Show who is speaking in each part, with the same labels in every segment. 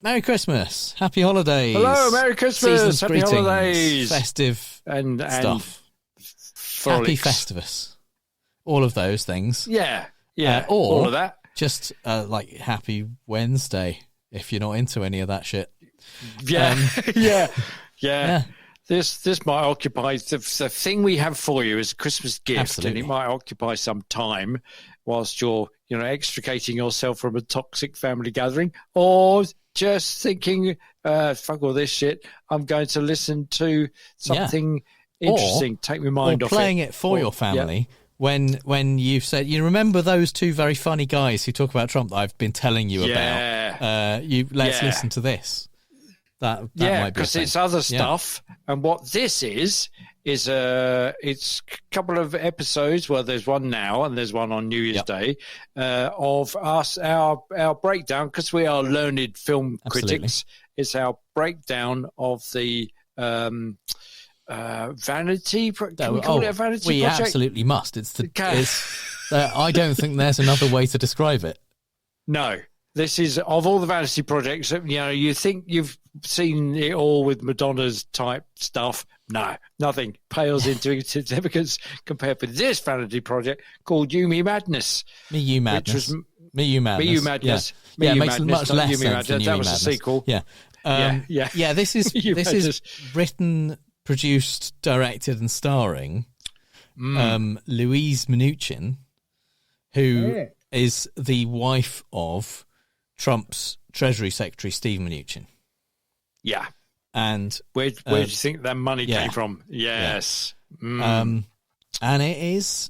Speaker 1: Merry Christmas, Happy Holidays.
Speaker 2: Hello, Merry Christmas,
Speaker 1: Season's
Speaker 2: Happy
Speaker 1: greetings,
Speaker 2: Holidays,
Speaker 1: festive
Speaker 2: and
Speaker 1: stuff.
Speaker 2: frolics.
Speaker 1: Happy Festivus. All of those things.
Speaker 2: Yeah,
Speaker 1: or
Speaker 2: all of that.
Speaker 1: Just like Happy Wednesday, if you're not into any of that shit.
Speaker 2: Yeah, yeah.
Speaker 1: Yeah.
Speaker 2: This might occupy the thing we have for you is a Christmas gift,
Speaker 1: Absolutely.
Speaker 2: and it might occupy some time whilst you're, extricating yourself from a toxic family gathering, or just thinking, "Fuck all this shit. I'm going to listen to something interesting. Take my mind off it."
Speaker 1: Or playing it for your family. Yeah. When you've said, you remember those two very funny guys who talk about Trump that I've been telling you about? Let's listen to this. That might be
Speaker 2: because it's other stuff. And what this is it's a couple of episodes. Well, there's one now and there's one on New Year's Day of us, our breakdown, because we are learned film critics. It's our breakdown of the vanity. Can we call it a vanity
Speaker 1: we
Speaker 2: project?
Speaker 1: Absolutely must. I don't think there's another way to describe it.
Speaker 2: No. This is, of all the vanity projects, you think you've seen it all with Madonna's type stuff. No, nothing pales into significance compared with this vanity project called You Me Madness.
Speaker 1: Me You Madness. Me You Madness.
Speaker 2: Me You Madness.
Speaker 1: Yeah,
Speaker 2: Me You
Speaker 1: it makes
Speaker 2: Madness,
Speaker 1: much less
Speaker 2: You Me
Speaker 1: sense than
Speaker 2: Madness.
Speaker 1: You
Speaker 2: That
Speaker 1: Me
Speaker 2: was
Speaker 1: Madness.
Speaker 2: a sequel.
Speaker 1: Yeah. This is written, produced, directed, and starring Louise Linton, who is the wife of Trump's Treasury Secretary, Steve Mnuchin.
Speaker 2: Yeah.
Speaker 1: And
Speaker 2: where do you think that money came from? Yes.
Speaker 1: Yeah. And it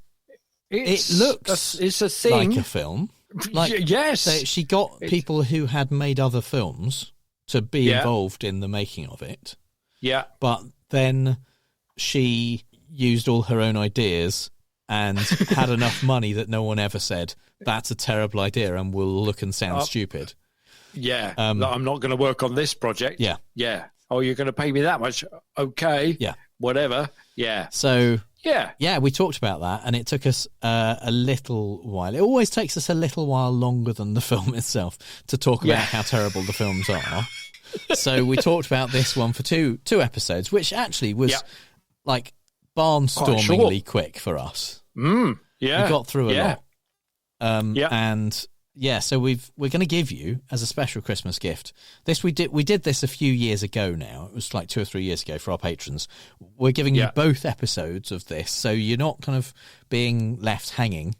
Speaker 1: looks
Speaker 2: it's a thing.
Speaker 1: like a film.
Speaker 2: Yes.
Speaker 1: So she got people who had made other films to be involved in the making of it.
Speaker 2: Yeah.
Speaker 1: But then she used all her own ideas and had enough money that no one ever said, that's a terrible idea and will look and sound stupid.
Speaker 2: Yeah. I'm not going to work on this project.
Speaker 1: Yeah.
Speaker 2: Yeah. Oh, you're going to pay me that much? Okay.
Speaker 1: Yeah.
Speaker 2: Whatever. Yeah.
Speaker 1: So,
Speaker 2: yeah,
Speaker 1: we talked about that, and it took us a little while. It always takes us a little while longer than the film itself to talk about how terrible the films are. So we talked about this one for two episodes, which actually was like barnstormingly quick for us.
Speaker 2: Yeah.
Speaker 1: We got through a lot. And so we're going to give you as a special Christmas gift. We did this a few years ago now. It was like 2 or 3 years ago for our patrons. We're giving you both episodes of this, so you're not kind of being left hanging.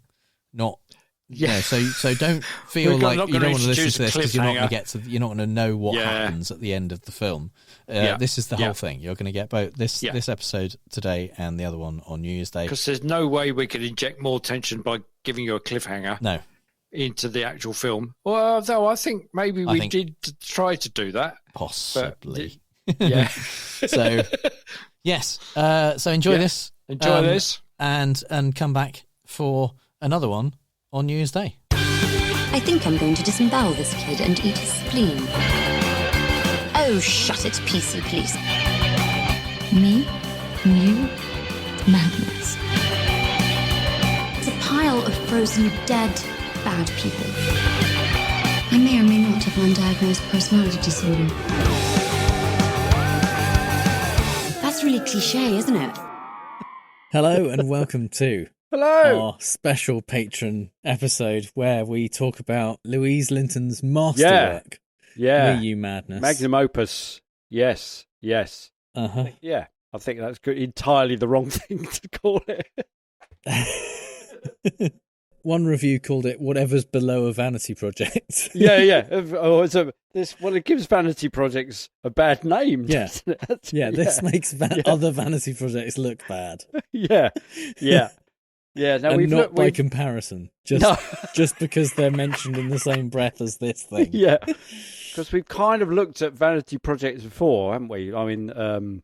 Speaker 1: So don't feel like you don't want to listen to this because you're not going to you're not going to know what happens at the end of the film. This is the whole thing. You're going to get both this episode today and the other one on New Year's Day.
Speaker 2: Because there's no way we can inject more tension by giving you a cliffhanger.
Speaker 1: No.
Speaker 2: Into the actual film. Well, though I think maybe we did try to do that.
Speaker 1: Possibly.
Speaker 2: Yeah.
Speaker 1: So, yes. So enjoy this.
Speaker 2: Enjoy this.
Speaker 1: And come back for another one on New Year's Day.
Speaker 3: I think I'm going to disembowel this kid and eat his spleen. Oh, shut it, PC, please. Me? You? Madness. It's a pile of frozen dead bad people. I may or may not have undiagnosed personality disorder. That's really cliche, isn't it?
Speaker 1: Hello and welcome to our special patron episode where we talk about Louise Linton's masterwork.
Speaker 4: Yeah.
Speaker 1: Me You Madness.
Speaker 4: Magnum opus. Yes.
Speaker 1: Uh-huh.
Speaker 4: Yeah. I think that's good. Entirely the wrong thing to call
Speaker 1: it. One review called it "Whatever's Below a Vanity Project."
Speaker 4: Yeah. Oh, it gives vanity projects a bad name.
Speaker 1: Yeah, This makes other vanity projects look bad.
Speaker 4: Yeah. No,
Speaker 1: and not by comparison, just because they're mentioned in the same breath as this thing.
Speaker 4: Yeah, because we've kind of looked at vanity projects before, haven't we? I mean,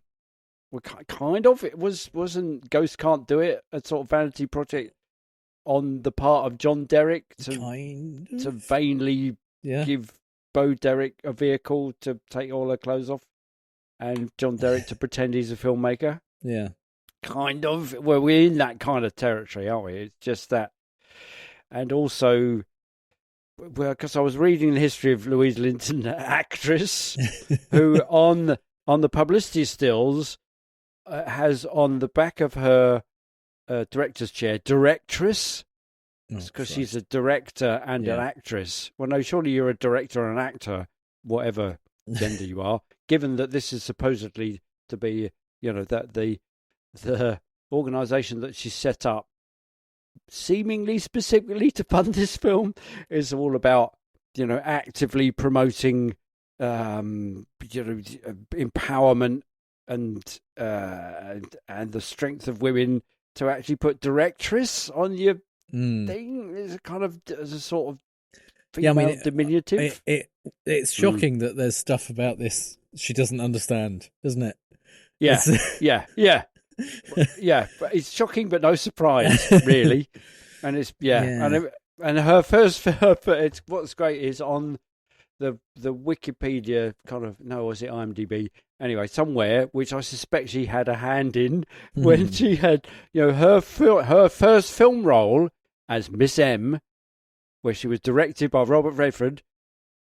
Speaker 4: we kind of wasn't Ghost Can't Do It a sort of vanity project on the part of John Derrick to vainly give Bo Derrick a vehicle to take all her clothes off, and John Derrick to pretend he's a filmmaker.
Speaker 1: Yeah,
Speaker 4: kind of. Well, we're in that kind of territory, aren't we? It's just that, and also well, because I was reading the history of Louise Linton, actress, who on the publicity stills has on the back of her director's chair, directress, because she's a director and an actress. Well, no, surely you're a director or an actor, whatever gender you are, given that this is supposedly to be, that the organisation that she set up seemingly specifically to fund this film is all about, actively promoting, empowerment and the strength of women, to actually put directress on your thing is as a sort of female diminutive.
Speaker 1: It's shocking that there's stuff about this she doesn't understand, isn't it?
Speaker 4: Yeah, yeah. But it's shocking, but no surprise, really. And it's and her first. It's what's great is on the Wikipedia was it IMDb? Anyway, somewhere which I suspect she had a hand in when she had her first film role as Miss M, where she was directed by Robert Redford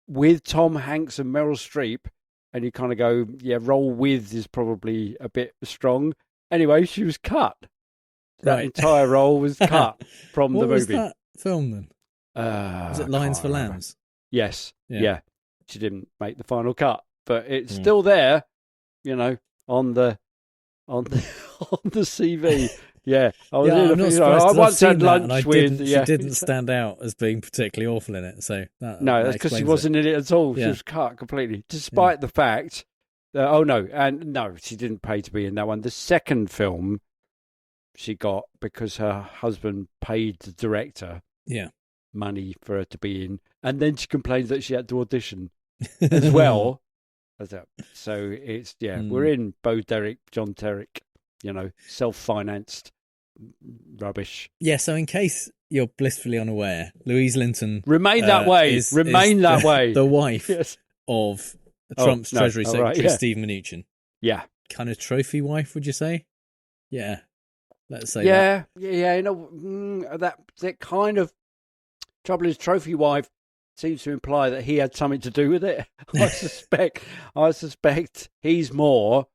Speaker 4: with Tom Hanks and Meryl Streep. And you kind of go, roll with is probably a bit strong. Anyway, she was cut. That entire role was cut from the movie. What
Speaker 1: was that film then? Was it Lions for Lambs?
Speaker 4: Yes. Yeah. She didn't make the final cut, but it's still there, on the CV. Yeah,
Speaker 1: I'm not surprised. I once had lunch with. She didn't stand out as being particularly awful in it. So
Speaker 4: that's because she wasn't in it at all. She was cut completely, despite the fact that she didn't pay to be in that one. The second film she got because her husband paid the director money for her to be in, and then she complained that she had to audition as well. So it's we're in Bo Derek, John Terrick. Self-financed rubbish.
Speaker 1: Yeah, so in case you're blissfully unaware, Louise Linton...
Speaker 4: Remain that way. Remain that way.
Speaker 1: The wife of Trump's Treasury Secretary, Steve Mnuchin.
Speaker 4: Yeah.
Speaker 1: Kind of trophy wife, would you say? Yeah. Let's say that.
Speaker 4: Yeah. That kind of... Trouble is, trophy wife seems to imply that he had something to do with it. I suspect he's more...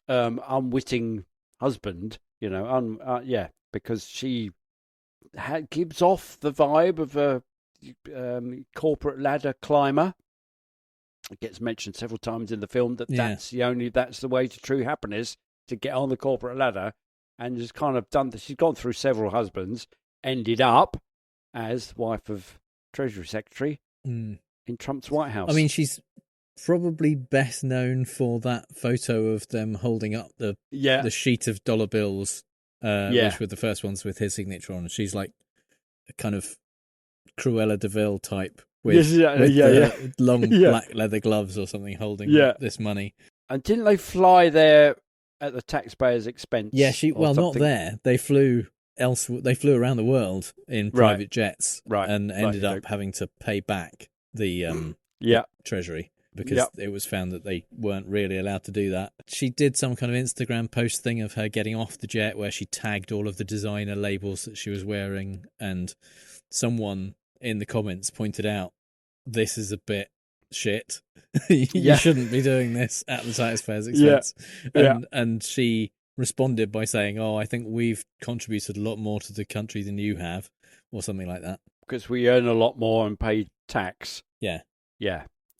Speaker 4: unwitting husband, because she gives off the vibe of a corporate ladder climber. It gets mentioned several times in the film that's the way to true happiness, to get on the corporate ladder, and has kind of done. She's gone through several husbands, ended up as wife of Treasury Secretary in Trump's White House.
Speaker 1: I mean, she's probably best known for that photo of them holding up the sheet of dollar bills, which were the first ones with his signature on. She's like a kind of Cruella de Vil type with long black leather gloves or something holding this money.
Speaker 4: And didn't they fly there at the taxpayer's expense?
Speaker 1: Yeah, not there. They flew elsewhere. They flew around the world in private jets, and ended up having to pay back the Treasury. Because it was found that they weren't really allowed to do that. She did some kind of Instagram post thing of her getting off the jet where she tagged all of the designer labels that she was wearing, and someone in the comments pointed out, this is a bit shit. You shouldn't be doing this at the taxpayer's expense. And she responded by saying, I think we've contributed a lot more to the country than you have, or something like that.
Speaker 4: Because we earn a lot more and pay tax.
Speaker 1: Yeah.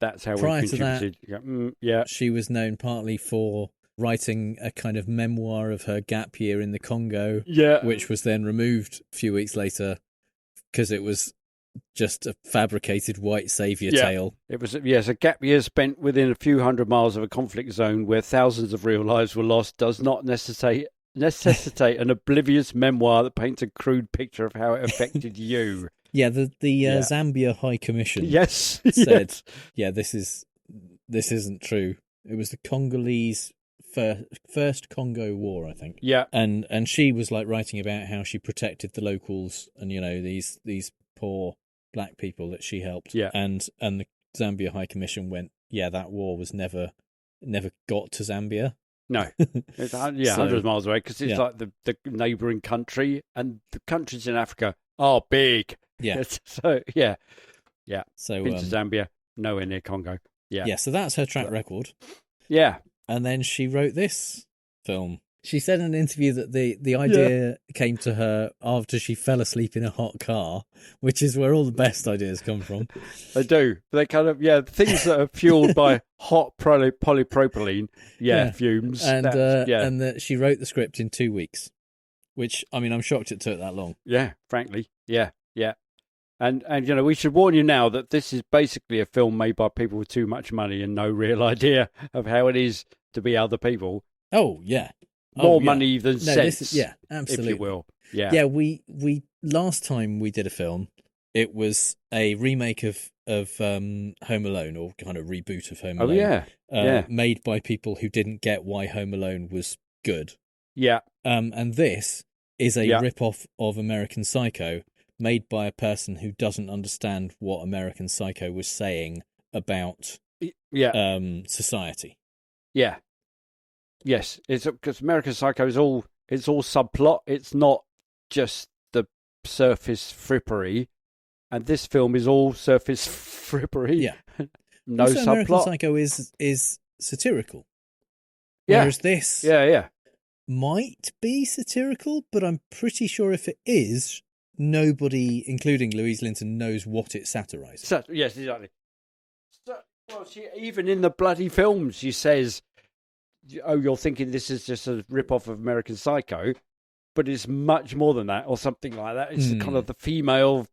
Speaker 4: That's how
Speaker 1: Prior
Speaker 4: we contributed.
Speaker 1: To that, she was known partly for writing a kind of memoir of her gap year in the Congo, which was then removed a few weeks later because it was just a fabricated white saviour tale. It was
Speaker 4: a gap year spent within a few hundred miles of a conflict zone where thousands of real lives were lost does not necessitate an oblivious memoir that paints a crude picture of how it affected you.
Speaker 1: Yeah, the Zambia High Commission said, this isn't true. It was the Congolese first Congo War, I think.
Speaker 4: Yeah.
Speaker 1: And she was like writing about how she protected the locals and, these poor black people that she helped.
Speaker 4: Yeah.
Speaker 1: And the Zambia High Commission went, that war was never got to Zambia.
Speaker 4: No, it's hundreds of miles away because it's like the neighbouring country, and the countries in Africa are big.
Speaker 1: Yeah.
Speaker 4: So Yeah.
Speaker 1: So
Speaker 4: Been to Zambia, nowhere near Congo. Yeah.
Speaker 1: yeah, so that's her track record.
Speaker 4: Yeah.
Speaker 1: And then she wrote this film. She said in an interview that the idea came to her after she fell asleep in a hot car, which is where all the best ideas come from.
Speaker 4: They do. They kind of, things that are fueled by hot polypropylene, fumes.
Speaker 1: And and that she wrote the script in 2 weeks, which, I mean, I'm shocked it took that long.
Speaker 4: Yeah, frankly. Yeah. And we should warn you now that this is basically a film made by people with too much money and no real idea of how it is to be other people.
Speaker 1: Oh, yeah.
Speaker 4: More money than sense.
Speaker 1: Absolutely.
Speaker 4: If you will. Yeah.
Speaker 1: Yeah, we last time we did a film, it was a remake of Home Alone, or kind of reboot of Home Alone.
Speaker 4: Oh, yeah.
Speaker 1: Made by people who didn't get why Home Alone was good.
Speaker 4: Yeah.
Speaker 1: And this is a rip-off of American Psycho, made by a person who doesn't understand what American Psycho was saying about society.
Speaker 4: Yeah. Yes, it's because American Psycho is all subplot. It's not just the surface frippery, and this film is all surface frippery.
Speaker 1: Yeah,
Speaker 4: no
Speaker 1: also,
Speaker 4: subplot.
Speaker 1: American Psycho is satirical.
Speaker 4: Yeah.
Speaker 1: Whereas this, might be satirical, but I'm pretty sure if it is, nobody, including Louise Linton, knows what it satirizes.
Speaker 4: Yes, exactly. Even in the bloody film, she says, "Oh, you're thinking this is just a rip-off of American Psycho, but it's much more than that," or something like that. It's kind of the female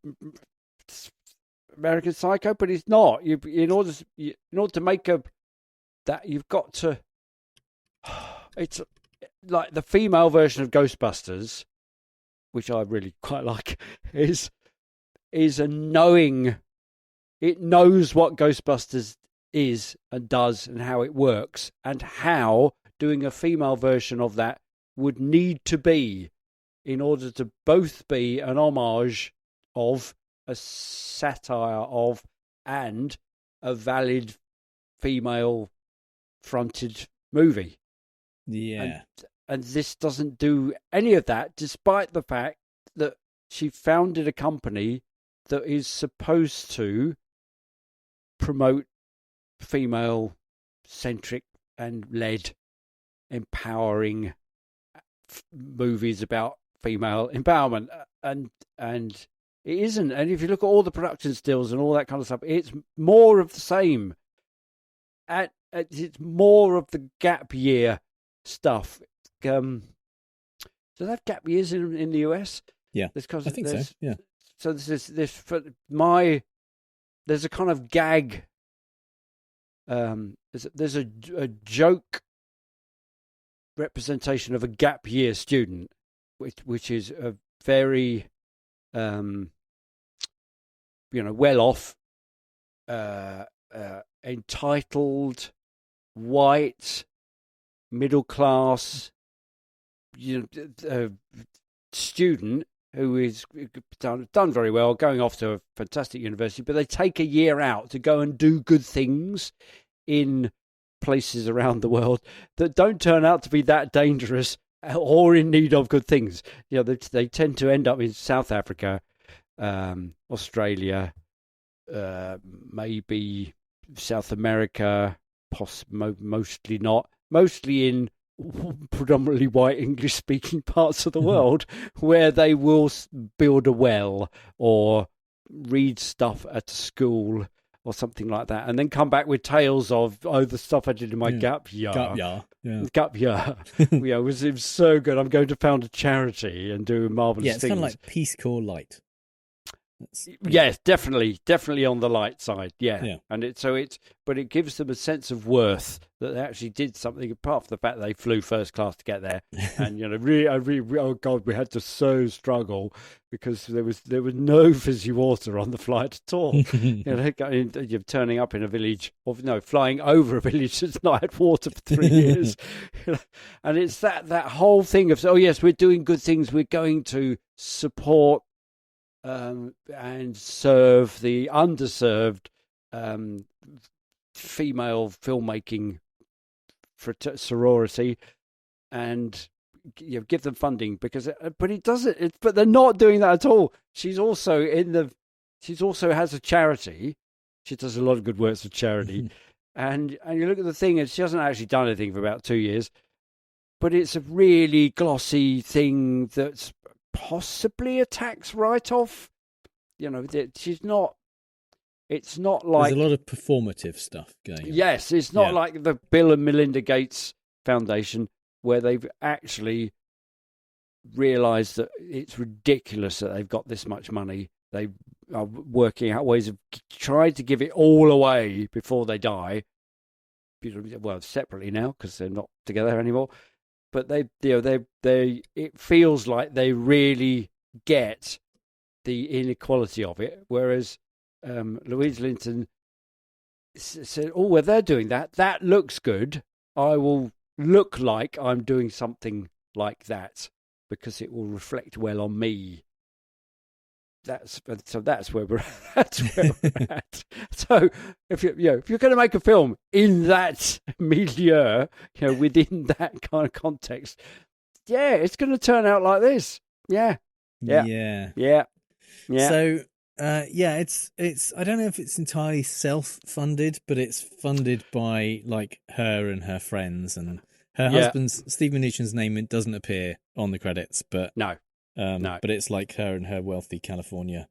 Speaker 4: American Psycho, but it's not. In order to make that, you've got to. It's like the female version of Ghostbusters, which I really quite like, is a knowing. It knows what Ghostbusters is and does and how it works, and how doing a female version of that would need to be in order to both be an homage of, a satire of, and a valid female fronted movie.
Speaker 1: Yeah.
Speaker 4: And this doesn't do any of that, despite the fact that she founded a company that is supposed to promote female-centric and led, empowering movies about female empowerment, and it isn't. And if you look at all the production stills and all that kind of stuff, it's more of the same. It's more of the gap year stuff. Do they have gap years in the US?
Speaker 1: Yeah, I think so. Yeah.
Speaker 4: So there's a kind of gag. There's a joke representation of a gap year student, which is a very well off, entitled, white, middle class student who is done very well, going off to a fantastic university, but they take a year out to go and do good things in places around the world that don't turn out to be that dangerous or in need of good things. They tend to end up in South Africa, Australia, maybe South America, mostly not, mostly in predominantly white English-speaking parts of the world, where they will build a well or read stuff at a school or something like that, and then come back with tales of, the stuff I did in my gap year. Gap year. It was so good. I'm going to found a charity and do marvellous things.
Speaker 1: Yeah, it's kind of like Peace Corps light.
Speaker 4: Yes, definitely on the light side. Yeah. And but it gives them a sense of worth that they actually did something, apart from the fact that they flew first class to get there. And really, oh God, we had to so struggle because there was no fizzy water on the flight at all. You're turning up in a village, or flying over a village that's not had water for 3 years. And it's that whole thing of, oh yes, we're doing good things. We're going to support and serve the underserved female filmmaking sorority, and give them funding, because but it doesn't. But they're not doing that at all. She's also in the she also has a charity. She does a lot of good work for charity. And you look at the thing, and she hasn't actually done anything for about 2 years, but it's a really glossy thing that's possibly a tax write-off. You know, she's not. It's not like
Speaker 1: there's a lot of performative stuff going on.
Speaker 4: Yes, it's not like the Bill and Melinda Gates Foundation, where they've actually realised that it's ridiculous that they've got this much money. They are working out ways of trying to give it all away before they die. Well, separately now because they're not together anymore. But it feels like they really get the inequality of it. Whereas Louise Linton said, "Oh, well, they're doing that. That looks good. I will look like I'm doing something like that because it will reflect well on me." That's where we're at. So if you're going to make a film in that milieu, within that kind of context, it's going to turn out like this. Yeah. So
Speaker 1: it's I don't know if it's entirely self-funded, but it's funded by like her and her friends, and her husband's Stephen Mnuchin's name. It doesn't appear on the credits, but
Speaker 4: no.
Speaker 1: But it's like her and her wealthy California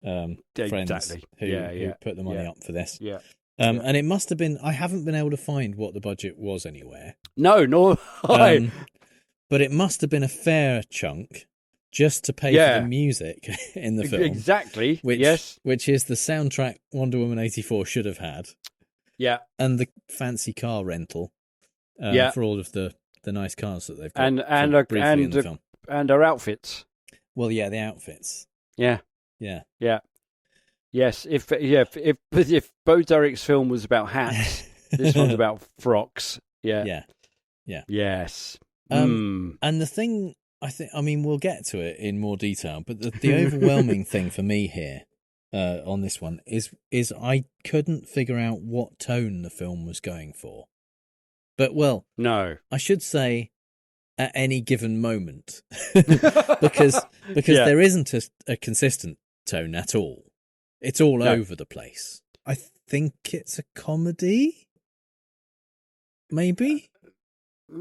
Speaker 1: friends who put the money up for this. And it must have been, I haven't been able to find what the budget was anywhere.
Speaker 4: No, nor I.
Speaker 1: But it must have been a fair chunk just to pay for the music in the film.
Speaker 4: Exactly.
Speaker 1: Which is the soundtrack Wonder Woman 84 should have had.
Speaker 4: Yeah.
Speaker 1: And the fancy car rental for all of the nice cars that they've got.
Speaker 4: And
Speaker 1: briefly in the film.
Speaker 4: And her outfits.
Speaker 1: Well, the outfits.
Speaker 4: Yeah. Yes. If Bo Derek's film was about hats, this one's about frocks. Yeah. Yes.
Speaker 1: And the thing, we'll get to it in more detail, but the overwhelming thing for me here on this one is I couldn't figure out what tone the film was going for. But
Speaker 4: no,
Speaker 1: I should say, at any given moment, because there isn't a consistent tone at all. It's all over the place. I think it's a comedy. Maybe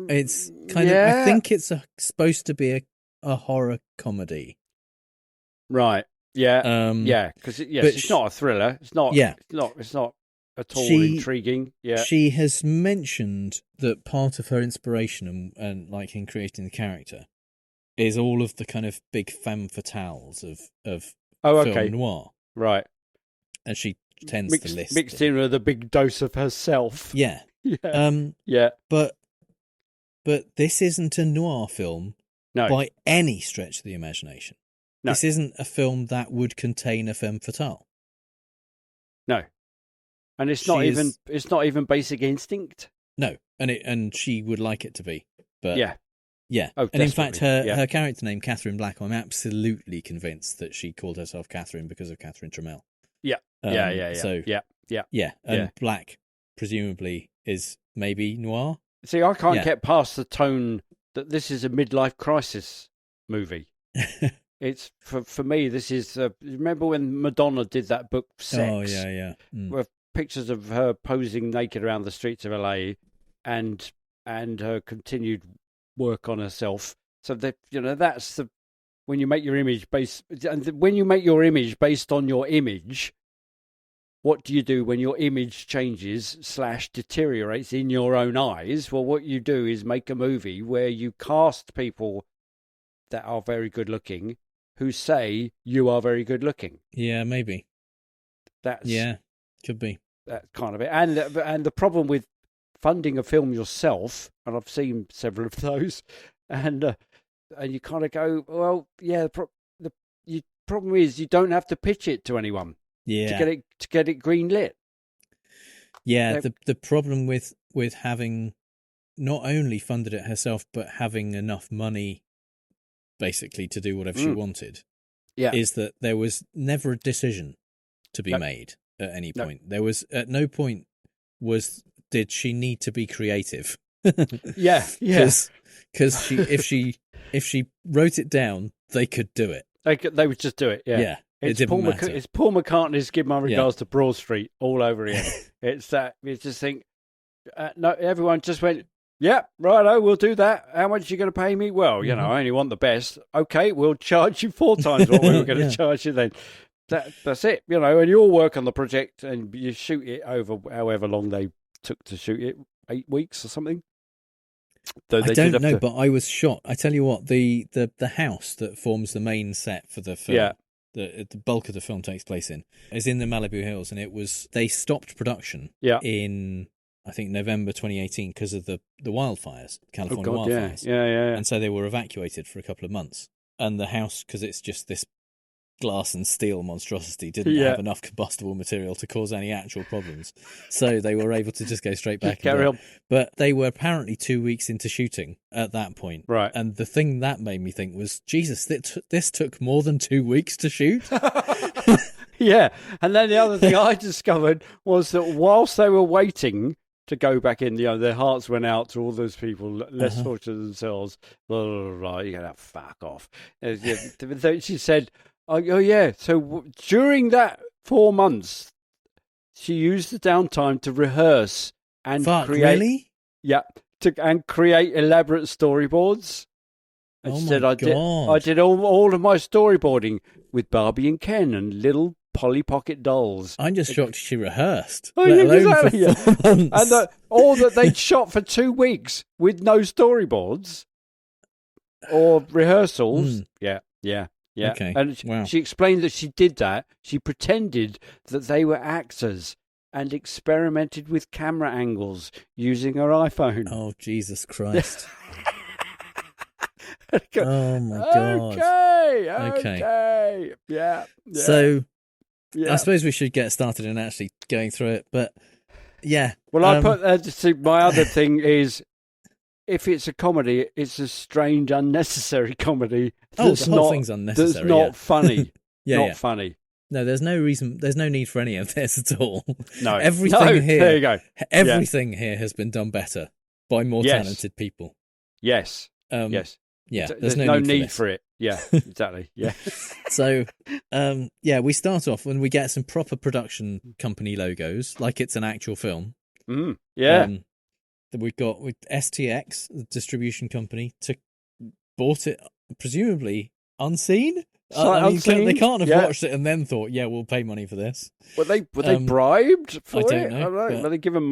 Speaker 1: it's kind of. I think it's supposed to be a horror comedy.
Speaker 4: Right. Yeah. Because it's not a thriller. It's not. Yeah. It's not at all intriguing. Yeah.
Speaker 1: She has mentioned that part of her inspiration and like in creating the character is all of the kind of big femme fatales of film noir.
Speaker 4: Right.
Speaker 1: And she tends to list
Speaker 4: mixed in with a big dose of herself.
Speaker 1: Yeah. But this isn't a noir film by any stretch of the imagination. No. This isn't a film that would contain a femme fatale.
Speaker 4: No. And it's not even Basic Instinct.
Speaker 1: No, and she would like it to be, but yeah.
Speaker 4: Oh,
Speaker 1: and in fact, her character name Catherine Black, I'm absolutely convinced that she called herself Catherine because of Catherine Trammell.
Speaker 4: Yeah.
Speaker 1: So and Black presumably is maybe noir.
Speaker 4: See, I can't get past the tone that this is a midlife crisis movie. It's for me. This is remember when Madonna did that book Sex?
Speaker 1: Oh yeah.
Speaker 4: With pictures of her posing naked around the streets of LA, and her continued work on herself. So that that's the when you make your image based on your image. What do you do when your image changes / deteriorates in your own eyes? Well, what you do is make a movie where you cast people that are very good looking who say you are very good looking.
Speaker 1: Yeah, maybe. Could be.
Speaker 4: That kind of it. And the problem with funding a film yourself, and I've seen several of those, and you kind of go, well, yeah, the problem is you don't have to pitch it to anyone.
Speaker 1: Yeah.
Speaker 4: To get it green lit.
Speaker 1: Yeah, the problem with having not only funded it herself but having enough money basically to do whatever she wanted is that there was never a decision to be made at any point. There was at no point did she need to be creative. Because if she wrote it down, they could do it.
Speaker 4: They would just do it. Yeah.
Speaker 1: It didn't matter.
Speaker 4: It's Paul McCartney's "Give My Regards to Broad Street" all over again. It's that you just think, no, everyone just went, yeah, righto, we'll do that. How much are you going to pay me? Well, you know, I only want the best. Okay, we'll charge you 4 times what we were going to charge you then. That's it, you know, and you all work on the project and you shoot it over however long they took to shoot it, 8 weeks or something.
Speaker 1: I don't know, but I was shocked. I tell you what, the house that forms the main set for the film, the bulk of the film takes place in, is in the Malibu Hills, and they stopped production in, I think, November 2018 because of the wildfires, California wildfires.
Speaker 4: Yeah.
Speaker 1: And so they were evacuated for a couple of months. And the house, because it's just this glass and steel monstrosity, didn't have enough combustible material to cause any actual problems. So they were able to just go straight back.
Speaker 4: Carry on.
Speaker 1: But they were apparently 2 weeks into shooting at that point.
Speaker 4: Right.
Speaker 1: And the thing that made me think was, Jesus, this took more than 2 weeks to shoot?
Speaker 4: Yeah. And then the other thing I discovered was that whilst they were waiting to go back in, you know, their hearts went out to all those people less fortunate themselves. Blah, blah, blah, blah. You're going to fuck off. She said, oh yeah, so during that 4 months, she used the downtime to rehearse and create.
Speaker 1: Really?
Speaker 4: Yeah, and create elaborate storyboards. And she said, I did all of my storyboarding with Barbie and Ken and little Polly Pocket dolls.
Speaker 1: I'm just shocked she rehearsed.
Speaker 4: Oh,
Speaker 1: let
Speaker 4: yeah,
Speaker 1: alone
Speaker 4: exactly.
Speaker 1: for 4 months.
Speaker 4: And all that they'd shot for 2 weeks with no storyboards or rehearsals. Yeah.
Speaker 1: Okay.
Speaker 4: And she explained that she did that. She pretended that they were actors and experimented with camera angles using her iPhone.
Speaker 1: Oh, Jesus Christ. Oh, my God.
Speaker 4: Okay. Yeah.
Speaker 1: So, I suppose we should get started in actually going through it. But, yeah.
Speaker 4: Well, I put my other thing is, if it's a comedy, it's a strange, unnecessary comedy.
Speaker 1: The whole thing's unnecessary.
Speaker 4: That's not funny.
Speaker 1: Not
Speaker 4: funny.
Speaker 1: No, there's no reason. There's no need for any of this at all.
Speaker 4: No,
Speaker 1: everything here.
Speaker 4: There you go.
Speaker 1: Everything here has been done better by more talented people.
Speaker 4: Yes.
Speaker 1: Yes. Yeah.
Speaker 4: There's no need for it. Yeah. Exactly. Yeah.
Speaker 1: So, we start off when we get some proper production company logos, like it's an actual film.
Speaker 4: Yeah.
Speaker 1: We've got with STX, the distribution company, bought it presumably unseen.
Speaker 4: Unseen?
Speaker 1: They can't have watched it and then thought, "Yeah, we'll pay money for this."
Speaker 4: Were they bribed for it?
Speaker 1: I don't know.
Speaker 4: Were they given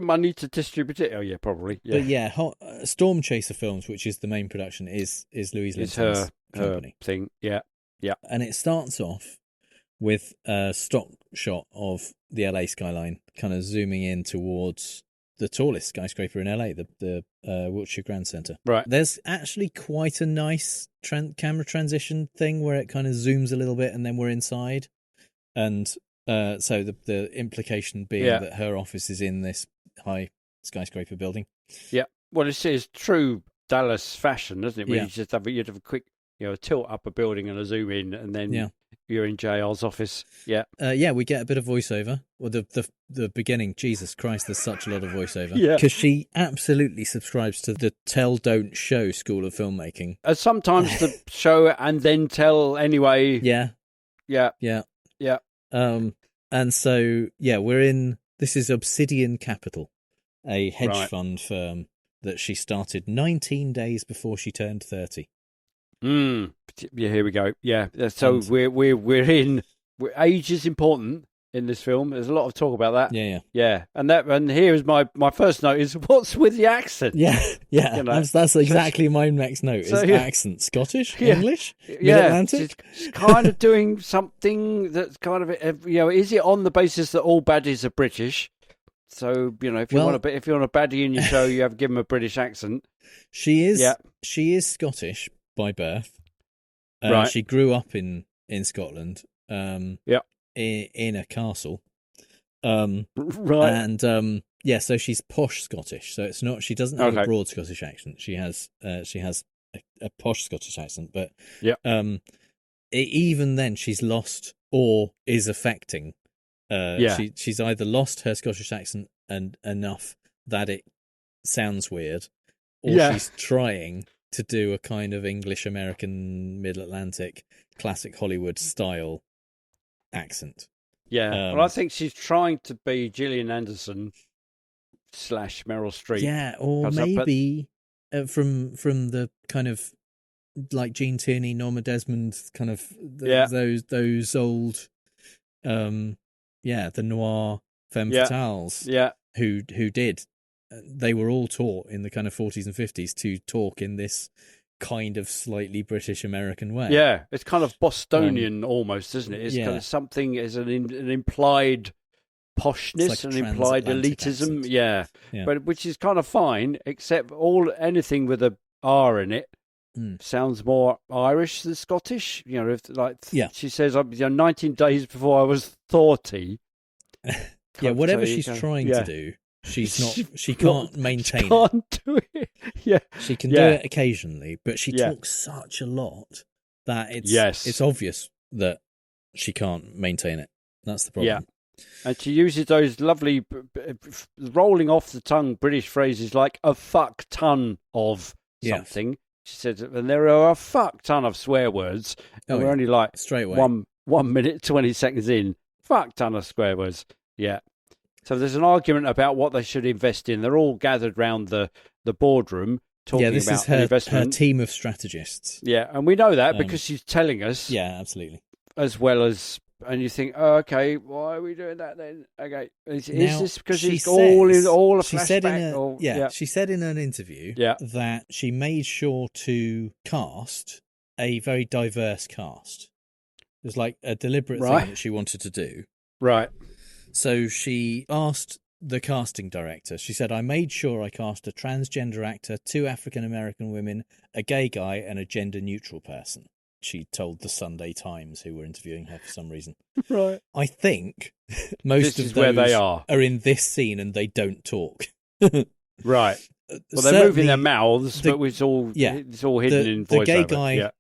Speaker 4: money to distribute it? Oh yeah, probably. Yeah.
Speaker 1: But Storm Chaser Films, which is the main production, is Louise Linton's company.
Speaker 4: Her thing. Yeah.
Speaker 1: And it starts off with a stock shot of the LA skyline, kind of zooming in towards the tallest skyscraper in LA, the Wilshire Grand Centre. Right. There's actually quite a nice camera transition thing where it kind of zooms a little bit and then we're inside. And so the implication being that her office is in this high skyscraper building. Yeah.
Speaker 4: Well, it's true Dallas fashion, isn't it? Where you'd have a quick, a tilt up a building and a zoom in, and then you're in JR's office. Yeah.
Speaker 1: We get a bit of voiceover. Well, the beginning, Jesus Christ, there's such a lot of voiceover. Yeah. Because she absolutely subscribes to the tell, don't, show school of filmmaking.
Speaker 4: Sometimes the show and then tell anyway.
Speaker 1: Yeah. And so, this is Obsidian Capital, a hedge fund firm that she started 19 days before she turned 30.
Speaker 4: Yeah, here we go. Yeah, so we're in. Age is important in this film. There's a lot of talk about that. Yeah. And here is my first note is what's with the accent?
Speaker 1: Yeah. That's exactly my next note. Is accent Scottish, English, Mid-Atlantic?
Speaker 4: It's kind of doing something that's kind of is it on the basis that all baddies are British? So if you want a baddie in your show, you have to give them a British accent.
Speaker 1: She is Scottish by birth. Right. She grew up in Scotland. In a castle.
Speaker 4: Right.
Speaker 1: And so she's posh Scottish. So it's not. She doesn't have a broad Scottish accent. She has a posh Scottish accent. But even then, she's lost or is affecting. She's either lost her Scottish accent and enough that it sounds weird, or she's trying to do a kind of English American Middle Atlantic classic Hollywood style accent.
Speaker 4: Yeah, well, I think she's trying to be Gillian Anderson / Meryl Streep.
Speaker 1: Yeah, or maybe from the kind of like Gene Tierney, Norma Desmond, kind of those old, the noir femme fatales, who did. They were all taught in the kind of 40s and 50s to talk in this kind of slightly British American way.
Speaker 4: Yeah, it's kind of Bostonian almost, isn't it? It's kind of something as an implied poshness,
Speaker 1: like
Speaker 4: an implied elitism. Yeah, but which is kind of fine, except anything with a R in it sounds more Irish than Scottish. You know, she says, 19 days before I was 30.
Speaker 1: Whatever she's trying to do. She's not. She can't maintain.
Speaker 4: She can't do it. Yeah,
Speaker 1: she can do it occasionally, but she talks such a lot that it's obvious that she can't maintain it. That's the problem.
Speaker 4: Yeah, and she uses those lovely rolling off the tongue British phrases like a fuck ton of something. She says, and there are a fuck ton of swear words. And we're only like
Speaker 1: straight away
Speaker 4: 1 minute 20 seconds in. Fuck ton of swear words. Yeah. So there's an argument about what they should invest in. They're all gathered round the boardroom talking about
Speaker 1: is her team of strategists.
Speaker 4: Yeah, and we know that because she's telling us.
Speaker 1: Yeah, absolutely.
Speaker 4: As well as, and you think, oh, okay, why are we doing that then? Okay, is this because it's all a flashback?
Speaker 1: She said in an interview that she made sure to cast a very diverse cast. It was like a deliberate thing that she wanted to do.
Speaker 4: Right.
Speaker 1: So she asked the casting director, she said, I made sure I cast a transgender actor, 2 African-American women, a gay guy, and a gender-neutral person. She told the Sunday Times, who were interviewing her for some reason.
Speaker 4: Right.
Speaker 1: I think most of those
Speaker 4: where they are
Speaker 1: in this scene and they don't talk.
Speaker 4: Right. Well, they're moving their mouths, but it's all hidden in voiceover.
Speaker 1: The gay guy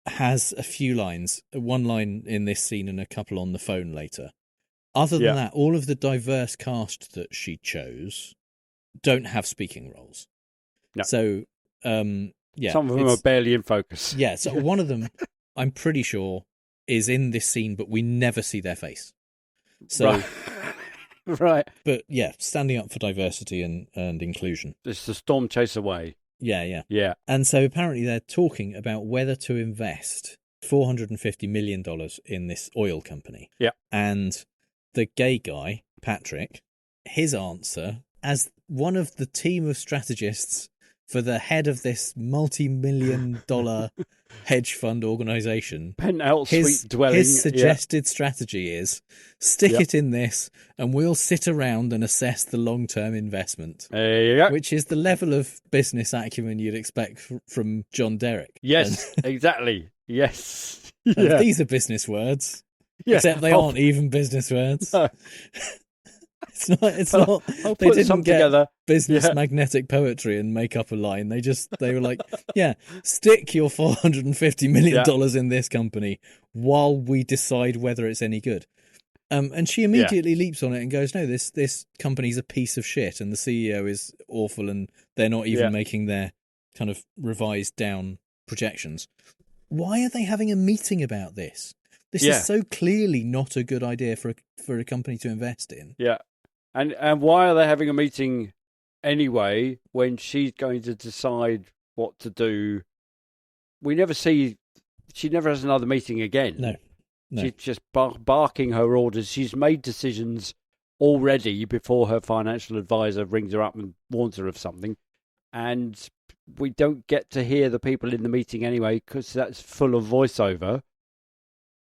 Speaker 1: has a few lines, one line in this scene and a couple on the phone later. Other than that, all of the diverse cast that she chose don't have speaking roles.
Speaker 4: No.
Speaker 1: So,
Speaker 4: some of them are barely in focus.
Speaker 1: Yeah, so one of them, I'm pretty sure, is in this scene, but we never see their face. So,
Speaker 4: right.
Speaker 1: But yeah, standing up for diversity and inclusion.
Speaker 4: It's the Storm Chaser way.
Speaker 1: Yeah. And so apparently they're talking about whether to invest $450 million in this oil company.
Speaker 4: Yeah.
Speaker 1: And the gay guy, Patrick, his answer, as one of the team of strategists for the head of this multi-million-dollar hedge fund organization,
Speaker 4: penthouse suite dwelling,
Speaker 1: his suggested strategy is stick it in this and we'll sit around and assess the long-term investment.
Speaker 4: There you go.
Speaker 1: Which is the level of business acumen you'd expect from John Derek.
Speaker 4: Yes, exactly. Yes.
Speaker 1: And these are business words. Yeah. Except they aren't even business words. No. It's not. They didn't get together. Business magnetic poetry and make up a line. They were like, stick your $450 million in this company while we decide whether it's any good. And she immediately leaps on it and goes, no, this company's a piece of shit and the CEO is awful and they're not even making their kind of revised down projections. Why are they having a meeting about this? This is so clearly not a good idea for a company to invest in.
Speaker 4: Yeah. And why are they having a meeting anyway when she's going to decide what to do? She never has another meeting again.
Speaker 1: No.
Speaker 4: She's just barking her orders. She's made decisions already before her financial advisor rings her up and warns her of something. And we don't get to hear the people in the meeting anyway because that's full of voiceover.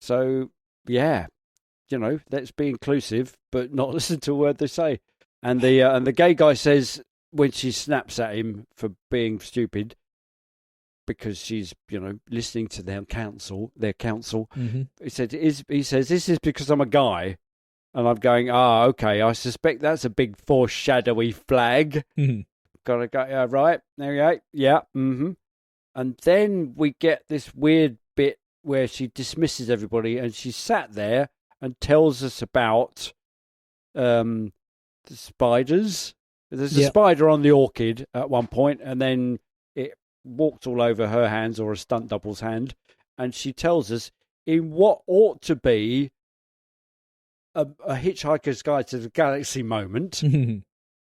Speaker 4: So, let's be inclusive, but not listen to a word they say. And the gay guy says when she snaps at him for being stupid because she's listening to their counsel.
Speaker 1: Mm-hmm.
Speaker 4: He says this is because I'm a guy, and I'm going okay. I suspect that's a big foreshadowy flag.
Speaker 1: Mm-hmm.
Speaker 4: Gotta go right there. You go. Yeah. Mm-hmm. And then we get this weird bit where she dismisses everybody and she sat there and tells us about the spiders. There's a spider on the orchid at one point, and then it walked all over her hands or a stunt double's hand, and she tells us in what ought to be a Hitchhiker's Guide to the Galaxy moment.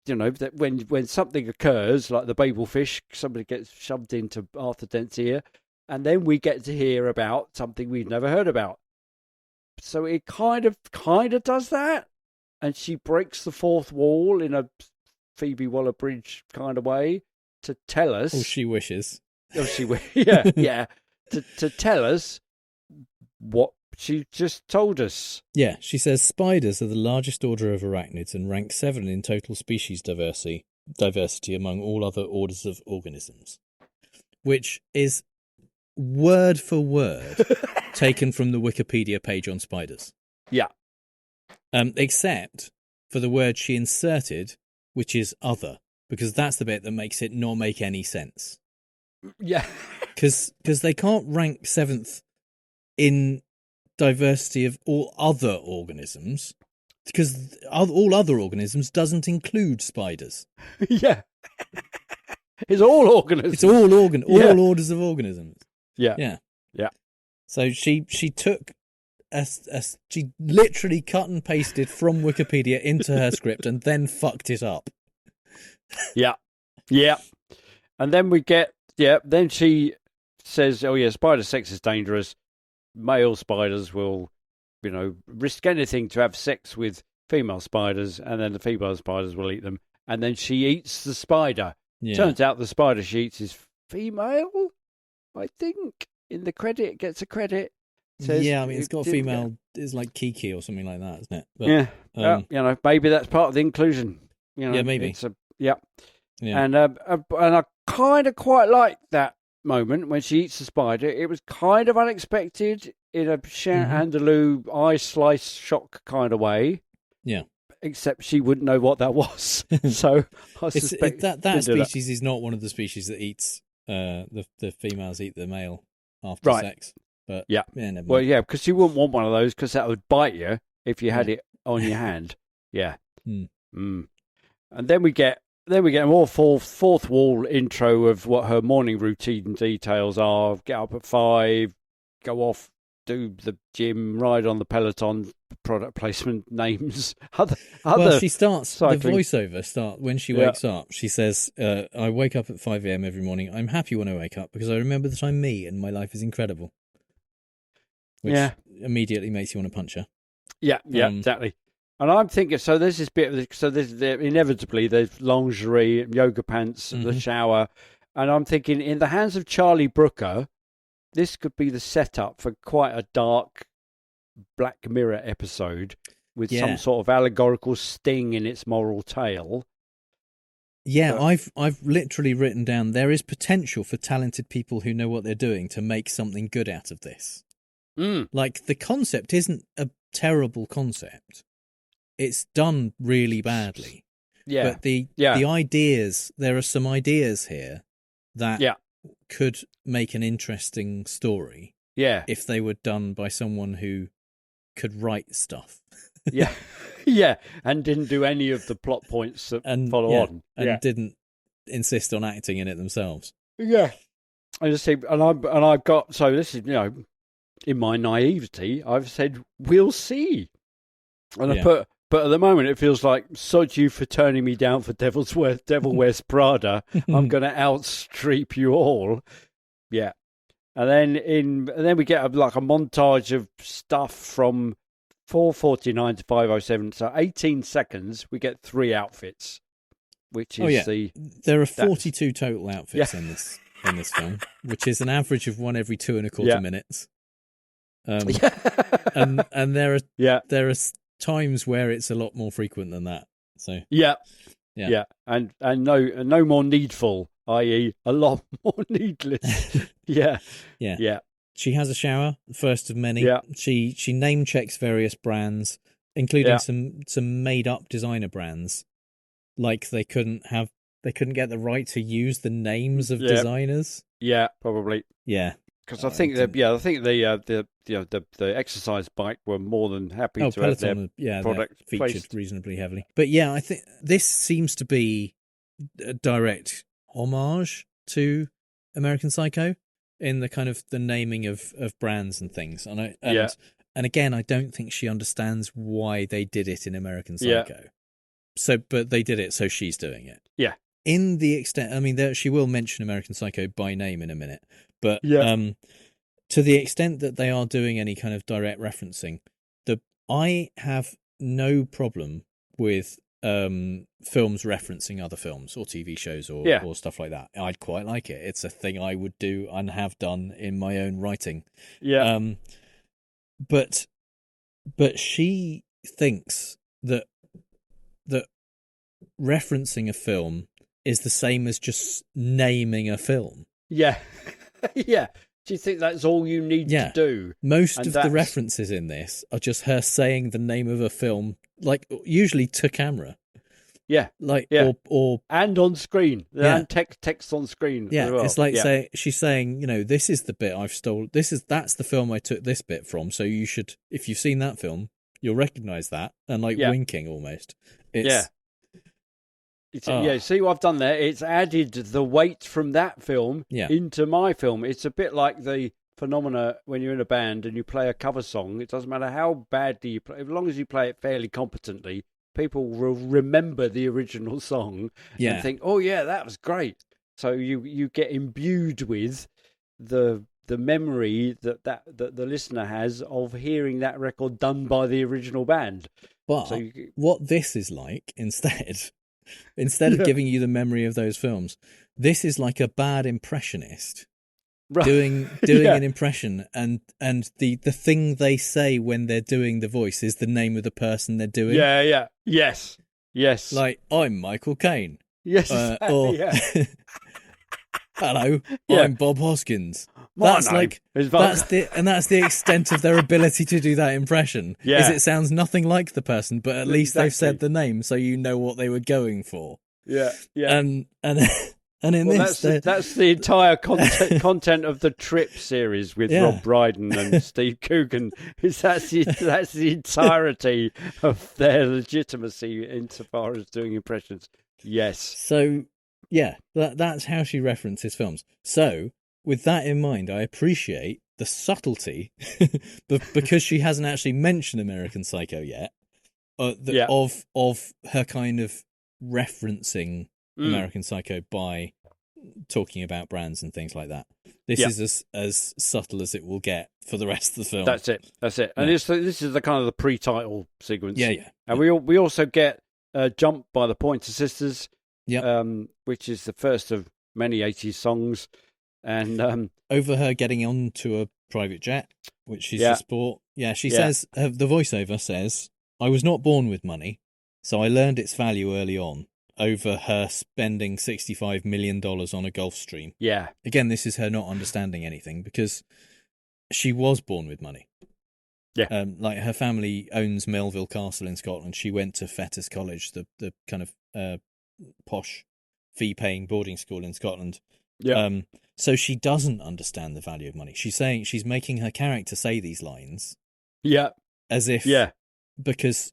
Speaker 4: That when something occurs, like the Babelfish, somebody gets shoved into Arthur Dent's ear, and then we get to hear about something we've never heard about. So it kind of does that, and she breaks the fourth wall in a Phoebe Waller-Bridge kind of way to tell us.
Speaker 1: Oh, she wishes.
Speaker 4: Oh, yeah. To tell us what she just told us.
Speaker 1: Yeah, she says spiders are the largest order of arachnids and rank 7 in total species diversity among all other orders of organisms, which is word for word taken from the Wikipedia page on spiders.
Speaker 4: Yeah.
Speaker 1: Except for the word she inserted, which is other, because that's the bit that makes it not make any sense.
Speaker 4: Yeah.
Speaker 1: Because they can't rank 7th in diversity of all other organisms, because all other organisms doesn't include spiders.
Speaker 4: Yeah. It's all organisms.
Speaker 1: It's all orders of organisms.
Speaker 4: Yeah.
Speaker 1: Yeah.
Speaker 4: Yeah.
Speaker 1: So she took she literally cut and pasted from Wikipedia into her script and then fucked it up.
Speaker 4: Yeah. Yeah. And then we get then she says, "Oh yeah, spider sex is dangerous. Male spiders will, risk anything to have sex with female spiders, and then the female spiders will eat them." And then she eats the spider.
Speaker 1: Yeah.
Speaker 4: Turns out the spider she eats is female, I think. In the credit, it gets a credit. Says,
Speaker 1: it's got a female. It's like Kiki or something like that, isn't it? But,
Speaker 4: yeah. Maybe that's part of the inclusion.
Speaker 1: Maybe.
Speaker 4: Yeah.
Speaker 1: And
Speaker 4: And I kind of quite like that moment when she eats the spider. It was kind of unexpected in a Andalou eye slice shock kind of way.
Speaker 1: Yeah.
Speaker 4: Except she wouldn't know what that was. So I suspect
Speaker 1: that species is not one of the species that eats the females eat the male after sex. But never mind.
Speaker 4: Well, yeah, because you wouldn't want one of those because that would bite you if you had it on your hand. Yeah. And then we get a more fourth wall intro of what her morning routine details are. Get up at 5, go off, do the gym, ride on the Peloton, product placement names.
Speaker 1: Well, she starts
Speaker 4: cycling.
Speaker 1: The voiceover when she wakes up. She says, "I wake up at 5 a.m. every morning. I'm happy when I wake up because I remember that I'm me and my life is incredible." Which immediately makes you want to punch her.
Speaker 4: Yeah, exactly. And I'm thinking, so there's this bit of inevitably there's lingerie, yoga pants, the shower, and I'm thinking, in the hands of Charlie Brooker, this could be the setup for quite a dark Black Mirror episode with some sort of allegorical sting in its moral tale.
Speaker 1: Yeah, I've literally written down, there is potential for talented people who know what they're doing to make something good out of this. Like, the concept isn't a terrible concept. It's done really badly. Yeah. But the ideas, there are some ideas here that could make an interesting story.
Speaker 4: Yeah.
Speaker 1: If they were done by someone who could write stuff.
Speaker 4: Yeah. Yeah. And didn't do any of the plot points that follow on.
Speaker 1: And didn't insist on acting in it themselves.
Speaker 4: Yeah. I just say, and I've got, so this is, in my naivety, I've said, we'll see. And I put, but at the moment it feels like, sod you for turning me down for Devil Wears Prada. I'm going to outstreep you all. Yeah. And then we get a montage of stuff from 4:49 to 5:07. So 18 seconds, we get 3 outfits, which is
Speaker 1: there are 42 total outfits in this film, which is an average of one every 2.25 minutes. And there are times where it's a lot more frequent than that. So
Speaker 4: and no more needful, i.e., a lot more needless. Yeah.
Speaker 1: She has a shower, the first of many. Yeah. She name checks various brands, including some made up designer brands. Like they couldn't get the right to use the names of designers.
Speaker 4: Yeah, probably.
Speaker 1: Yeah.
Speaker 4: Because I think the exercise bike were more than happy to
Speaker 1: Peloton,
Speaker 4: have their product
Speaker 1: featured
Speaker 4: placed
Speaker 1: reasonably heavily. But yeah, I think this seems to be a direct homage to American Psycho in the kind of the naming of brands and things. And again, I don't think she understands why they did it in American Psycho.
Speaker 4: Yeah.
Speaker 1: So, but they did it, so she's doing it.
Speaker 4: Yeah.
Speaker 1: In the extent, I mean, she will mention American Psycho by name in a minute, but to the extent that they are doing any kind of direct referencing, I have no problem with films referencing other films or TV shows or stuff like that. I'd quite like it. It's a thing I would do and have done in my own writing.
Speaker 4: Yeah.
Speaker 1: But she thinks that referencing a film is the same as just naming a film.
Speaker 4: Yeah. Yeah. Do you think that's all you need to do?
Speaker 1: Most of the references in this are just her saying the name of a film, like usually to camera.
Speaker 4: Yeah.
Speaker 1: Or
Speaker 4: and on screen. And text on screen.
Speaker 1: Yeah.
Speaker 4: As well.
Speaker 1: It's like she's saying, this is the bit I've stolen. That's the film I took this bit from. So you should, if you've seen that film, you'll recognise that, and winking almost.
Speaker 4: See what I've done there? It's added the weight from that film into my film. It's a bit like the phenomena when you're in a band and you play a cover song. It doesn't matter how badly you play, as long as you play it fairly competently, people will remember the original song and think, oh yeah, that was great. So you get imbued with the memory that the listener has of hearing that record done by the original band.
Speaker 1: But what this is like instead of giving you the memory of those films, this is like a bad impressionist doing an impression, and the thing they say when they're doing the voice is the name of the person they're doing.
Speaker 4: Yes.
Speaker 1: Like, I'm Michael Caine.
Speaker 4: Yes.
Speaker 1: Hello, I'm Bob Hoskins. That's the extent of their ability to do that impression.
Speaker 4: Yeah.
Speaker 1: Is it sounds nothing like the person, but at least they've said the name, so you know what they were going for.
Speaker 4: Yeah.
Speaker 1: And in this,
Speaker 4: that's the entire content of the Trip series with Rob Brydon and Steve Coogan. That's the entirety of their legitimacy insofar as doing impressions. Yes.
Speaker 1: So that's how she references films. So with that in mind, I appreciate the subtlety because she hasn't actually mentioned American Psycho yet. Of her kind of referencing American Psycho by talking about brands and things like that. This is as subtle as it will get for the rest of the film.
Speaker 4: That's it. And this is the kind of the pre-title sequence.
Speaker 1: Yeah.
Speaker 4: And we also get Jump by the Pointer Sisters, which is the first of many 80s songs. And
Speaker 1: over her getting onto a private jet, which is a sport. Yeah, she says, the voiceover says, I was not born with money, so I learned its value early on, over her spending $65 million on a Gulf Stream.
Speaker 4: Yeah.
Speaker 1: Again, this is her not understanding anything, because she was born with money.
Speaker 4: Yeah.
Speaker 1: Like, her family owns Melville Castle in Scotland. She went to Fettes College, the kind of posh, fee-paying boarding school in Scotland.
Speaker 4: Yeah.
Speaker 1: So she doesn't understand the value of money. She's making her character say these lines.
Speaker 4: Yeah.
Speaker 1: As if because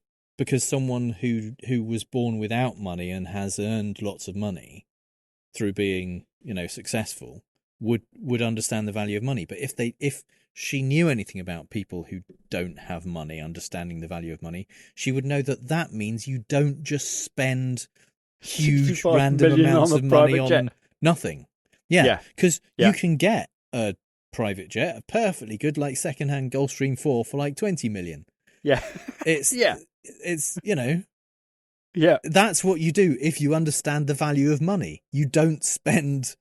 Speaker 1: someone who was born without money and has earned lots of money through being, successful would understand the value of money. But if she knew anything about people who don't have money understanding the value of money, she would know that means you don't just spend huge random amounts of money on nothing. Yeah, because you can get a private jet, a perfectly good, like, second-hand Gulfstream 4 for like 20 million.
Speaker 4: Yeah.
Speaker 1: It's that's what you do if you understand the value of money. You don't spend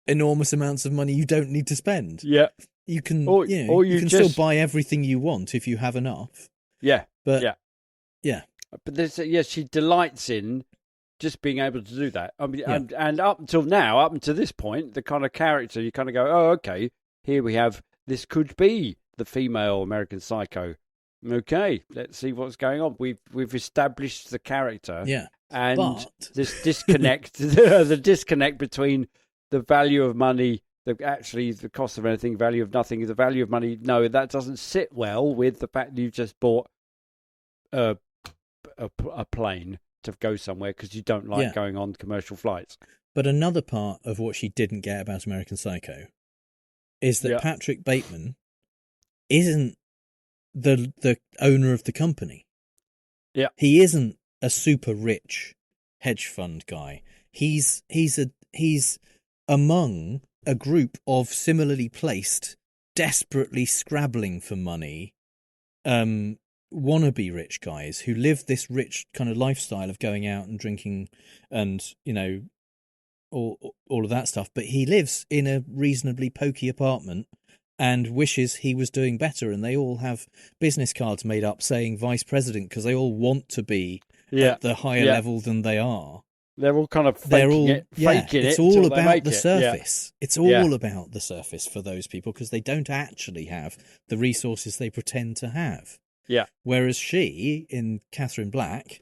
Speaker 1: enormous amounts of money you don't need to spend.
Speaker 4: Yeah.
Speaker 1: You can,
Speaker 4: you
Speaker 1: can still buy everything you want if you have enough.
Speaker 4: Yeah.
Speaker 1: But
Speaker 4: But there's, she delights in just being able to do that. I mean, and up until this point, the kind of character, you kind of go, oh, okay, here we have, this could be the female American Psycho. Okay, let's see what's going on. We've established the character.
Speaker 1: Yeah.
Speaker 4: And this disconnect, the disconnect between the value of money, the cost of anything, value of nothing, the value of money. No, that doesn't sit well with the fact that you've just bought a plane to go somewhere because you don't like going on commercial flights.
Speaker 1: But another part of what she didn't get about American Psycho is that Patrick Bateman isn't the owner of the company.
Speaker 4: Yeah.
Speaker 1: He isn't a super rich hedge fund guy. He's among a group of similarly placed, desperately scrabbling for money, wannabe rich guys who live this rich kind of lifestyle of going out and drinking and, you know, all of that stuff. But he lives in a reasonably pokey apartment and wishes he was doing better. And they all have business cards made up saying vice president because they all want to be at the higher level than they are.
Speaker 4: They're all kind of faking it.
Speaker 1: It's all about the surface. It's all about the surface for those people because they don't actually have the resources they pretend to have.
Speaker 4: Yeah.
Speaker 1: Whereas she, in Catherine Black,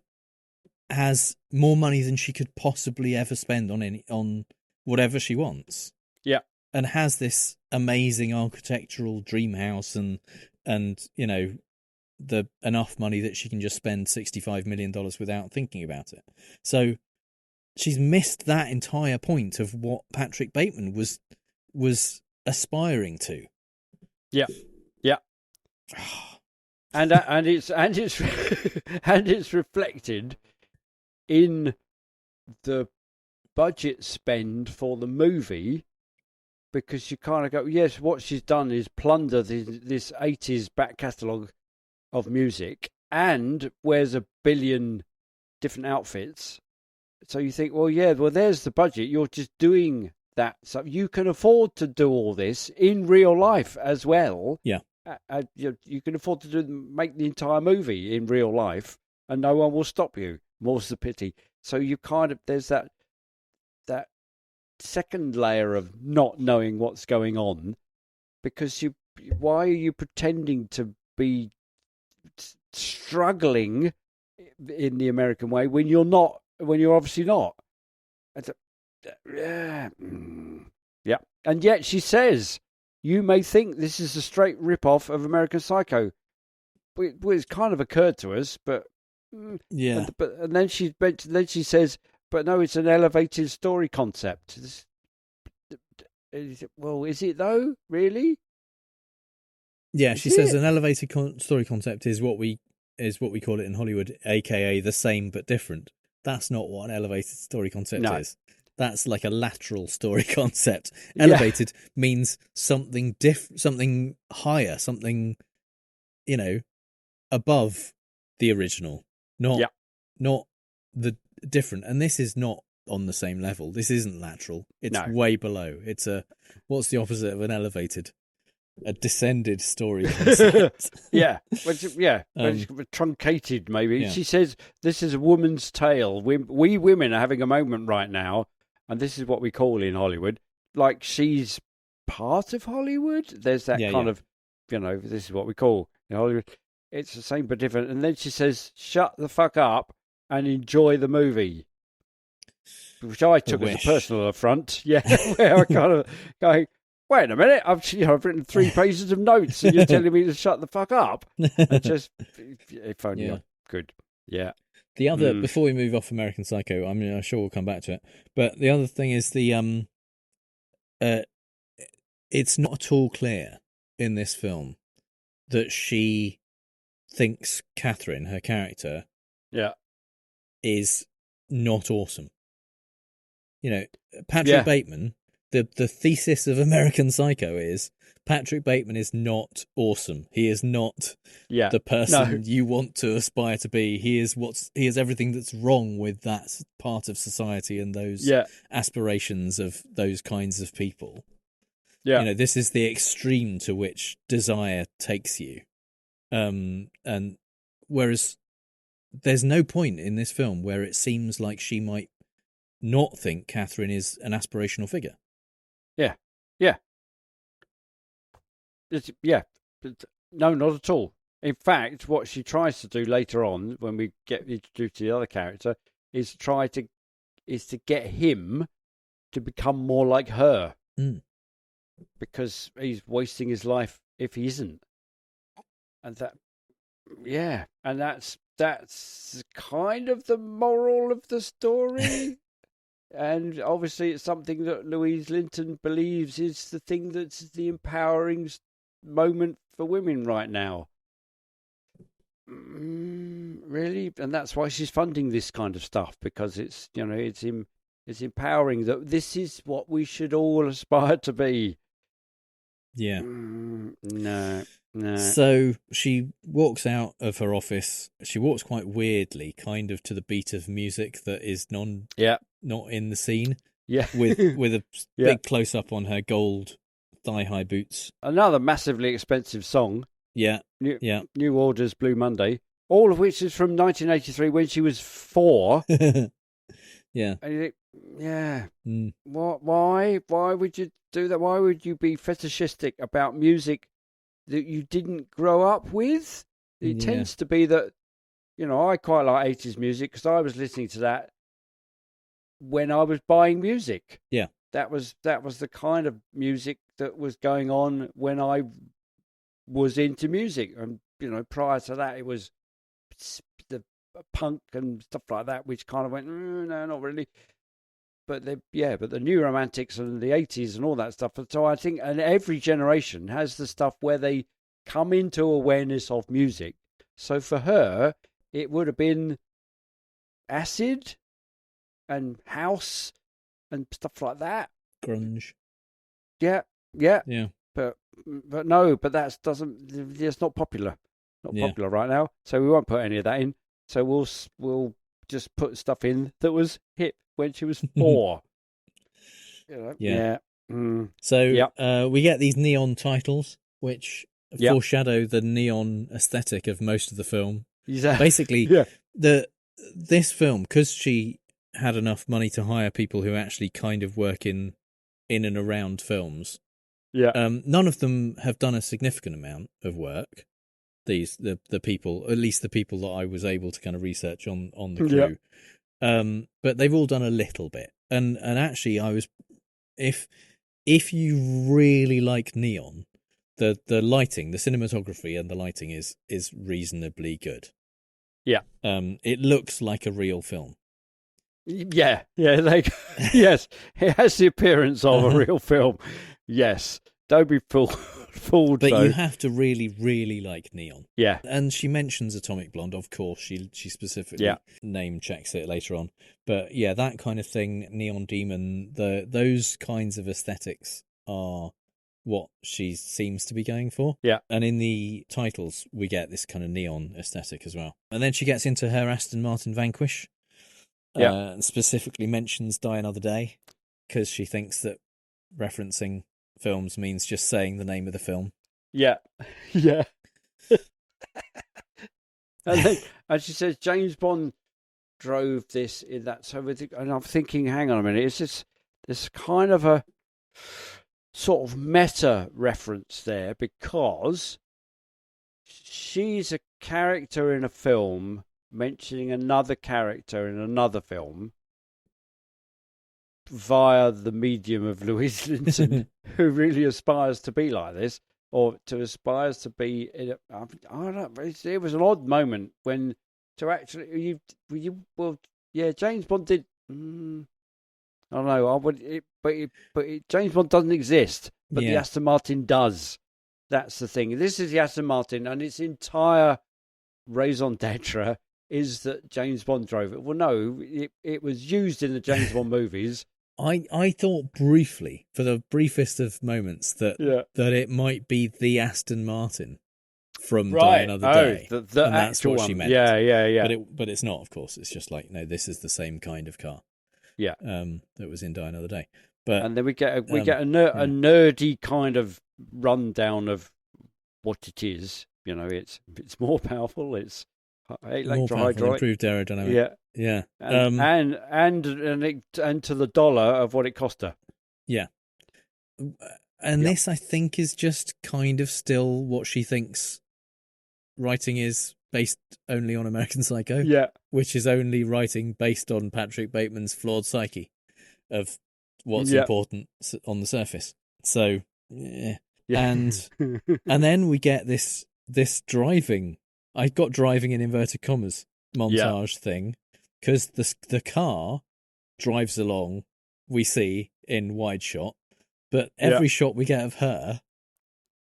Speaker 1: has more money than she could possibly ever spend on whatever she wants.
Speaker 4: Yeah.
Speaker 1: And has this amazing architectural dream house and you know, the enough money that she can just spend $65 million without thinking about it. So she's missed that entire point of what Patrick Bateman was aspiring to.
Speaker 4: Yeah. Yeah. and it's and it's reflected in the budget spend for the movie, because you kind of go, yes, what she's done is plunder this 80s back catalogue of music and wears a billion different outfits. So you think, well, there's the budget. You're just doing that. So you can afford to do all this in real life as well.
Speaker 1: Yeah.
Speaker 4: You can afford to make the entire movie in real life and no one will stop you. More's the pity. So you kind of, there's that second layer of not knowing what's going on, because why are you pretending to be struggling in the American way when you're not, when you're obviously not? Yeah. And yet she says, you may think this is a straight rip-off of American Psycho. It's kind of occurred to us, but
Speaker 1: yeah.
Speaker 4: But and then she says, but no, it's an elevated story concept. Well, is it though? Really?
Speaker 1: Yeah, she says an elevated story concept is what we call it in Hollywood, aka the same but different. That's not what an elevated story concept is. That's like a lateral story concept. Elevated means something something higher, something, you know, above the original, not the different. And this is not on the same level. This isn't lateral. It's way below. It's what's the opposite of an elevated? A descended story concept.
Speaker 4: Truncated maybe. Yeah. She says this is a woman's tale. We women are having a moment right now, and this is what we call in Hollywood, like she's part of Hollywood. There's that kind of, you know, this is what we call in Hollywood. It's the same but different. And then she says, "Shut the fuck up and enjoy the movie," which I took as a personal affront. Yeah, where I kind of going, wait a minute, I've written 3 pages of notes and you're telling me to shut the fuck up. And just, if only I could. Yeah.
Speaker 1: The other, before we move off American Psycho, I mean, I'm sure we'll come back to it, but the other thing is it's not at all clear in this film that she thinks Catherine, her character, is not awesome. You know, Patrick Bateman, the thesis of American Psycho is Patrick Bateman is not awesome. He is not the person you want to aspire to be. He is everything that's wrong with that part of society and those aspirations of those kinds of people. Yeah. You know, this is the extreme to which desire takes you. And whereas there's no point in this film where it seems like she might not think Catherine is an aspirational figure.
Speaker 4: Yeah. Yeah. No, not at all. In fact, what she tries to do later on, when we get introduced to the other character, is to get him to become more like her. Because he's wasting his life if he isn't. And that's kind of the moral of the story. And obviously it's something that Louise Linton believes is the thing that's the empowering moment for women right now. Really? And that's why she's funding this kind of stuff, because it's, it's empowering, that this is what we should all aspire to be.
Speaker 1: Yeah.
Speaker 4: No.
Speaker 1: So she walks out of her office. She walks quite weirdly, kind of to the beat of music that is not in the scene.
Speaker 4: Yeah.
Speaker 1: with a big close up on her gold thigh-high boots.
Speaker 4: Another massively expensive song.
Speaker 1: Yeah.
Speaker 4: New Order's Blue Monday, all of which is from 1983 when she was 4.
Speaker 1: Yeah.
Speaker 4: And you think, what? Why would you do that? Why would you be fetishistic about music that you didn't grow up with? It tends to be that, I quite like 80s music because I was listening to that when I was buying music.
Speaker 1: Yeah.
Speaker 4: That was the kind of music that was going on when I was into music. And, prior to that, it was the punk and stuff like that, which kind of went, no, not really. But the New Romantics and the 80s and all that stuff. So I think, and every generation has the stuff where they come into awareness of music. So for her, it would have been acid and house and stuff like that.
Speaker 1: Grunge.
Speaker 4: Yeah. But no, but it's not popular. Not popular right now. So we won't put any of that in. So we'll just put stuff in that was hip when she was 4.
Speaker 1: So we get these neon titles, which foreshadow the neon aesthetic of most of the film.
Speaker 4: Exactly.
Speaker 1: Basically, this film, because she had enough money to hire people who actually kind of work in and around films.
Speaker 4: Yeah.
Speaker 1: None of them have done a significant amount of work. The people, at least the people that I was able to kind of research on the crew. Yeah. But they've all done a little bit. And actually if you really like neon, the lighting, the cinematography and the lighting is reasonably good.
Speaker 4: Yeah.
Speaker 1: It looks like a real film.
Speaker 4: Yeah. Yes, it has the appearance of a real film. Yes. Don't be fooled.
Speaker 1: But
Speaker 4: though.
Speaker 1: You have to really, really like neon.
Speaker 4: Yeah.
Speaker 1: And she mentions Atomic Blonde, of course. She specifically name checks it later on. But yeah, that kind of thing, Neon Demon, those kinds of aesthetics are what she seems to be going for.
Speaker 4: Yeah.
Speaker 1: And in the titles, we get this kind of neon aesthetic as well. And then she gets into her Aston Martin Vanquish. And specifically mentions Die Another Day, because she thinks that referencing films means just saying the name of the film.
Speaker 4: Yeah. and she says James Bond drove this in that. So and I'm thinking, hang on a minute, is this kind of a sort of meta reference there, because she's a character in a film mentioning another character in another film via the medium of Louise Linton, who really aspires to be like this, or aspires to be. I don't know. It was an odd moment when to actually James Bond did. I don't know. James Bond doesn't exist, but the Aston Martin does. That's the thing. This is the Aston Martin, and its entire raison d'être is that James Bond drove it. Well, no, it was used in the James Bond movies.
Speaker 1: I thought briefly, for the briefest of moments, that it might be the Aston Martin from Die Another Day.
Speaker 4: The
Speaker 1: and that's what she meant.
Speaker 4: Yeah.
Speaker 1: But it's not, of course. It's just like, no, this is the same kind of car.
Speaker 4: Yeah.
Speaker 1: That was in Die Another Day. But
Speaker 4: and then we get a nerdy kind of rundown of what it is. It's more powerful. It's
Speaker 1: more powerful, improved aerodynamic. Yeah.
Speaker 4: And to the dollar of what it cost her.
Speaker 1: Yeah. And this, I think, is just kind of still what she thinks writing is, based only on American Psycho.
Speaker 4: Yeah.
Speaker 1: Which is only writing based on Patrick Bateman's flawed psyche of what's important on the surface. So, yeah. And then we get this driving. I got driving in inverted commas montage thing, because the car drives along, we see in wide shot, but every shot we get of her,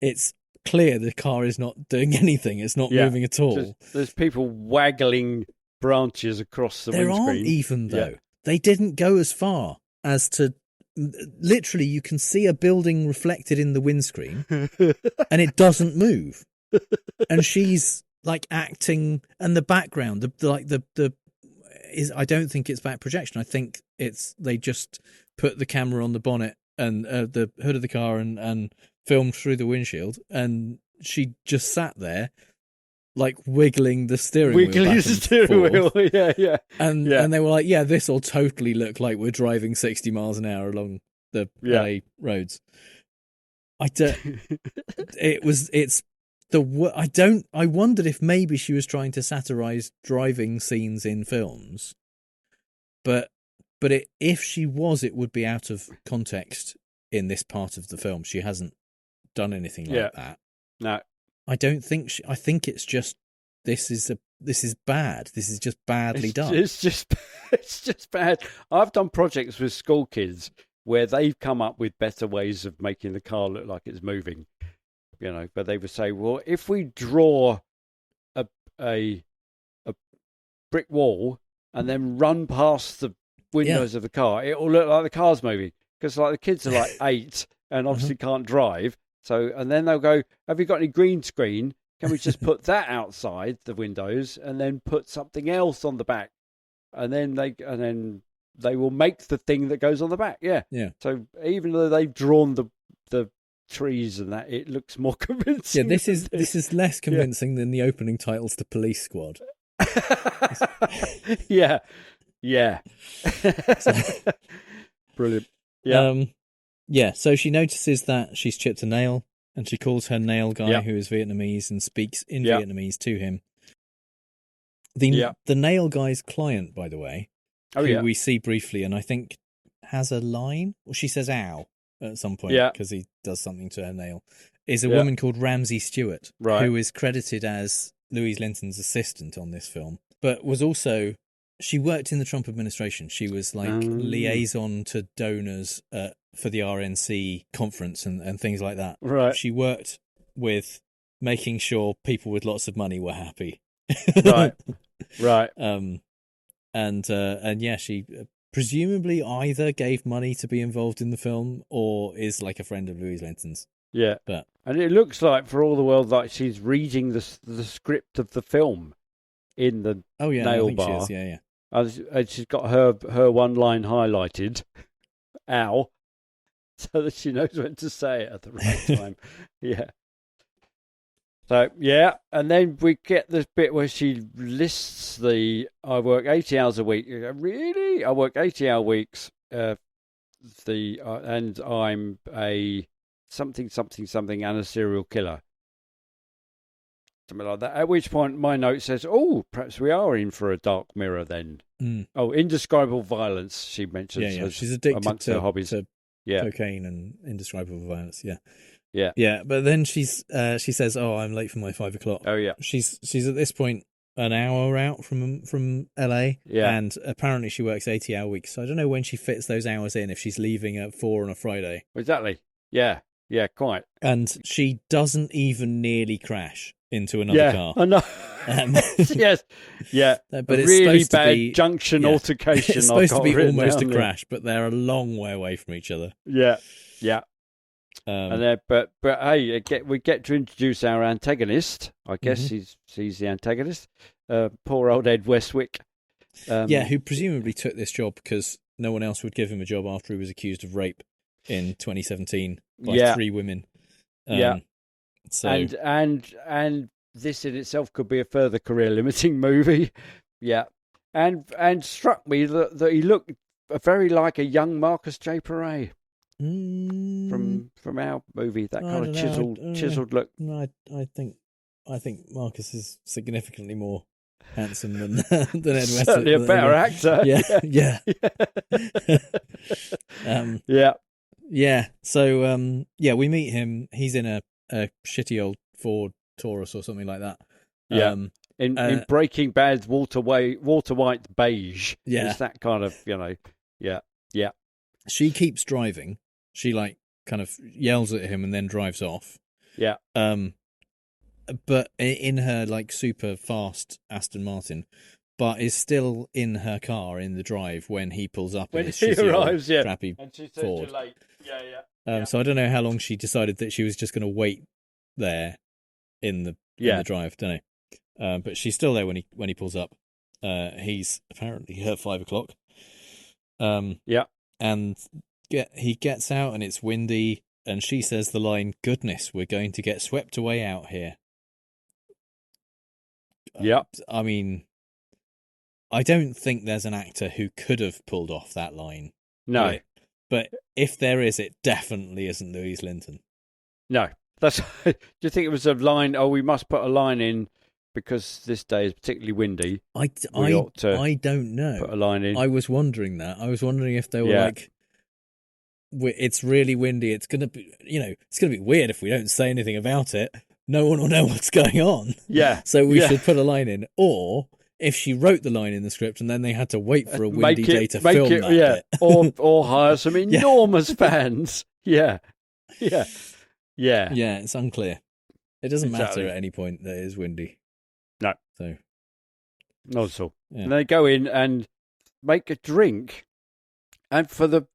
Speaker 1: it's clear the car is not doing anything. It's not moving at all.
Speaker 4: There's people waggling branches across the windscreen.
Speaker 1: There aren't even, though. They didn't go as far as to... Literally, you can see a building reflected in the windscreen, and it doesn't move. And she's like acting, and the background, I don't think it's back projection. I think they just put the camera on the bonnet and the hood of the car and filmed through the windshield, and she just sat there like wiggling the steering wheel.
Speaker 4: Yeah.
Speaker 1: And they were like, yeah, this will totally look like we're driving 60 miles an hour along the LA roads. I wondered if maybe she was trying to satirize driving scenes in films, but if she was, it would be out of context in this part of the film. She hasn't done anything like that.
Speaker 4: No,
Speaker 1: I don't think. I think it's just this is bad. This is just badly done.
Speaker 4: It's just bad. I've done projects with school kids where they've come up with better ways of making the car look like it's moving. But they would say, well, if we draw a brick wall and then run past the windows of the car, it will look like the car's moving. Because like the kids are like 8 and obviously can't drive. So, and then they'll go, have you got any green screen? Can we just put that outside the windows and then put something else on the back? And then they will make the thing that goes on the back. Yeah. So even though they've drawn the trees and that, it looks more convincing.
Speaker 1: Yeah, this is less convincing than the opening titles to Police Squad.
Speaker 4: Yeah. Brilliant. Yeah.
Speaker 1: So she notices that she's chipped a nail, and she calls her nail guy, who is Vietnamese, and speaks in Vietnamese to him. The nail guy's client, by the way, who we see briefly, and I think has a line, or she says "ow" at some point because he does something to her nail, is a woman called Ramsey Stewart, who is credited as Louise Linton's assistant on this film, but was also... She worked in the Trump administration. She was like liaison to donors for the RNC conference and things like that.
Speaker 4: Right.
Speaker 1: She worked with making sure people with lots of money were happy.
Speaker 4: Right.
Speaker 1: She presumably either gave money to be involved in the film or is like a friend of Louise Linton's.
Speaker 4: Yeah.
Speaker 1: But
Speaker 4: and it looks like, for all the world, like she's reading the script of the film in the nail bar.
Speaker 1: She is, yeah.
Speaker 4: And she's got her one line highlighted, "ow," so that she knows when to say it at the right time. So, and then we get this bit where she lists I work 80 hours a week. Really? I work 80-hour weeks. And I'm a something and a serial killer. Something like that. At which point my note says, "Oh, perhaps we are in for a dark mirror then." Oh, indescribable violence, she mentions.
Speaker 1: Yeah. She's addicted
Speaker 4: amongst her hobbies.
Speaker 1: to cocaine and indescribable violence. Yeah. But then she says, "Oh, I'm late for my 5 o'clock."
Speaker 4: Oh yeah.
Speaker 1: She's at this point an hour out from LA. Yeah. And apparently she works 80-hour weeks. So I don't know when she fits those hours in if she's leaving at 4 on a Friday.
Speaker 4: Exactly. Yeah. Yeah. Quite.
Speaker 1: And she doesn't even nearly crash into another car.
Speaker 4: I know. Yes. Yeah.
Speaker 1: But it's
Speaker 4: really
Speaker 1: supposed
Speaker 4: bad
Speaker 1: to be
Speaker 4: junction altercation.
Speaker 1: It's supposed to be almost a crash, but they're a long way away from each other.
Speaker 4: Yeah. And but hey, we get to introduce our antagonist. I guess he's the antagonist. Poor old Ed Westwick.
Speaker 1: Who presumably took this job because no one else would give him a job after he was accused of rape in 2017 by 3 women. So.
Speaker 4: And this in itself could be a further career-limiting movie. Yeah, and struck me that he looked very like a young Marcus J. Perret from our movie. That kind of chiseled look.
Speaker 1: No, I think Marcus is significantly more handsome than Ed Westwick.
Speaker 4: Certainly a better actor.
Speaker 1: Yeah. So we meet him. He's in a shitty old Ford Taurus or something like that.
Speaker 4: In Breaking Bad's Walter White beige.
Speaker 1: Yeah.
Speaker 4: It's that kind of, Yeah. Yeah.
Speaker 1: She keeps driving. She like kind of yells at him and then drives off.
Speaker 4: Yeah.
Speaker 1: But in her like super fast Aston Martin, but is still in her car in the drive when he pulls up.
Speaker 4: When
Speaker 1: in his
Speaker 4: he
Speaker 1: shitty old
Speaker 4: arrives, yeah.
Speaker 1: crappy
Speaker 4: And she says
Speaker 1: Ford.
Speaker 4: you're late. Yeah.
Speaker 1: So I don't know how long she decided that she was just going to wait there in the drive. Don't know. But she's still there when he pulls up. He's apparently at 5 o'clock.
Speaker 4: Yeah.
Speaker 1: And he gets out and it's windy, and she says the line, "Goodness, we're going to get swept away out here."
Speaker 4: Yeah.
Speaker 1: I mean, I don't think there's an actor who could have pulled off that line.
Speaker 4: No.
Speaker 1: Really. But if there is, it definitely isn't Louise Linton.
Speaker 4: No. That's. Do you think it was a line? Oh, we must put a line in because this day is particularly windy.
Speaker 1: I don't know.
Speaker 4: Put a line in.
Speaker 1: I was wondering that. I was wondering if they were like, it's really windy. It's gonna be, it's gonna be weird if we don't say anything about it. No one will know what's going on.
Speaker 4: Yeah.
Speaker 1: So we should put a line in. Or if she wrote the line in the script and then they had to wait for a windy day to film that bit.
Speaker 4: or hire some enormous fans. Yeah. Yeah. Yeah.
Speaker 1: Yeah, it's unclear. It doesn't
Speaker 4: Exactly.
Speaker 1: matter at any point that it is windy.
Speaker 4: No.
Speaker 1: So
Speaker 4: not at all.
Speaker 1: Yeah.
Speaker 4: And they go in and make a drink. And for the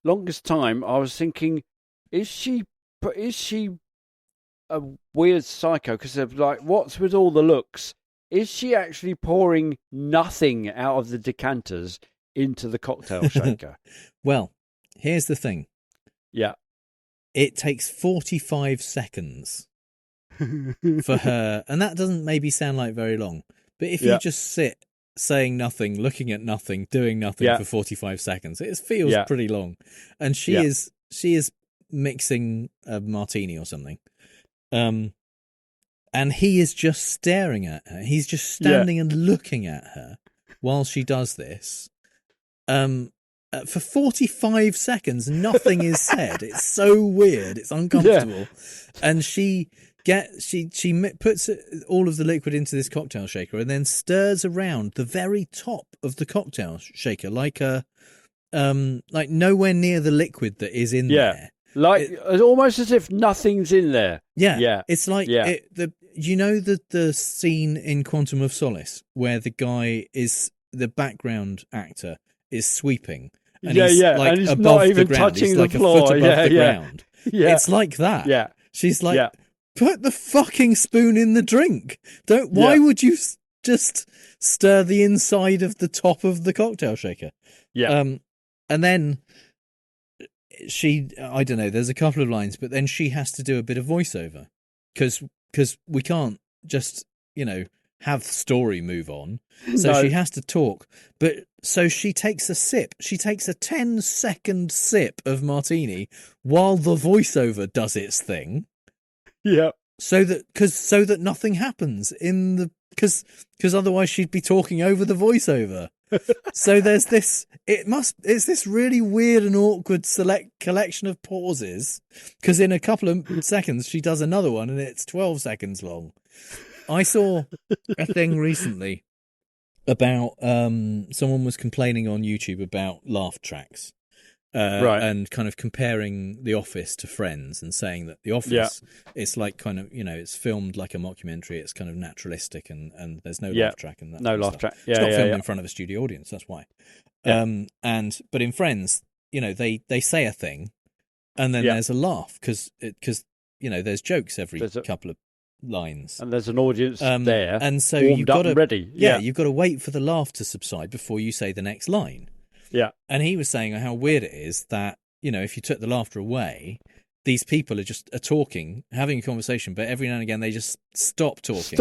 Speaker 4: longest time, I was thinking, is she a weird psycho? Because they're like, what's with all the looks? Is she actually pouring nothing out of the decanters into the cocktail shaker?
Speaker 1: Well, here's the thing.
Speaker 4: Yeah.
Speaker 1: It takes 45 seconds for her, and that doesn't maybe sound like very long, but if you just sit saying nothing, looking at nothing, doing nothing for 45 seconds, it feels pretty long. And she is mixing a martini or something. And he is just staring at her. He's just standing and looking at her while she does this. For 45 seconds, nothing is said. It's so weird. It's uncomfortable. Yeah. And she puts all of the liquid into this cocktail shaker and then stirs around the very top of the cocktail shaker like nowhere near the liquid that is in there.
Speaker 4: Like almost as if nothing's in there.
Speaker 1: Yeah. Yeah. It's like the scene in Quantum of Solace where the background actor is sweeping. And he's like
Speaker 4: and he's
Speaker 1: above
Speaker 4: not even
Speaker 1: the ground.
Speaker 4: touching
Speaker 1: he's
Speaker 4: the
Speaker 1: like
Speaker 4: floor.
Speaker 1: a foot above the ground.
Speaker 4: Yeah.
Speaker 1: It's like that.
Speaker 4: Yeah.
Speaker 1: She's like, put the fucking spoon in the drink. Why would you just stir the inside of the top of the cocktail shaker? Yeah. And then I don't know, there's a couple of lines, but then she has to do a bit of voiceover because we can't just, have the story move on. So she has to talk. But so she takes a sip. She takes a 10-second sip of martini while the voiceover does its thing.
Speaker 4: Yeah.
Speaker 1: So that nothing happens because otherwise she'd be talking over the voiceover. So there's this. It's this really weird and awkward collection of pauses. Because in a couple of seconds she does another one and it's 12 seconds long. I saw a thing recently about someone was complaining on YouTube about laugh tracks. And kind of comparing The Office to Friends and saying that The Office it's like kind of, it's filmed like a mockumentary. It's kind of naturalistic and there's no laugh track and that.
Speaker 4: No laugh track.
Speaker 1: It's not filmed in front of a studio audience. That's why. But in Friends, they say a thing and then there's a laugh because there's jokes every couple of lines
Speaker 4: and there's an audience there,
Speaker 1: and so
Speaker 4: you've got to ready.
Speaker 1: You've got to wait for the laugh to subside before you say the next line.
Speaker 4: Yeah.
Speaker 1: And he was saying how weird it is that, if you took the laughter away, these people are talking, having a conversation, but every now and again they just stop talking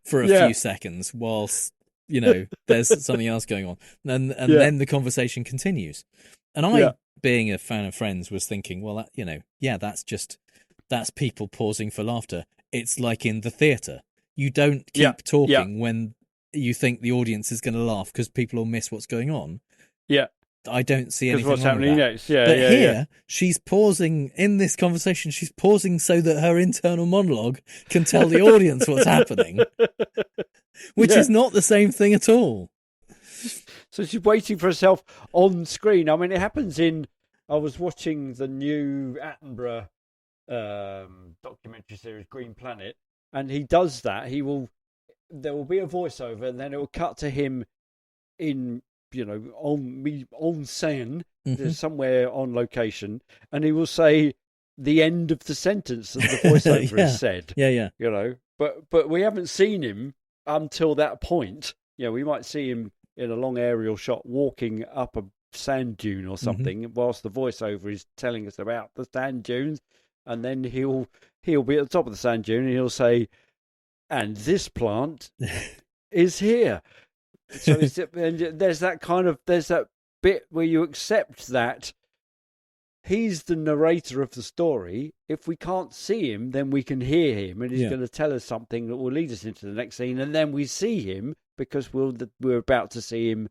Speaker 1: for a few seconds whilst, there's something else going on. And then the conversation continues. And I, being a fan of Friends, was thinking, well, that's people pausing for laughter. It's like in the theatre. You don't keep talking when you think the audience is going to laugh because people will miss what's going on.
Speaker 4: Yeah.
Speaker 1: I don't see anything
Speaker 4: what's
Speaker 1: wrong
Speaker 4: happening
Speaker 1: with that.
Speaker 4: Next. Yeah,
Speaker 1: but
Speaker 4: yeah,
Speaker 1: here, she's pausing in this conversation. She's pausing so that her internal monologue can tell the audience what's happening, which is not the same thing at all.
Speaker 4: So she's waiting for herself on screen. I mean, it happens in. I was watching the new Attenborough documentary series, Green Planet, and he does that. There will be a voiceover, and then it will cut to him in, on scene, somewhere on location, and he will say the end of the sentence that the voiceover has said.
Speaker 1: Yeah.
Speaker 4: But we haven't seen him until that point. We might see him in a long aerial shot walking up a sand dune or something, whilst the voiceover is telling us about the sand dunes, and then he'll be at the top of the sand dune and he'll say, "And this plant is here." So there's that bit where you accept that he's the narrator of the story. If we can't see him, then we can hear him, and he's going to tell us something that will lead us into the next scene, and then we see him because we're about to see him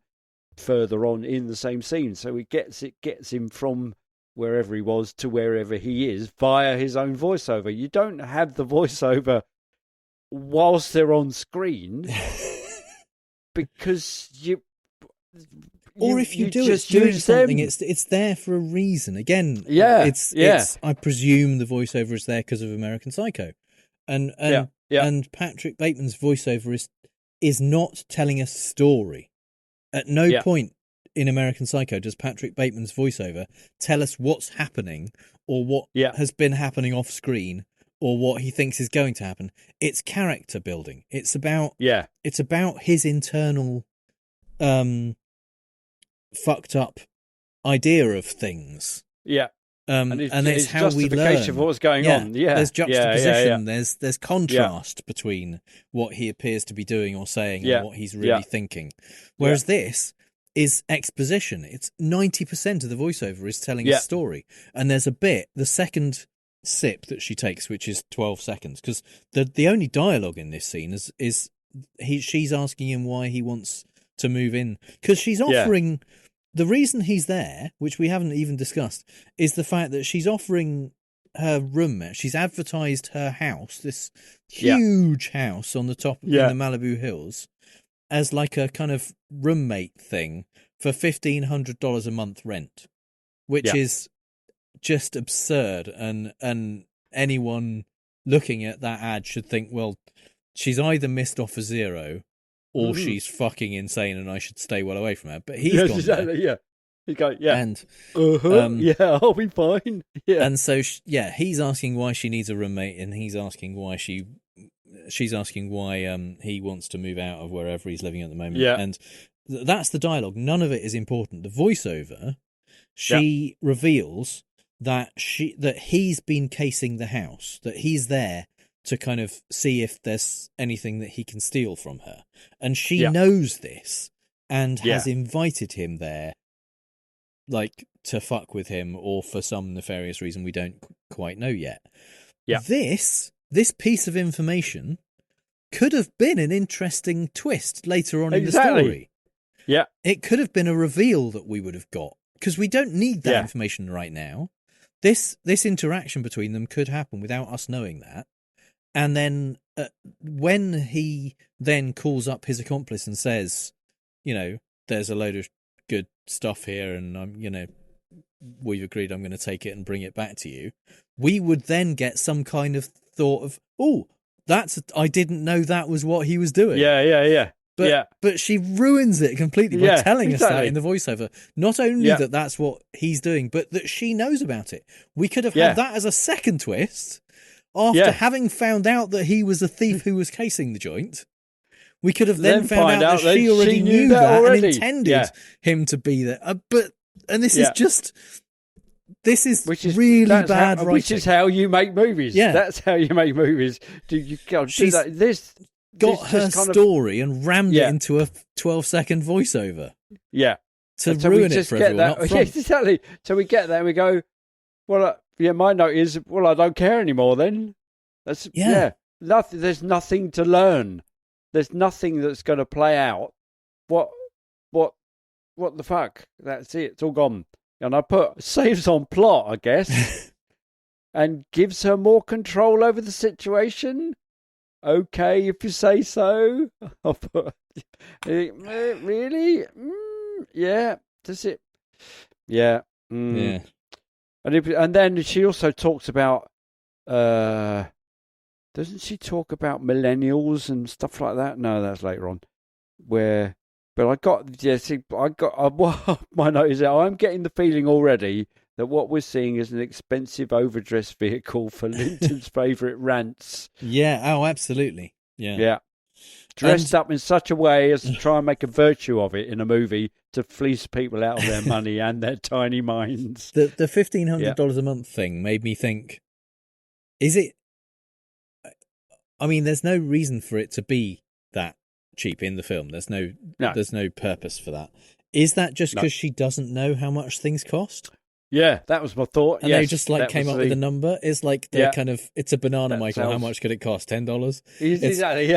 Speaker 4: further on in the same scene. So it gets him from wherever he was to wherever he is via his own voiceover. You don't have the voiceover whilst they're on screen because
Speaker 1: if you do, it's doing something. It's there for a reason. Again, it's I presume the voiceover is there because of American Psycho, and Patrick Bateman's voiceover is not telling a story. At no point in American Psycho does Patrick Bateman's voiceover tell us what's happening or what has been happening off screen or what he thinks is going to happen. It's character building. It's about his internal fucked up idea of things.
Speaker 4: Yeah.
Speaker 1: And it's how we learn
Speaker 4: of what's going on. Yeah.
Speaker 1: There's juxtaposition. There's contrast between what he appears to be doing or saying and what he's really thinking. Whereas this is exposition. It's 90% of the voiceover is telling a story. And there's a bit, the second sip that she takes, which is 12 seconds, because the only dialogue in this scene is she's asking him why he wants to move in, because she's offering the reason he's there, which we haven't even discussed, is the fact that she's offering her roommate. She's advertised her house, this huge house on the top in the Malibu Hills, as like a kind of roommate thing for $1,500 a month rent, which is just absurd. And anyone looking at that ad should think, well, she's either missed off a zero or she's fucking insane and I should stay well away from her. But he's gone there.
Speaker 4: He's going,
Speaker 1: And,
Speaker 4: I'll be fine. Yeah.
Speaker 1: And so, he's asking why she needs a roommate, and he's asking why she's asking why he wants to move out of wherever he's living at the moment.
Speaker 4: Yeah.
Speaker 1: And that's the dialogue. None of it is important. The voiceover, she reveals that he's been casing the house, that he's there to kind of see if there's anything that he can steal from her. And she knows this and has invited him there, like, to fuck with him or for some nefarious reason we don't quite know yet.
Speaker 4: Yeah.
Speaker 1: This piece of information could have been an interesting twist later on in the story.
Speaker 4: Yeah.
Speaker 1: It could have been a reveal that we would have got, because we don't need that information right now. This interaction between them could happen without us knowing that. And then when he then calls up his accomplice and says, there's a load of good stuff here and we've agreed I'm going to take it and bring it back to you, we would then get some kind of thought of, I didn't know that was what he was doing.
Speaker 4: Yeah.
Speaker 1: But she ruins it completely by telling us that in the voiceover. Not only that that's what he's doing, but that she knows about it. We could have had that as a second twist. After having found out that he was a thief who was casing the joint, we could have then found out that she already knew that and intended him to be there. This is really bad writing.
Speaker 4: Which is how you make movies.
Speaker 1: Yeah.
Speaker 4: That's how you make movies.
Speaker 1: She's got her story and rammed it into a 12-second voiceover.
Speaker 4: Yeah.
Speaker 1: To ruin it for everyone up front.
Speaker 4: Yeah, exactly. So we get there and we go, well, my note is, well, I don't care anymore then. Nothing. There's nothing to learn. There's nothing that's going to play out. What the fuck? That's it. It's all gone. And I put saves on plot, I guess, and gives her more control over the situation. Okay, if you say so. I'll put, really? Yeah. Does it? Yeah.
Speaker 1: Yeah.
Speaker 4: And then she also talks about, doesn't she talk about millennials and stuff like that? No, that's later on. But my note is that I'm getting the feeling already that what we're seeing is an expensive overdressed vehicle for Linton's favourite rants.
Speaker 1: Yeah. Oh, absolutely. Yeah.
Speaker 4: Yeah. Dressed up in such a way as to try and make a virtue of it in a movie to fleece people out of their money and their tiny minds.
Speaker 1: The $1,500 a month thing made me think, is it... I mean, there's no reason for it to be that cheap in the film. There's no purpose for that. Is that just because she doesn't know how much things cost?
Speaker 4: Yeah, that was my thought.
Speaker 1: And they just came up with a number. It's like it's a banana, Michael. How much could it cost? $10?
Speaker 4: Exactly.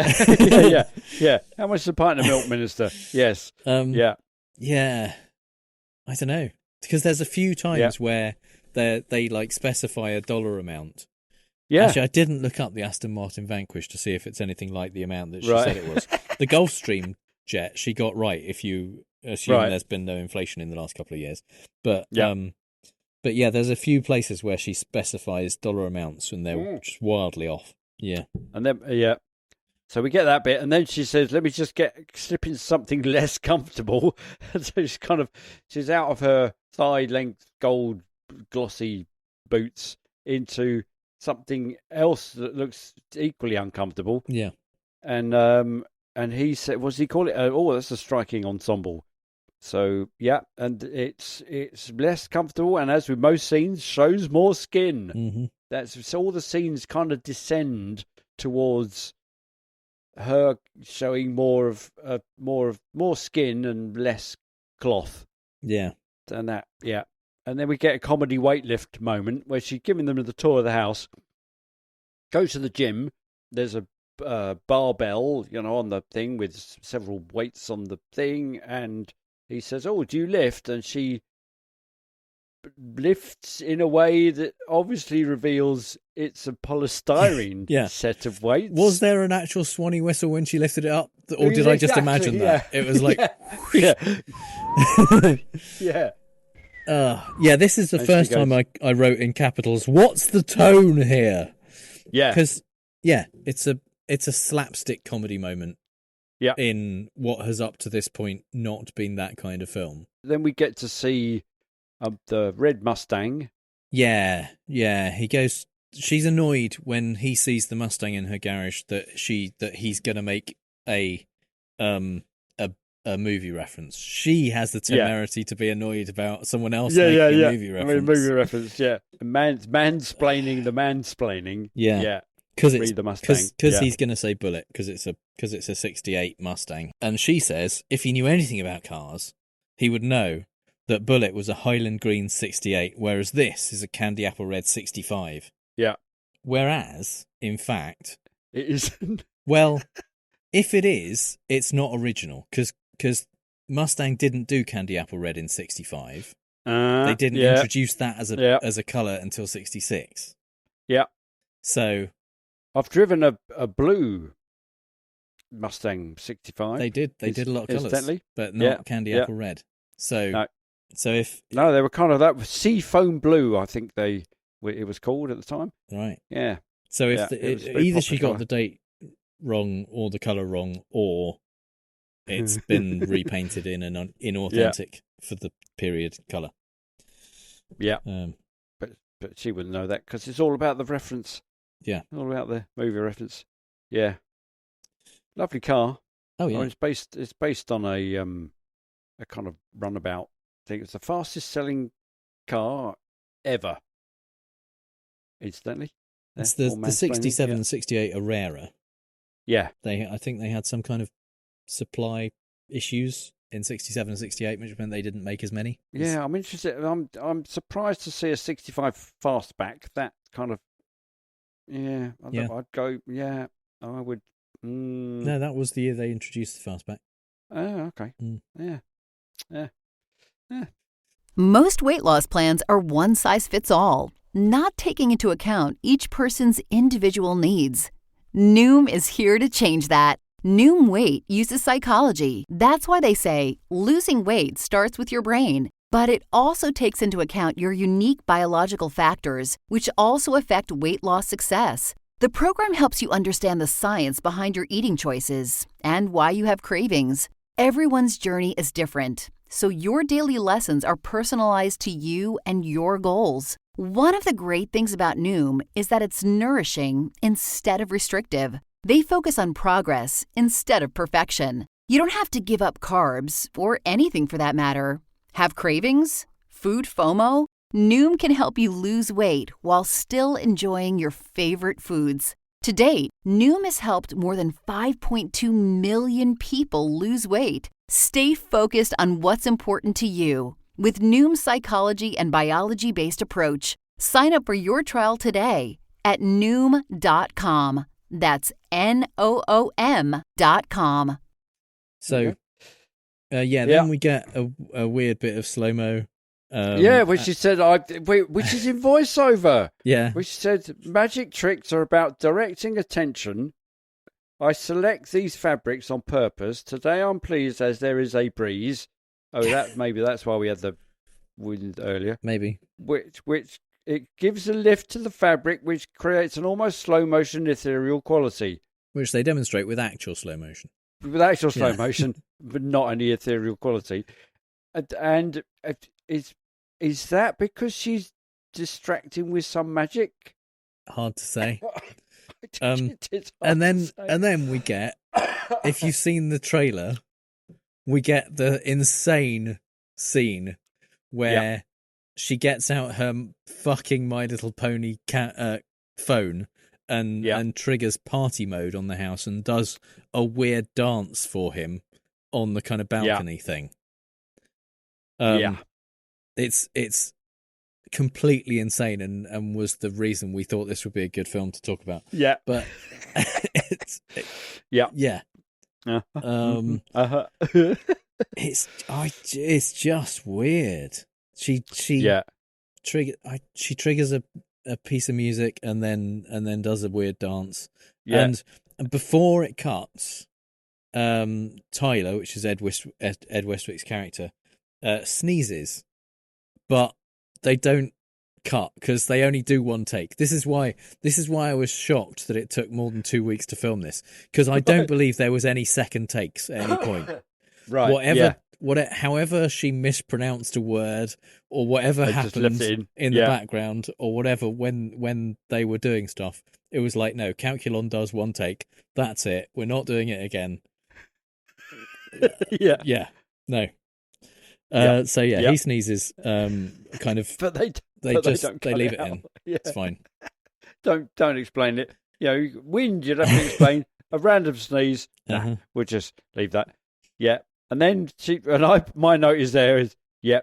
Speaker 4: Yeah. How much is a pint of milk, Minister? Yes. Yeah.
Speaker 1: I don't know, because there's a few times where they like specify a dollar amount. Yeah. Actually, I didn't look up the Aston Martin Vanquish to see if it's anything like the amount that she said it was. The Gulfstream jet she got right, if you assume there's been no inflation in the last couple of years. But yeah, there's a few places where she specifies dollar amounts and they're just wildly off. Yeah.
Speaker 4: And then, so we get that bit, and then she says, let me just slip into something less comfortable. And so she's out of her thigh-length gold glossy boots into something else that looks equally uncomfortable.
Speaker 1: Yeah.
Speaker 4: And he said, what does he call it? That's a striking ensemble. So, yeah, and it's less comfortable, and as with most scenes, shows more skin.
Speaker 1: Mm-hmm.
Speaker 4: So all the scenes kind of descend towards her showing more skin and less cloth.
Speaker 1: Yeah.
Speaker 4: And that, yeah. And then we get a comedy weightlift moment where she's giving them the tour of the house, goes to the gym, there's a barbell, on the thing with several weights on the thing, and he says, "Oh, do you lift?" And she lifts in a way that obviously reveals it's a polystyrene set of weights.
Speaker 1: Was there an actual Swanee whistle when she lifted it up? Or did I just imagine that? It was like...
Speaker 4: Yeah.
Speaker 1: This is the first time I wrote in capitals, what's the tone here?
Speaker 4: Yeah.
Speaker 1: Because, it's a slapstick comedy moment. Yeah. In what has up to this point not been that kind of film.
Speaker 4: Then we get to see the red Mustang.
Speaker 1: Yeah. He goes. She's annoyed when he sees the Mustang in her garage that he's going to make a movie reference. She has the temerity to be annoyed about someone else making a movie reference.
Speaker 4: I mean, movie reference. Yeah, mansplaining the mansplaining.
Speaker 1: Yeah. Because he's going to say Bullet because it's a 68 Mustang, and she says if he knew anything about cars, he would know that Bullet was a Highland Green 68, whereas this is a Candy Apple Red 65.
Speaker 4: Yeah.
Speaker 1: Whereas, in fact,
Speaker 4: it isn't.
Speaker 1: Well, if it is, it's not original because Mustang didn't do Candy Apple Red in 65. They didn't introduce that as a colour until 66.
Speaker 4: Yeah.
Speaker 1: So.
Speaker 4: I've driven a blue Mustang 65.
Speaker 1: They did a lot of colours, but not Candy Apple Red. So they
Speaker 4: were kind of that seafoam blue. I think it was called at the time.
Speaker 1: Right.
Speaker 4: Yeah.
Speaker 1: So if either she got the date wrong or the colour wrong, or it's been repainted in an inauthentic for the period colour.
Speaker 4: Yeah. But she wouldn't know that because it's all about the reference.
Speaker 1: Yeah.
Speaker 4: All about the movie reference. Yeah. Lovely car.
Speaker 1: Oh yeah.
Speaker 4: It's based on a kind of runabout thing. It's the fastest selling car ever. Incidentally.
Speaker 1: It's the 67 and 68 are rarer.
Speaker 4: Yeah.
Speaker 1: I think they had some kind of supply issues in 67 and 68, which meant they didn't make as many.
Speaker 4: Yeah, I'm interested. I'm surprised to see a 65 fastback. That kind of I'd go. Yeah, I would.
Speaker 1: No, that was the year they introduced the fastback.
Speaker 4: Oh, okay. Yeah.
Speaker 5: Most weight loss plans are one size fits all, not taking into account each person's individual needs. Noom is here to change that. Noom Weight uses psychology. That's why they say losing weight starts with your brain. But it also takes into account your unique biological factors, which also affect weight loss success. The program helps you understand the science behind your eating choices and why you have cravings. Everyone's journey is different, so your daily lessons are personalized to you and your goals. One of the great things about Noom is that it's nourishing instead of restrictive. They focus on progress instead of perfection. You don't have to give up carbs, or anything for that matter. Have cravings? Food FOMO? Noom can help you lose weight while still enjoying your favorite foods. To date, Noom has helped more than 5.2 million people lose weight. Stay focused on what's important to you with Noom's psychology and biology-based approach. Sign up for your trial today at Noom.com. That's NOOM.com.
Speaker 1: So, then we get a weird bit of slow-mo.
Speaker 4: Which she said, which is in voiceover.
Speaker 1: Yeah.
Speaker 4: Which said, magic tricks are about directing attention. I select these fabrics on purpose. Today I'm pleased as there is a breeze. Oh, maybe that's why we had the wind earlier.
Speaker 1: Maybe.
Speaker 4: Which it gives a lift to the fabric, which creates an almost slow motion ethereal quality.
Speaker 1: Which they demonstrate with actual slow motion.
Speaker 4: With actual slow motion, but not any ethereal quality. And is that because she's distracting with some magic?
Speaker 1: Hard to say. And then we get, if you've seen the trailer, we get the insane scene where she gets out her fucking My Little Pony phone and triggers party mode on the house and does a weird dance for him on the kind of balcony thing. It's completely insane and was the reason we thought this would be a good film to talk about.
Speaker 4: Yeah.
Speaker 1: But it's just weird. She triggers a piece of music and then does a weird dance. Yeah. And before it cuts, Tyler, which is Ed Westwick's character, sneezes, but they don't cut because they only do one take. This is why I was shocked that it took more than 2 weeks to film this, because I don't believe there was any second takes at any point.
Speaker 4: Right.
Speaker 1: However she mispronounced a word or whatever happened in the background or whatever when they were doing stuff, it was like, no, Calculon does one take. That's it. We're not doing it again. No. He sneezes. Kind of,
Speaker 4: but they
Speaker 1: leave it in. Yeah. It's fine.
Speaker 4: Don't explain it. Wind. You don't have to explain. A random sneeze. Nah, we'll just leave that. Yeah. And then my note is there is,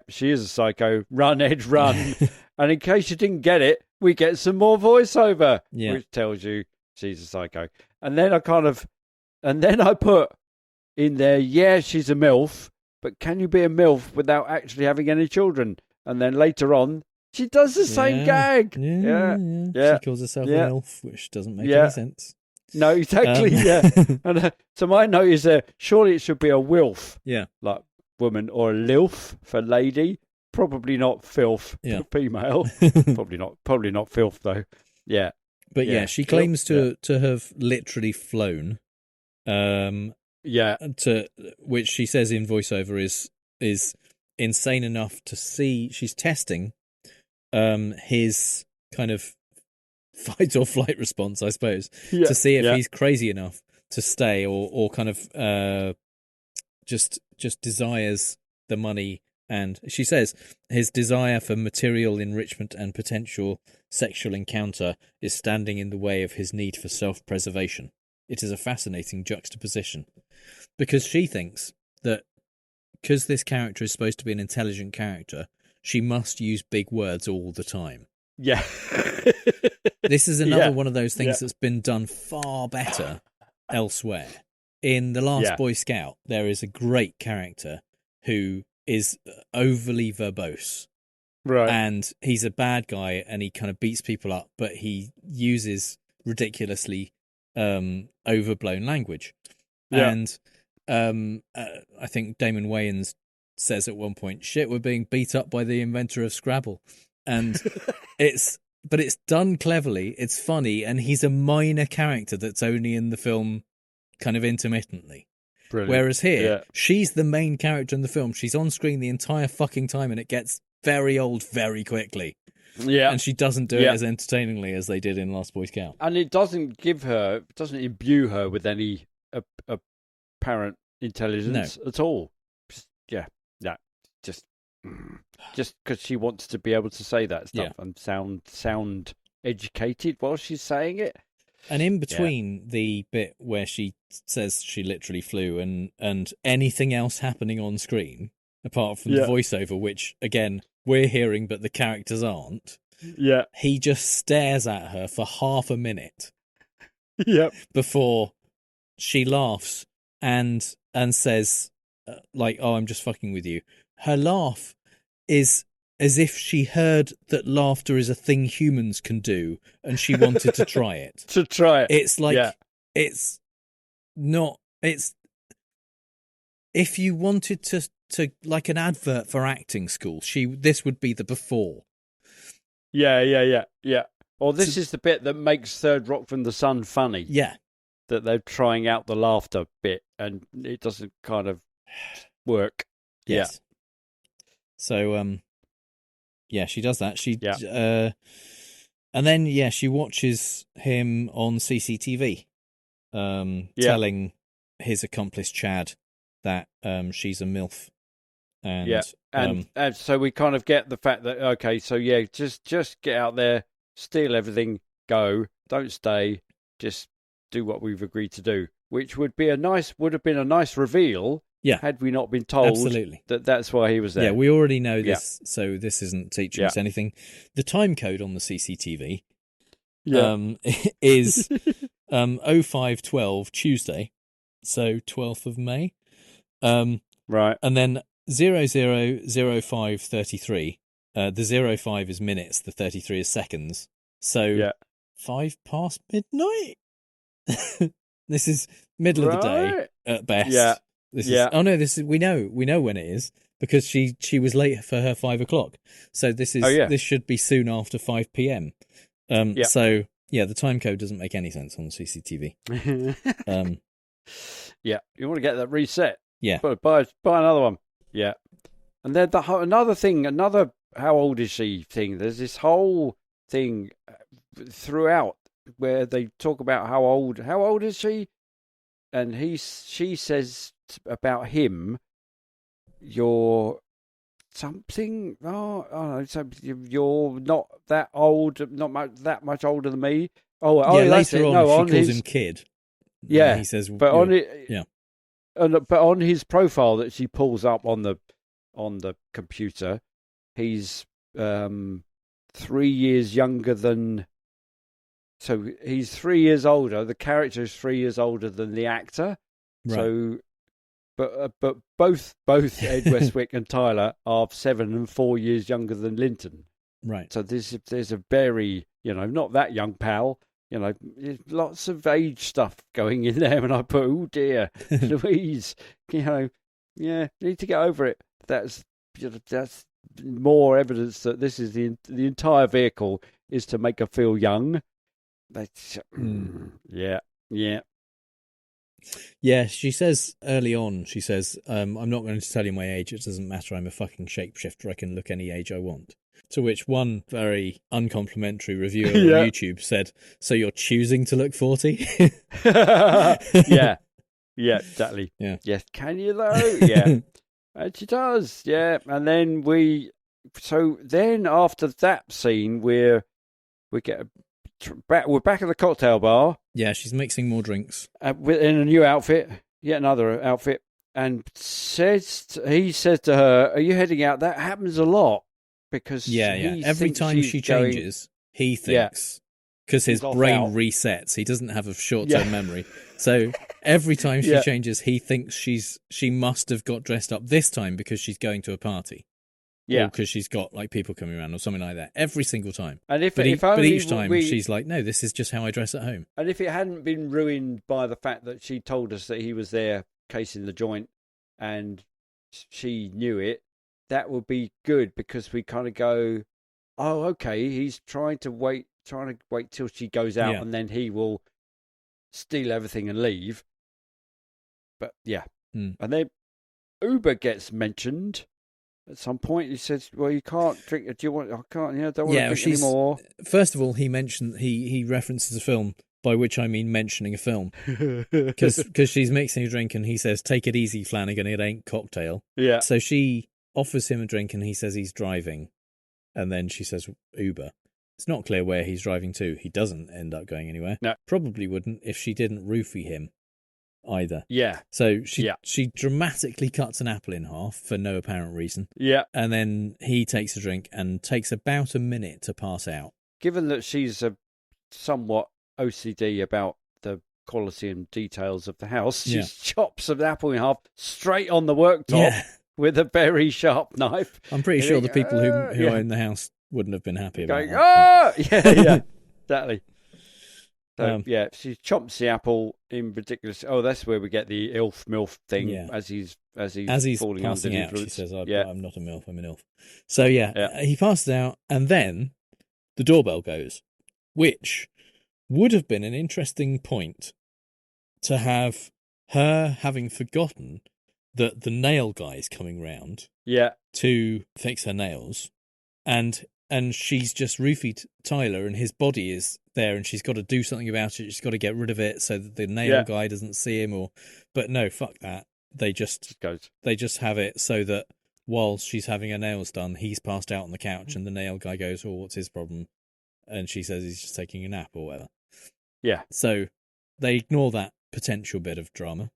Speaker 4: she is a psycho. Run, Ed, run. And in case you didn't get it, we get some more voiceover, which tells you she's a psycho. And then I put in there, she's a MILF, but can you be a MILF without actually having any children? And then later on, she does the same gag. Yeah.
Speaker 1: She calls herself a MILF, which doesn't make any sense.
Speaker 4: No, exactly. And so my note is there. Surely it should be a wilf.
Speaker 1: Yeah,
Speaker 4: like woman, or a lilf for lady. Probably not filth for female. Probably not filth though. Yeah,
Speaker 1: but she claims to have literally flown. To which she says in voiceover is insane enough to see. She's testing his kind of fight or flight response, I suppose, to see if he's crazy enough to stay or kind of just desires the money. And she says his desire for material enrichment and potential sexual encounter is standing in the way of his need for self-preservation. It is a fascinating juxtaposition, because she thinks that because this character is supposed to be an intelligent character, she must use big words all the time.
Speaker 4: Yeah.
Speaker 1: This is another one of those things that's been done far better elsewhere. In The Last Boy Scout, there is a great character who is overly verbose.
Speaker 4: Right.
Speaker 1: And he's a bad guy and he kind of beats people up, but he uses ridiculously overblown language. And I think Damon Wayans says at one point, "Shit, we're being beat up by the inventor of Scrabble," and it's done cleverly. It's funny, and he's a minor character that's only in the film kind of intermittently.
Speaker 4: Brilliant.
Speaker 1: Whereas here, she's the main character in the film. She's on screen the entire fucking time, and it gets very old very quickly.
Speaker 4: Yeah.
Speaker 1: And she doesn't do it as entertainingly as they did in Last Boy Scout.
Speaker 4: And it doesn't imbue her with any apparent intelligence at all. Just because she wants to be able to say that stuff and sound educated while she's saying it.
Speaker 1: And in between the bit where she says she literally flew and anything else happening on screen, apart from the voiceover, which, again, we're hearing but the characters aren't, he just stares at her for half a minute before she laughs and says, like, "Oh, I'm just fucking with you." Her laugh is as if she heard that laughter is a thing humans can do, and she wanted to try it. It's like, it's not, it's, if you wanted to like an advert for acting school, this would be the before.
Speaker 4: Yeah. Or this is the bit that makes Third Rock from the Sun funny.
Speaker 1: Yeah.
Speaker 4: That they're trying out the laughter bit, and it doesn't kind of work.
Speaker 1: Yes. Yeah. So, she does that. And then, she watches him on CCTV, telling his accomplice Chad that she's a MILF. And
Speaker 4: so we kind of get the fact that, okay, so just get out there, steal everything, go, don't stay, just do what we've agreed to do, which would have been a nice reveal. Yeah. Had we not been told that that's why he was there.
Speaker 1: Yeah, we already know this, so this isn't teaching us anything. The time code on the CCTV is 0512 Tuesday, so 12th of May.
Speaker 4: Right.
Speaker 1: And then 000533. The 05 is minutes, the 33 is seconds. So 5 past midnight? This is middle of the day at best. Yeah. We know when it is, because she was late for her 5 o'clock. So this should be soon after 5 p.m. So the time code doesn't make any sense on the CCTV.
Speaker 4: You want to get that reset.
Speaker 1: Yeah.
Speaker 4: But buy another one. Yeah. And then another how old is she thing. There's this whole thing throughout where they talk about how old is she? And she says about him, "You're something. You're not that old, that much older than me."
Speaker 1: Later on, she calls him kid.
Speaker 4: Yeah,
Speaker 1: he says,
Speaker 4: but on his profile that she pulls up on the computer, he's 3 years younger than. So he's 3 years older. The character is 3 years older than the actor. Right. So, but both Ed Westwick and Tyler are 7 and 4 years younger than Linton.
Speaker 1: Right.
Speaker 4: So there's a very, not that young pal. Lots of age stuff going in there. And I put, oh dear, Louise, need to get over it. That's more evidence that this is the entire vehicle is to make her feel young.
Speaker 1: Yeah, she says early on, I'm not going to tell you my age, it doesn't matter, I'm a fucking shapeshifter, I can look any age I want. To which one very uncomplimentary reviewer on YouTube said, "So you're choosing to look 40?
Speaker 4: Yeah, exactly.
Speaker 1: Yeah.
Speaker 4: Yes, can you though? Yeah. And she does, yeah. And then then after that scene, we're back at the cocktail bar.
Speaker 1: Yeah, she's mixing more drinks.
Speaker 4: In a new outfit, yet another outfit. And he says to her, "Are you heading out?" That happens a lot. Because
Speaker 1: every time she changes, he thinks, because his brain resets, he doesn't have a short-term memory. So every time she changes, he thinks she must have got dressed up this time because she's going to a party.
Speaker 4: Yeah.
Speaker 1: Or because she's got like people coming around or something like that. Every single time.
Speaker 4: And
Speaker 1: But each time she's like, no, this is just how I dress at home.
Speaker 4: And if it hadn't been ruined by the fact that she told us that he was there casing the joint and she knew it, that would be good, because we kind of go, oh, okay, he's trying to wait till she goes out, and then he will steal everything and leave. But yeah. And then Uber gets mentioned at some point. He says, well, you can't drink. Do you want? I can't. Yeah, I don't want to drink anymore.
Speaker 1: First of all, he references a film, by which I mean mentioning a film, because she's mixing a drink and he says, take it easy, Flanagan, it ain't cocktail.
Speaker 4: Yeah.
Speaker 1: So she offers him a drink and he says he's driving, and then she says Uber. It's not clear where he's driving to. He doesn't end up going anywhere.
Speaker 4: No.
Speaker 1: Probably wouldn't if she didn't roofie him either.
Speaker 4: Yeah.
Speaker 1: So she dramatically cuts an apple in half for no apparent reason.
Speaker 4: Yeah.
Speaker 1: And then he takes a drink and takes about a minute to pass out.
Speaker 4: Given that she's a somewhat OCD about the quality and details of the house, she chops an apple in half straight on the worktop with a very sharp knife.
Speaker 1: I'm pretty sure the people who own the house wouldn't have been happy about
Speaker 4: going,
Speaker 1: that.
Speaker 4: Yeah, exactly. So, she chomps the apple in ridiculous. Oh, that's where we get the ilf milf thing as he's falling under the influence. She says, I'm not a milf, I'm an ilf. So he passes out, and then the doorbell goes, which would have been an interesting point to have her having forgotten that the nail guy's coming round to fix her nails, and she's just roofied Tyler, and his body is there, and she's got to do something about it. She's got to get rid of it so that the nail guy doesn't see him. But no, fuck that. They just have it so that while she's having her nails done, he's passed out on the couch, and the nail guy goes, "Oh, what's his problem?" And she says he's just taking a nap or whatever. Yeah. So they ignore that potential bit of drama.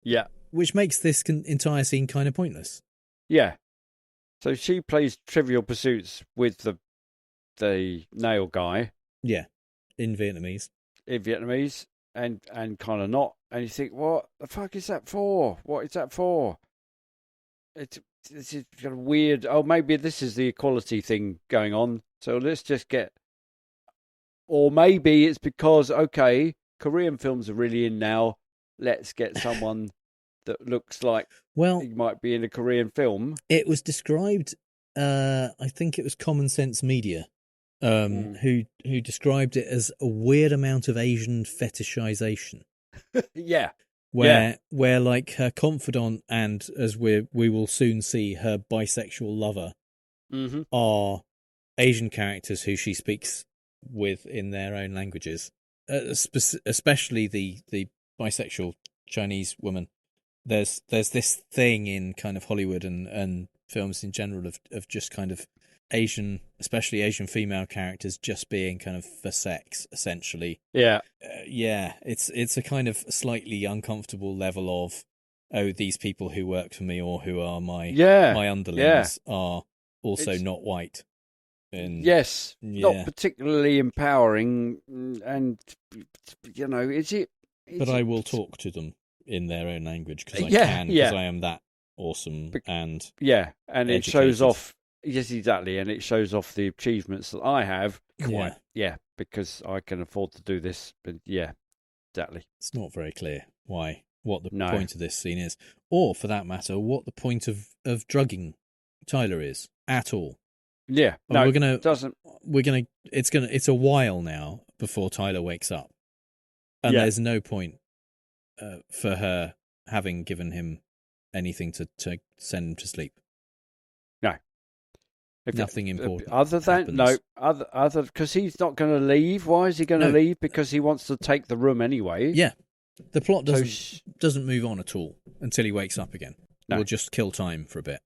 Speaker 4: Yeah. Which makes this entire scene kind of pointless. Yeah. So she plays Trivial Pursuits with the nail guy. Yeah, in Vietnamese. And kind of not. And you think, what the fuck is that for? What is that for? This is kind of weird. Oh, maybe this is the equality thing going on. So let's just get... Or maybe it's because, okay, Korean films are really in now. Let's get someone... that looks like he might be in a Korean film. It was described, I think it was Common Sense Media, who described it as a weird amount of Asian fetishization. Where like her confidant and, as we will soon see, her bisexual lover are Asian characters who she speaks with in their own languages, especially the bisexual Chinese woman. There's this thing in kind of Hollywood and films in general of just kind of Asian, especially Asian female characters just being kind of for sex, essentially. It's a kind of slightly uncomfortable level of, oh, these people who work for me or who are my underlings are also not white. And, not particularly empowering, and is it? But I will talk to them in their own language because I can, because I am that awesome and educated. It shows off. Yes, exactly, and it shows off the achievements that I have. Because I can afford to do this. But exactly. It's not very clear what the point of this scene is, or for that matter, what the point of drugging Tyler is at all. Yeah, it's a while now before Tyler wakes up, and there's no point for her having given him anything to send him to sleep. No. Nothing important. Other than other because he's not going to leave. Why is he going to leave? Because he wants to take the room anyway. Yeah. The plot doesn't move on at all until he wakes up again. No. We'll just kill time for a bit.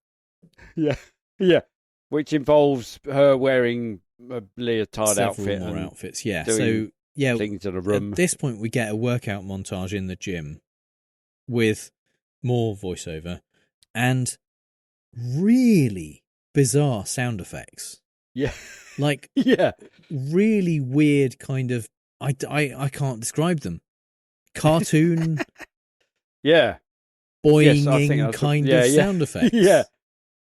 Speaker 4: Yeah. Which involves her wearing a leotard outfit. More outfits, yeah. So things in a room. At this point, we get a workout montage in the gym with more voiceover and really bizarre sound effects. Yeah. Really weird kind of... I can't describe them. Cartoon... boinging kind of sound effects.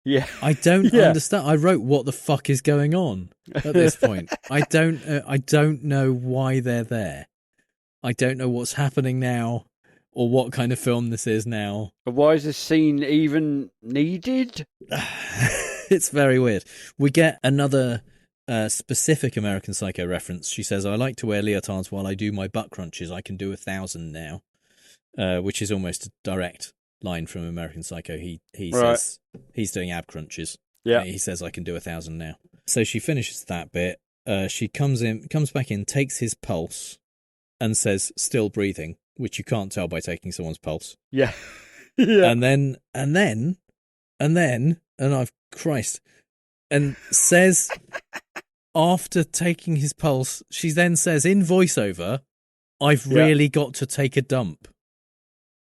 Speaker 4: Yeah.
Speaker 1: I don't understand. I wrote, "What the fuck is going on?" at this point. I don't know why they're there. I don't know what's happening now, or what kind of film this is now.
Speaker 4: Why is this scene even needed?
Speaker 1: It's very weird. We get another specific American Psycho reference. She says, "I like to wear leotards while I do my butt crunches. I can do 1,000 now," which is almost a direct line from American Psycho. He says he's doing ab crunches.
Speaker 4: Yeah,
Speaker 1: he says, "I can do 1,000 now." So she finishes that bit. She comes back in, takes his pulse, and says, "Still breathing," which you can't tell by taking someone's pulse.
Speaker 4: Yeah, yeah.
Speaker 1: And then, Christ, and says, after taking his pulse, she then says in voiceover, "I've really got to take a dump."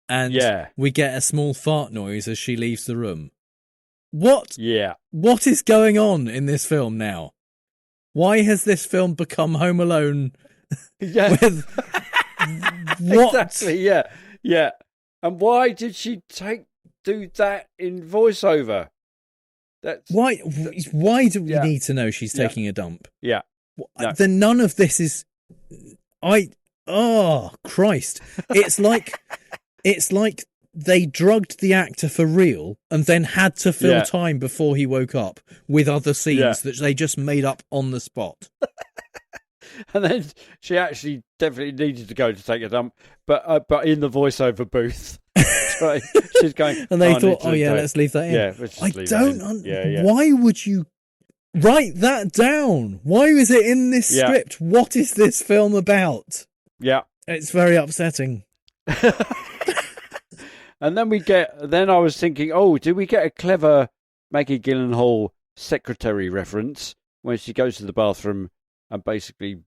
Speaker 1: And we get a small fart noise as she leaves the room. What?
Speaker 4: Yeah.
Speaker 1: What is going on in this film now? Why has this film become Home Alone?
Speaker 4: Yeah.
Speaker 1: With what?
Speaker 4: Exactly. Yeah. Yeah. And why did she do that in voiceover?
Speaker 1: Why do we need to know she's taking a dump?
Speaker 4: Yeah. No.
Speaker 1: Then none of this is. Oh Christ! It's like they drugged the actor for real and then had to fill time before he woke up with other scenes that they just made up on the spot.
Speaker 4: And then she actually definitely needed to go to take a dump, but in the voiceover booth. Right. She's going,
Speaker 1: and they thought, let's leave that in.
Speaker 4: Yeah,
Speaker 1: Why would you write that down? Why is it in this script? What is this film about?
Speaker 4: Yeah.
Speaker 1: It's very upsetting.
Speaker 4: And then I was thinking, do we get a clever Maggie Gyllenhaal secretary reference when she goes to the bathroom and basically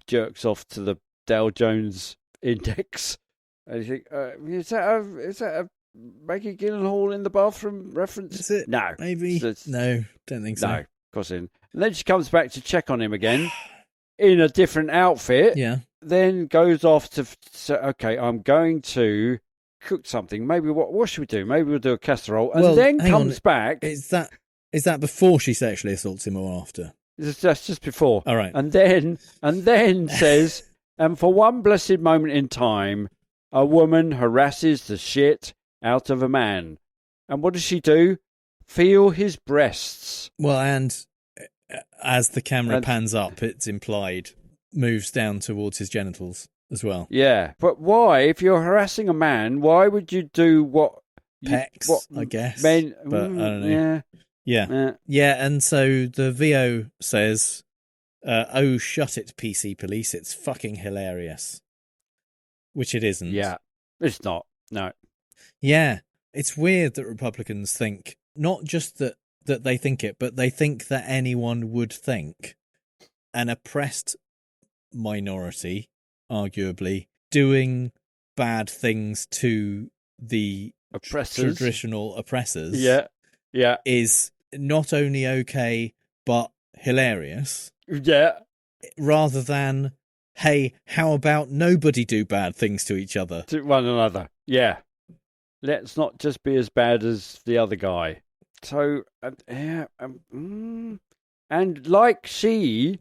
Speaker 4: jerks off to the Dow Jones index? And you think, is that a Maggie Gyllenhaal in the bathroom reference?
Speaker 1: Is it?
Speaker 4: No.
Speaker 1: Maybe. No, don't think so.
Speaker 4: No, of course not. And then she comes back to check on him again in a different outfit.
Speaker 1: Yeah. Then
Speaker 4: goes off to say, okay, I'm going to cook something. Maybe what should we do? Maybe we'll do a casserole. And then comes back.
Speaker 1: Is that before she sexually assaults him or after?
Speaker 4: That's just before.
Speaker 1: All right.
Speaker 4: And then says, and for one blessed moment in time, a woman harasses the shit out of a man. And what does she do? Feel his breasts.
Speaker 1: Well, and as the camera pans up, it's implied, moves down towards his genitals as well.
Speaker 4: Yeah. But why, if you're harassing a man, why would you do what...
Speaker 1: Pecs, I guess.
Speaker 4: Men,
Speaker 1: but I don't know. Yeah. And so the VO says, "Oh, shut it, PC police. It's fucking hilarious." Which it isn't.
Speaker 4: Yeah. It's not. No.
Speaker 1: Yeah. It's weird that Republicans think, not just that they think it, but they think that anyone would think an oppressed minority, arguably, doing bad things to the traditional oppressors is not only okay, but hilarious.
Speaker 4: Yeah.
Speaker 1: Rather than, hey, how about nobody do bad things to each other?
Speaker 4: To one another. Yeah. Let's not just be as bad as the other guy. So, and like she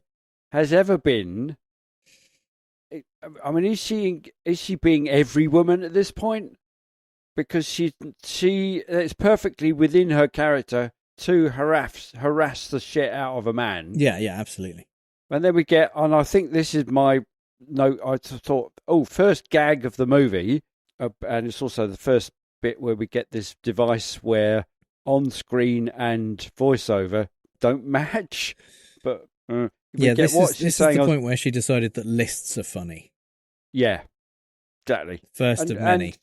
Speaker 4: has ever been, I mean, is she being every woman at this point? Because she it's perfectly within her character to harass the shit out of a man.
Speaker 1: Yeah, absolutely.
Speaker 4: And then we get, and I think this is my note, I thought, first gag of the movie, and it's also the first bit where we get this device where on-screen and voiceover don't match. But
Speaker 1: this is the point where she decided that lists are funny.
Speaker 4: Yeah, exactly.
Speaker 1: First of many.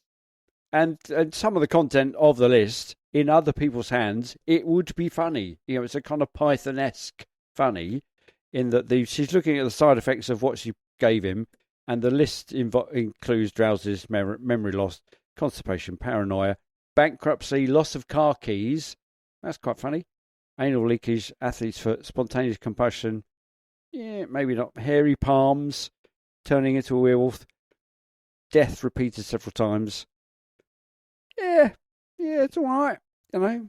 Speaker 4: And some of the content of the list, in other people's hands, it would be funny. You know, it's a kind of Python-esque funny, in that she's looking at the side effects of what she gave him, and the list includes drowsiness, memory loss, constipation, paranoia, bankruptcy, loss of car keys. That's quite funny. Anal leakage, athlete's foot, spontaneous combustion. Yeah, maybe not. Hairy palms, turning into a werewolf, death repeated several times. Yeah, it's all right. You know,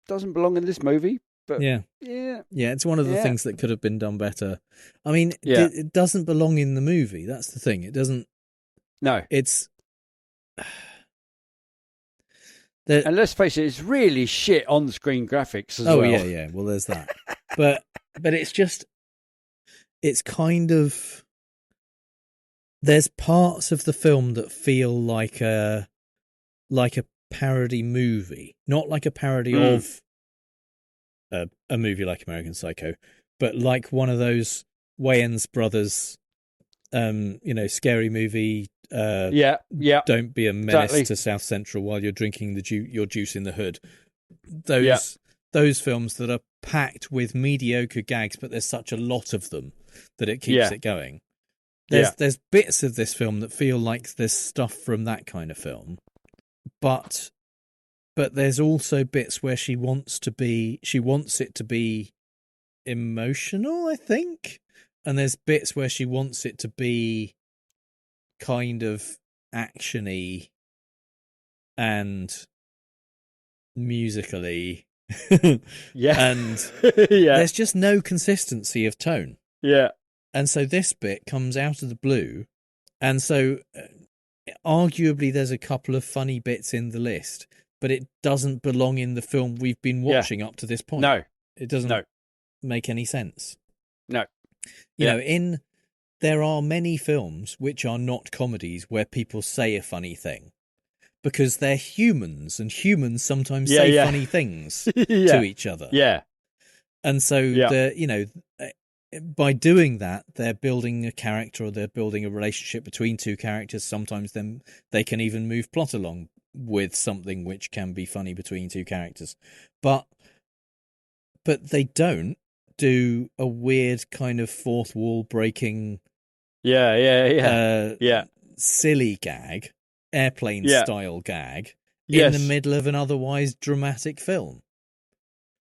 Speaker 4: doesn't belong in this movie. But
Speaker 1: yeah, it's one of the things that could have been done better. I mean, it doesn't belong in the movie. That's the thing. It doesn't.
Speaker 4: No,
Speaker 1: it's.
Speaker 4: And let's face it, it's really shit on-screen graphics as well.
Speaker 1: Oh yeah. Well, there's that. but it's just, it's kind of. There's parts of the film that feel like a parody movie, not like a parody of a movie like American Psycho, but like one of those Wayans brothers, scary movie. Don't be a menace to South Central while you're drinking your juice in the hood. Those films that are packed with mediocre gags, but there's such a lot of them that it keeps it going. There's bits of this film that feel like there's stuff from that kind of film, but there's also bits where she wants it to be emotional, I think, and there's bits where she wants it to be kind of actiony and musically. And there's just no consistency of tone. And so this bit comes out of the blue, and so arguably there's a couple of funny bits in the list, but it doesn't belong in the film we've been watching up to this point.
Speaker 4: No,
Speaker 1: it doesn't make any sense.
Speaker 4: No,
Speaker 1: there are many films which are not comedies where people say a funny thing because they're humans, and humans sometimes say funny things to each other. And so by doing that, they're building a character, or they're building a relationship between two characters. Sometimes then they can even move plot along with something which can be funny between two characters. But they don't do a weird kind of fourth wall breaking silly gag, airplane style gag in the middle of an otherwise dramatic film.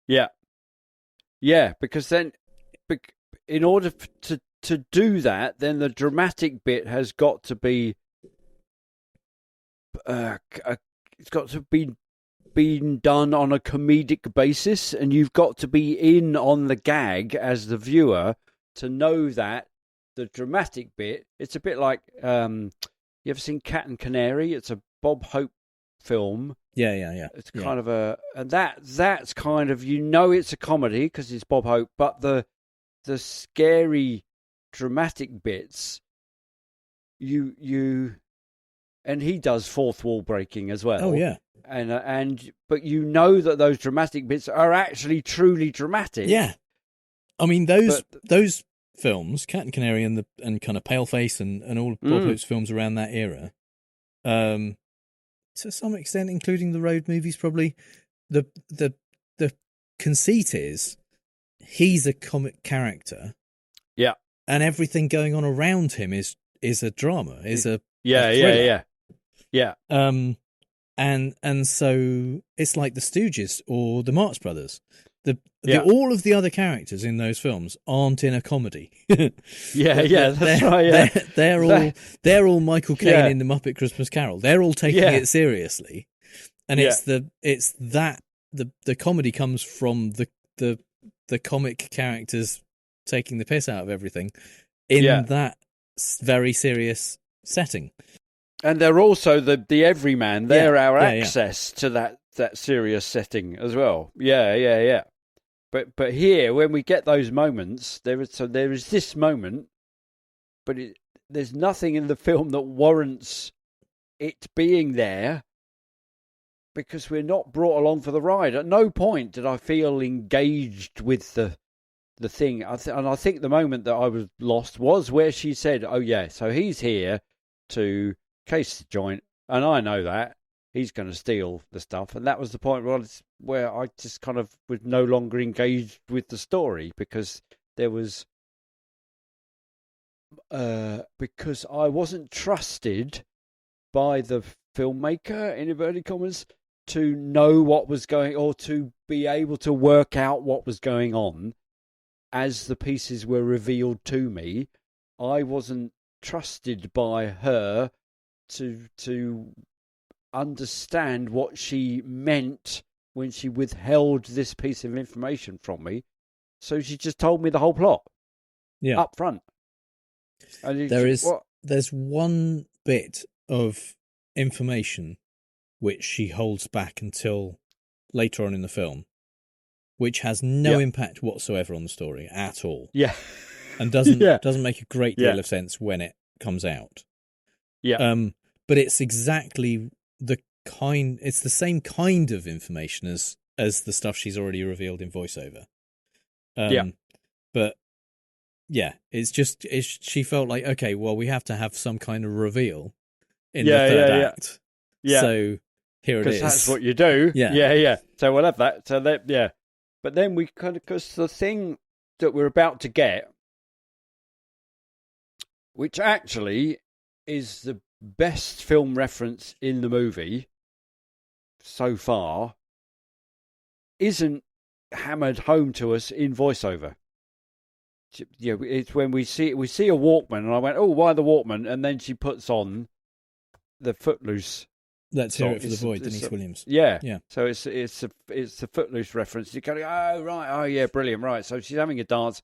Speaker 4: Because then in order to do that, then the dramatic bit has got to be it's got to be being done on a comedic basis, and you've got to be in on the gag as the viewer to know that the dramatic bit. It's a bit like you ever seen Cat and Canary? It's a Bob Hope film.
Speaker 1: Yeah.
Speaker 4: It's kind of and that's kind of, it's a comedy because it's Bob Hope, but the scary dramatic bits, you and he does fourth wall breaking as well.
Speaker 1: Oh yeah.
Speaker 4: But that those dramatic bits are actually truly dramatic.
Speaker 1: Yeah. I mean those films, Cat and Canary and kind of Paleface and all of Bob Hope's films around that era, to some extent, including the road movies, probably the conceit is he's a comic character.
Speaker 4: Yeah.
Speaker 1: And everything going on around him is a drama, is a
Speaker 4: thriller.
Speaker 1: Yeah. And so it's like the Stooges or the Marx Brothers. All of the other characters in those films aren't in a comedy.
Speaker 4: That's right.
Speaker 1: They're all Michael Caine in The Muppet Christmas Carol. They're all taking it seriously, and it's that the comedy comes from the comic characters taking the piss out of everything in that very serious setting.
Speaker 4: And they're also the everyman. They're our access to that serious setting as well. Yeah. But here, when we get those moments, there is this moment, but there's nothing in the film that warrants it being there, because we're not brought along for the ride. At no point did I feel engaged with the thing. And I think the moment that I was lost was where she said, "Oh yeah, so he's here to case the joint, and I know that he's going to steal the stuff." And that was the point where I just kind of was no longer engaged with the story, because there was because I wasn't trusted by the filmmaker, in inverted commas, to know what was going, or to be able to work out what was going on as the pieces were revealed to me. I wasn't trusted by her to understand what she meant when she withheld this piece of information from me. So she just told me the whole plot.
Speaker 1: Yeah.
Speaker 4: Up front. And
Speaker 1: there's one bit of information which she holds back until later on in the film, which has no impact whatsoever on the story at all.
Speaker 4: Yeah.
Speaker 1: And doesn't make a great deal of sense when it comes out.
Speaker 4: Yeah.
Speaker 1: But it's exactly it's the same kind of information as the stuff she's already revealed in voiceover. But yeah, she felt like, okay, well, we have to have some kind of reveal in the third act.
Speaker 4: Yeah.
Speaker 1: So here it is.
Speaker 4: Because that's what you do. Yeah. So we'll have that. So that, But then we because the thing that we're about to get, which actually is the best film reference in the movie so far, isn't hammered home to us in voiceover. Yeah, it's when we see a Walkman, and I went, "Oh, why the Walkman?" And then she puts on the Footloose.
Speaker 1: Let's hear it for the void, Denise Williams.
Speaker 4: Yeah. So it's a Footloose reference. You go, oh right, oh yeah, brilliant, right. So she's having a dance.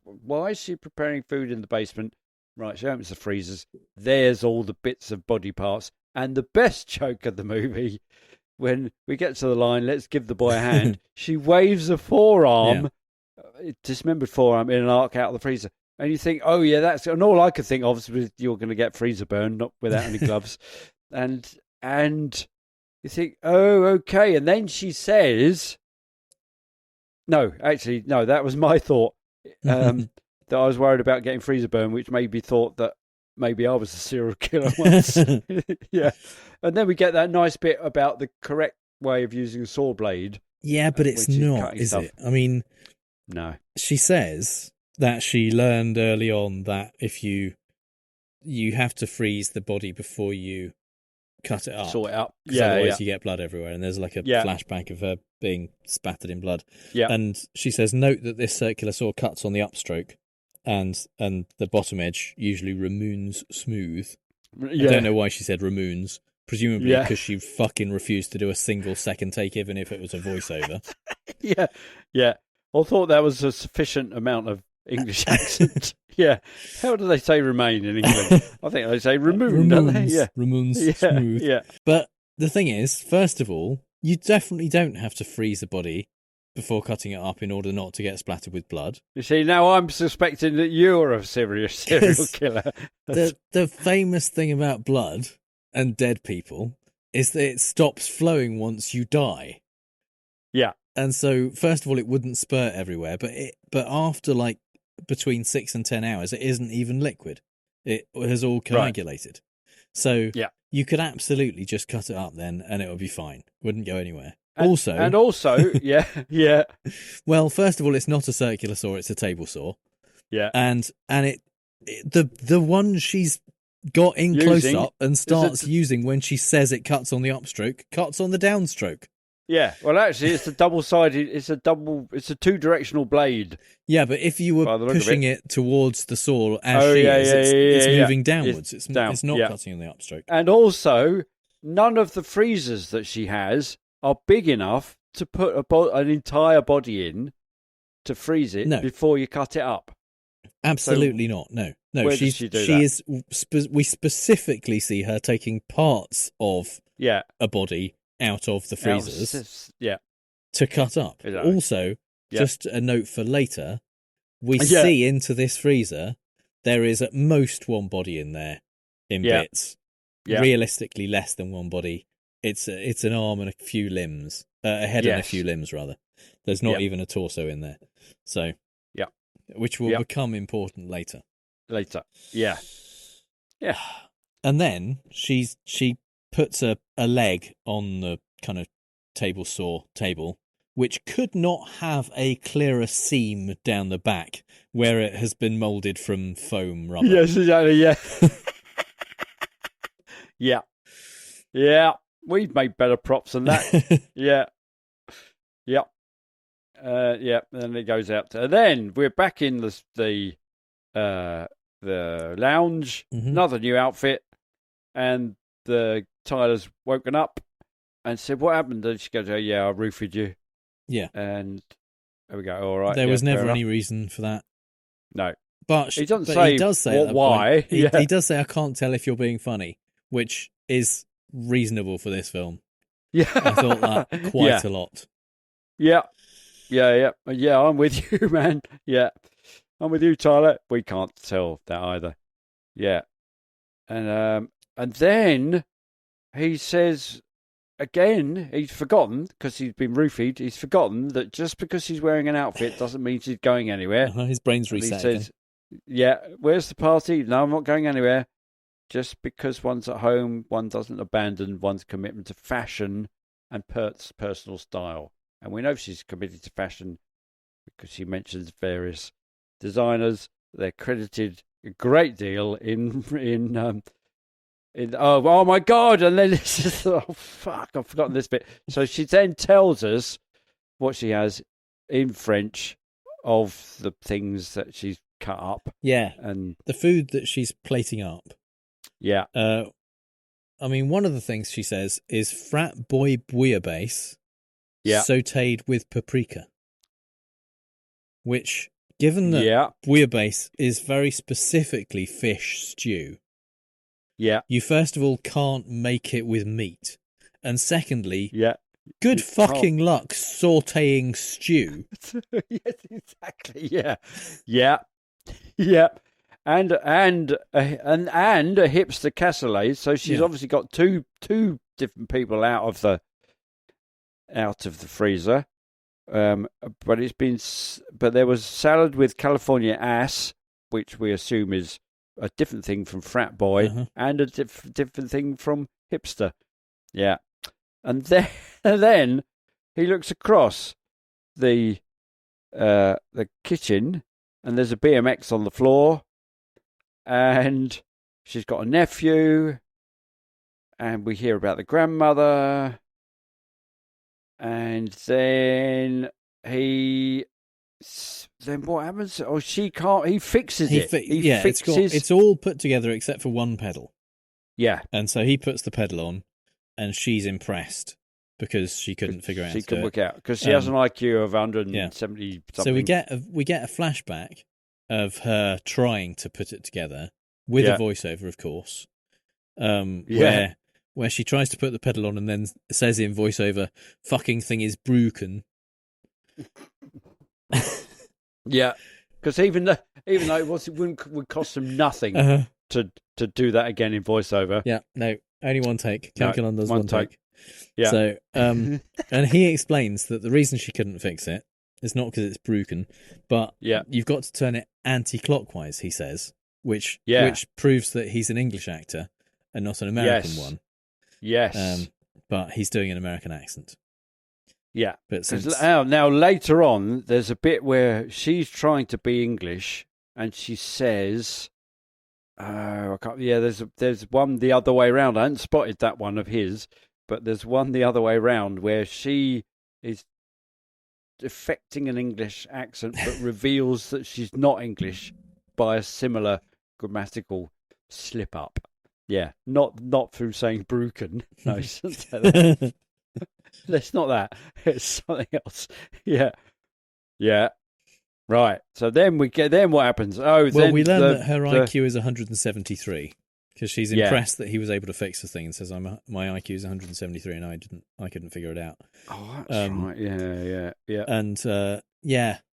Speaker 4: Why is she preparing food in the basement? Right, she opens the freezers. There's all the bits of body parts, and the best joke of the movie. When we get to the line, let's give the boy a hand, she waves a forearm, dismembered forearm, in an arc out of the freezer. And you think, oh, yeah, that's... And all I could think of is you're going to get freezer burn, not without any gloves. And you think, oh, okay. And then she says... No, that was my thought. That I was worried about getting freezer burn, which made me thought that maybe I was a serial killer once. Yeah. And then we get that nice bit about the correct way of using a saw blade.
Speaker 1: Yeah, but it's not, is it? I mean,
Speaker 4: no.
Speaker 1: She says that she learned early on that if you have to freeze the body before you cut it up.
Speaker 4: Saw it up.
Speaker 1: Yeah, otherwise you get blood everywhere. And there's like a flashback of her being spattered in blood.
Speaker 4: Yeah.
Speaker 1: And she says, note that this circular saw cuts on the upstroke. And the bottom edge usually remoons smooth. Yeah. I don't know why she said remoons. Presumably because she fucking refused to do a single second take, even if it was a voiceover.
Speaker 4: Yeah. I thought that was a sufficient amount of English accent. Yeah. How do they say remain in England? I think they say remoon, don't they? Yeah.
Speaker 1: Remoons smooth.
Speaker 4: Yeah.
Speaker 1: But the thing is, first of all, you definitely don't have to freeze a body before cutting it up in order not to get splattered with blood.
Speaker 4: You see, now I'm suspecting that you're a serial killer.
Speaker 1: The famous thing about blood and dead people is that it stops flowing once you die.
Speaker 4: Yeah.
Speaker 1: And so, first of all, it wouldn't spurt everywhere, but after like between 6 and 10 hours, it isn't even liquid. It has all coagulated. Right. So you could absolutely just cut it up then, and it would be fine. Wouldn't go anywhere.
Speaker 4: And also, yeah.
Speaker 1: Well, first of all, it's not a circular saw; it's a table saw.
Speaker 4: Yeah.
Speaker 1: And the one she's got in close up and starts using when she says it cuts on the upstroke, cuts on the downstroke.
Speaker 4: Yeah. Well, actually, it's it's a two-directional blade.
Speaker 1: Yeah, but if you were pushing it towards the saw it's moving downwards. It's not cutting on the upstroke.
Speaker 4: And also, none of the freezers that she has are big enough to put an entire body in to freeze it before you cut it up.
Speaker 1: Absolutely not. No.
Speaker 4: Where does she do that?
Speaker 1: We specifically see her taking parts of a body out of the freezers to cut up.
Speaker 4: Exactly.
Speaker 1: Also, just a note for later, we see into this freezer, there is at most one body in there in bits. Yeah. Realistically, less than one body. It's an arm and a few limbs, a head and a few limbs, rather. There's not even a torso in there. So, which will become important later.
Speaker 4: Yeah.
Speaker 1: And then she puts a leg on the kind of table saw table, which could not have a clearer seam down the back where it has been moulded from foam rubber.
Speaker 4: Yes, exactly, yeah. Yeah. We've made better props than that. Yeah. And then it goes out. Then we're back in the lounge. Mm-hmm. Another new outfit, and Tyler's woken up, and said, "What happened?" And she goes, "Oh yeah, I roofied you."
Speaker 1: Yeah.
Speaker 4: And there we go. All right.
Speaker 1: There
Speaker 4: yeah,
Speaker 1: was never
Speaker 4: fair
Speaker 1: any
Speaker 4: enough.
Speaker 1: reason for that.
Speaker 4: No.
Speaker 1: But
Speaker 4: He doesn't
Speaker 1: but
Speaker 4: say
Speaker 1: he does say
Speaker 4: what,
Speaker 1: at that
Speaker 4: why.
Speaker 1: point,
Speaker 4: Yeah.
Speaker 1: he does say, "I can't tell if you're being funny," which is reasonable for this film.
Speaker 4: Yeah.
Speaker 1: I thought that quite a lot.
Speaker 4: Yeah. Yeah. I'm with you, man. Yeah. I'm with you, Tyler. We can't tell that either. Yeah. And then he says again, he's forgotten because he's been roofied. He's forgotten that just because he's wearing an outfit doesn't mean she's going anywhere.
Speaker 1: His brain's
Speaker 4: And
Speaker 1: reset.
Speaker 4: he says, "Yeah, where's the party? No, I'm not going anywhere. Just because one's at home, one doesn't abandon one's commitment to fashion and personal style." And we know she's committed to fashion because she mentions various designers. They're credited a great deal in oh my God. And then it's just, oh fuck, I've forgotten this bit. So she then tells us what she has in French of the things that she's cut up.
Speaker 1: Yeah.
Speaker 4: And
Speaker 1: the food that she's plating up.
Speaker 4: Yeah.
Speaker 1: I mean, one of the things she says is frat boy bouillabaisse sautéed with paprika. Which, given that bouillabaisse is very specifically fish stew, you first of all can't make it with meat. And secondly, good fucking luck sautéing stew.
Speaker 4: Yes, exactly. Yeah. And a hipster cassoulet. So she's obviously got two different people out of the freezer. But there was salad with California ass, which we assume is a different thing from frat boy, and a different thing from hipster. Yeah. And then he looks across the kitchen, and there's a BMX on the floor, and she's got a nephew, and we hear about the grandmother, and then what happens? Oh, she can't. He fixes it. He fixes.
Speaker 1: It's all put together except for one pedal.
Speaker 4: Yeah,
Speaker 1: and so he puts the pedal on, and she's impressed because she couldn't figure out.
Speaker 4: She couldn't work out because she has an IQ of 170 something.
Speaker 1: So we get a flashback of her trying to put it together with a voiceover, of course. Where she tries to put the pedal on and then says in voiceover, "Fucking thing is broken."
Speaker 4: Yeah, because even though it would cost them nothing to do that again in voiceover.
Speaker 1: Yeah, no, only one take. Calculon does one take.
Speaker 4: Yeah.
Speaker 1: So, and he explains that the reason she couldn't fix it is not because it's broken, but you've got to turn it anti-clockwise. He says, which proves that he's an English actor and not an American one.
Speaker 4: Yes.
Speaker 1: But he's doing an American accent.
Speaker 4: Yeah.
Speaker 1: But
Speaker 4: now later on, there's a bit where she's trying to be English, and she says, I can't. Yeah, there's one the other way around. I hadn't spotted that one of his, but there's one the other way around where she is affecting an English accent, but reveals that she's not English by a similar grammatical slip up. Yeah, not through saying broken. No, she doesn't say that. That's not that. It's something else. Yeah. Right. So then what happens? Oh,
Speaker 1: well, we learn that her IQ is 173 because she's impressed that he was able to fix the thing and says, "My IQ is 173 and I couldn't figure it out."
Speaker 4: Oh, that's right. Yeah.
Speaker 1: And I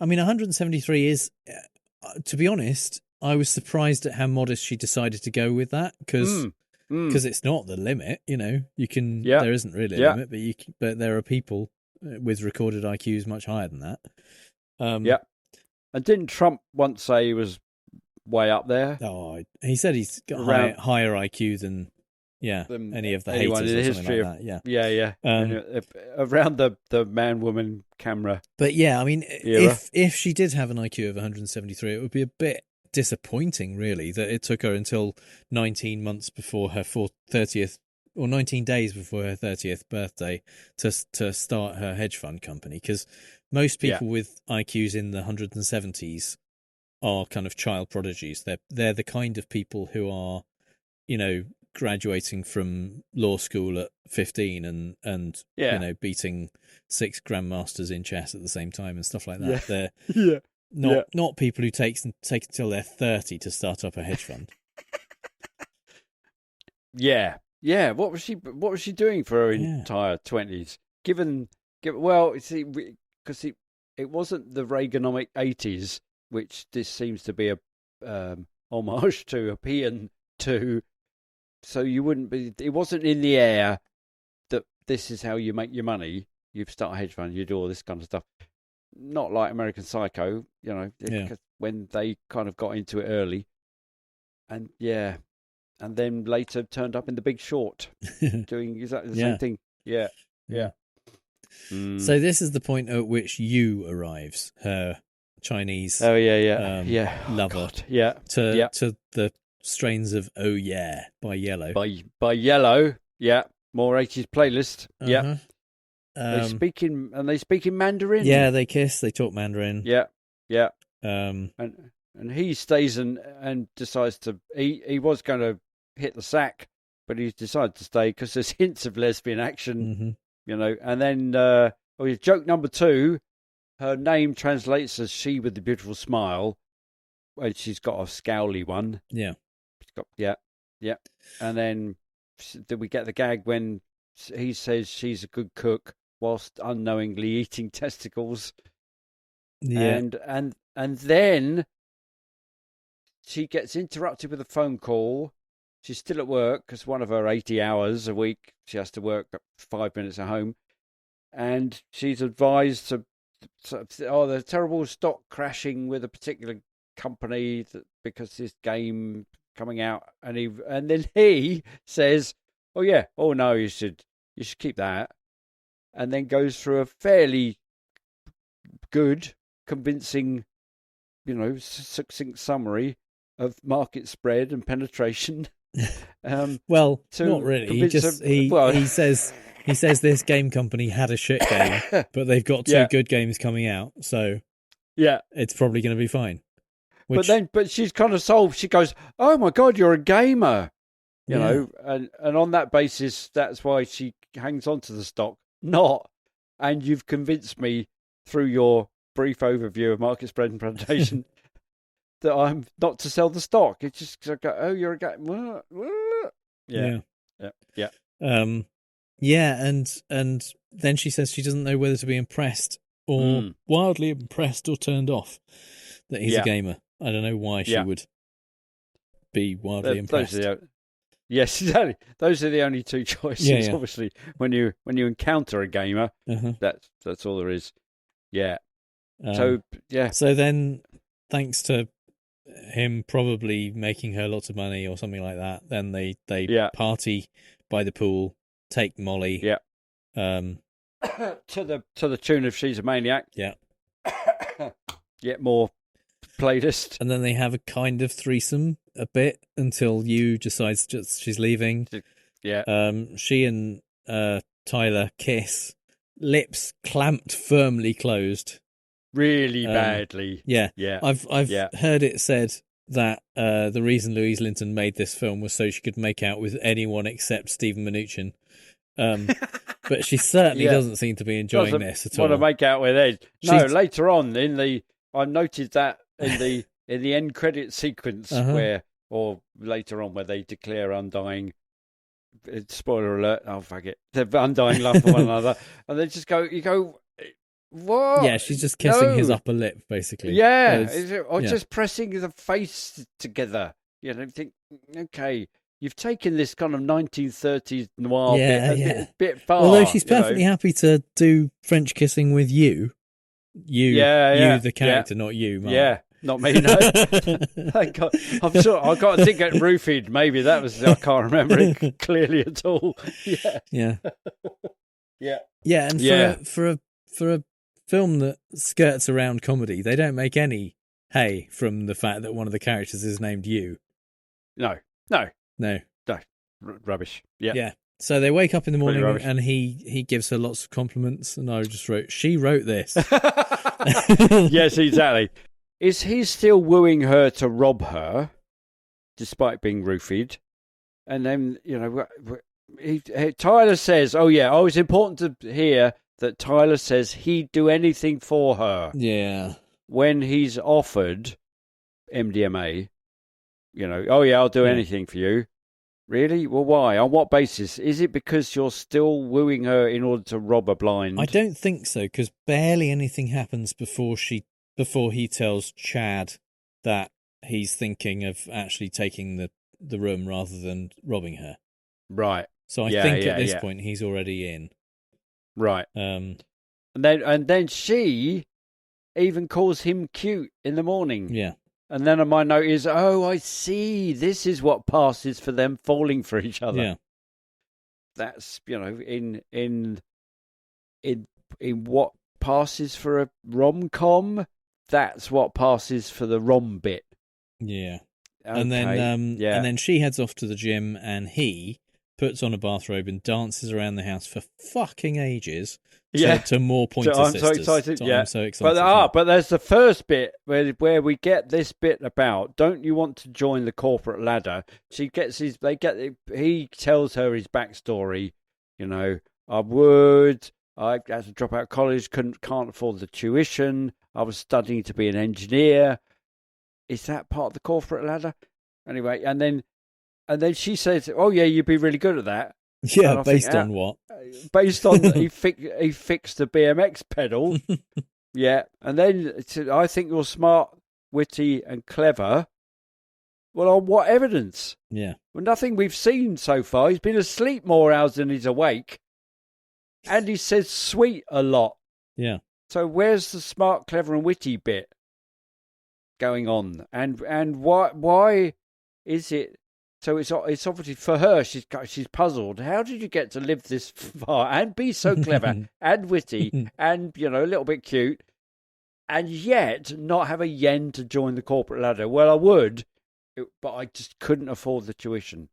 Speaker 1: mean, 173 is, to be honest, I was surprised at how modest she decided to go with that because it's not the limit. You know, you can. There isn't really a limit, but there are people with recorded IQs much higher than that.
Speaker 4: And didn't Trump once say he was way up there?
Speaker 1: Oh, he said he's got higher IQ than any of the haters or something like that.
Speaker 4: Yeah. Around the man-woman camera.
Speaker 1: But yeah, I mean, if she did have an IQ of 173, it would be a bit disappointing, really, that it took her until 19 months before her 30th, or 19 days before her 30th birthday to start her hedge fund company, because most people with IQs in the 170s are kind of child prodigies. They're the kind of people who are, graduating from law school at 15 and beating 6 grandmasters in chess at the same time and stuff like that. They're not people who take until they're 30 to start up a hedge fund.
Speaker 4: Yeah. What was she doing for her entire 20s? Well, see, because it wasn't the Reaganomic 80s, which this seems to be a homage to, a paean to. So you wouldn't be. It wasn't in the air that this is how you make your money. You start a hedge fund, you do all this kind of stuff. Not like American Psycho, when they kind of got into it early, and then later turned up in The Big Short, doing exactly the same thing. Yeah.
Speaker 1: So this is the point at which Yu arrives, her Chinese
Speaker 4: lover,
Speaker 1: to the strains of Oh Yeah by Yellow.
Speaker 4: By Yellow, more 80s playlist.
Speaker 1: Uh-huh.
Speaker 4: They speak in Mandarin.
Speaker 1: Yeah, they kiss, they talk Mandarin.
Speaker 4: Yeah. And he stays and decides to. He was going to hit the sack, but he's decided to stay because there's hints of lesbian action, And then joke number 2, her name translates as "She with the Beautiful Smile," and she's got a scowly one.
Speaker 1: Yeah,
Speaker 4: she's got And then we get the gag when he says she's a good cook whilst unknowingly eating testicles.
Speaker 1: Yeah,
Speaker 4: and then she gets interrupted with a phone call. She's still at work because one of her 80 hours a week, she has to work 5 minutes at home. And she's advised there's terrible stock crashing with a particular company because this game coming out. And then he says, oh no, you should keep that. And then goes through a fairly good, convincing, succinct summary of market spread and penetration.
Speaker 1: Well, not really. He says this game company had a shit game, but they've got 2 good games coming out, so it's probably going to be fine.
Speaker 4: But she's kind of solved. She goes, "Oh my God, you're a gamer," know, and on that basis, that's why she hangs on to the stock. And you've convinced me through your brief overview of market spread and presentation that I'm not to sell the stock. It's just I go, "Oh, you're a gamer."
Speaker 1: And then she says she doesn't know whether to be impressed or wildly impressed or turned off that he's a gamer. I don't know why she would be wildly impressed.
Speaker 4: Yes, exactly. Those are the only 2 choices. Obviously, when you encounter a gamer, that's all there is. Yeah. So
Speaker 1: then, thanks to him probably making her lots of money or something like that, then they party by the pool, take Molly.
Speaker 4: Yeah. To the tune of "She's a Maniac."
Speaker 1: Yeah.
Speaker 4: Yet more playlist.
Speaker 1: And then they have a kind of threesome a bit until Yu decides she's leaving.
Speaker 4: Yeah.
Speaker 1: She and Tyler kiss, lips clamped firmly closed.
Speaker 4: Really badly.
Speaker 1: Yeah.
Speaker 4: Yeah.
Speaker 1: I've heard it said that the reason Louise Linton made this film was so she could make out with anyone except Stephen Mnuchin. But she certainly doesn't seem to be enjoying this at all.
Speaker 4: Want to make out with Ed? No, later on I noted that in the end credit sequence or later on where they declare undying. Spoiler alert! Oh fuck it! They're undying love for one another, and they just go. You go, what?
Speaker 1: Yeah, she's just kissing his upper lip, basically.
Speaker 4: Yeah, just pressing the face together. Think, okay. You've taken this kind of 1930s noir bit far.
Speaker 1: Although she's perfectly happy to do French kissing with you. You, the character, not you, Mark.
Speaker 4: Yeah, not me, no. Thank God. I'm sure I've got to think it roofied. Maybe that was, I can't remember it clearly at all.
Speaker 1: Yeah.
Speaker 4: Yeah,
Speaker 1: and for a film that skirts around comedy, they don't make any hay from the fact that one of the characters is named You.
Speaker 4: No. Rubbish. Yeah.
Speaker 1: So they wake up in the morning and he gives her lots of compliments, and I just wrote, she wrote this.
Speaker 4: Yes, exactly. Is he still wooing her to rob her, despite being roofied? And then, Tyler says, it's important to hear that Tyler says he'd do anything for her.
Speaker 1: Yeah.
Speaker 4: When he's offered MDMA, I'll do anything for you. Really? Well, why? On what basis? Is it because you're still wooing her in order to rob a blind?
Speaker 1: I don't think so, because barely anything happens before he tells Chad that he's thinking of actually taking the room rather than robbing her.
Speaker 4: Right.
Speaker 1: So I think at this point he's already in.
Speaker 4: Right. And then she even calls him cute in the morning.
Speaker 1: Yeah.
Speaker 4: And then on my note is, I see. This is what passes for them falling for each other.
Speaker 1: Yeah.
Speaker 4: That's, in what passes for a rom-com, that's what passes for the rom bit.
Speaker 1: Yeah.
Speaker 4: Okay.
Speaker 1: And then she heads off to the gym, and he puts on a bathrobe and dances around the house for fucking ages. To more Pointer Sisters.
Speaker 4: I'm so excited.
Speaker 1: I'm so excited.
Speaker 4: But there's the first bit where we get this bit about, don't you want to join the corporate ladder? He tells her his backstory. I had to drop out of college, can't afford the tuition. I was studying to be an engineer. Is that part of the corporate ladder? Anyway, and then she says, you'd be really good at that.
Speaker 1: Yeah, based on what?
Speaker 4: Based on he fixed the BMX pedal. Yeah, and then I think you're smart, witty, and clever. Well, on what evidence?
Speaker 1: Yeah.
Speaker 4: Well, nothing we've seen so far. He's been asleep more hours than he's awake, and he says "sweet" a lot.
Speaker 1: Yeah.
Speaker 4: So where's the smart, clever, and witty bit going on? And why is it? So it's obviously for her. She's puzzled. How did you get to live this far and be so clever and witty and a little bit cute, and yet not have a yen to join the corporate ladder? Well, I would, but I just couldn't afford the tuition.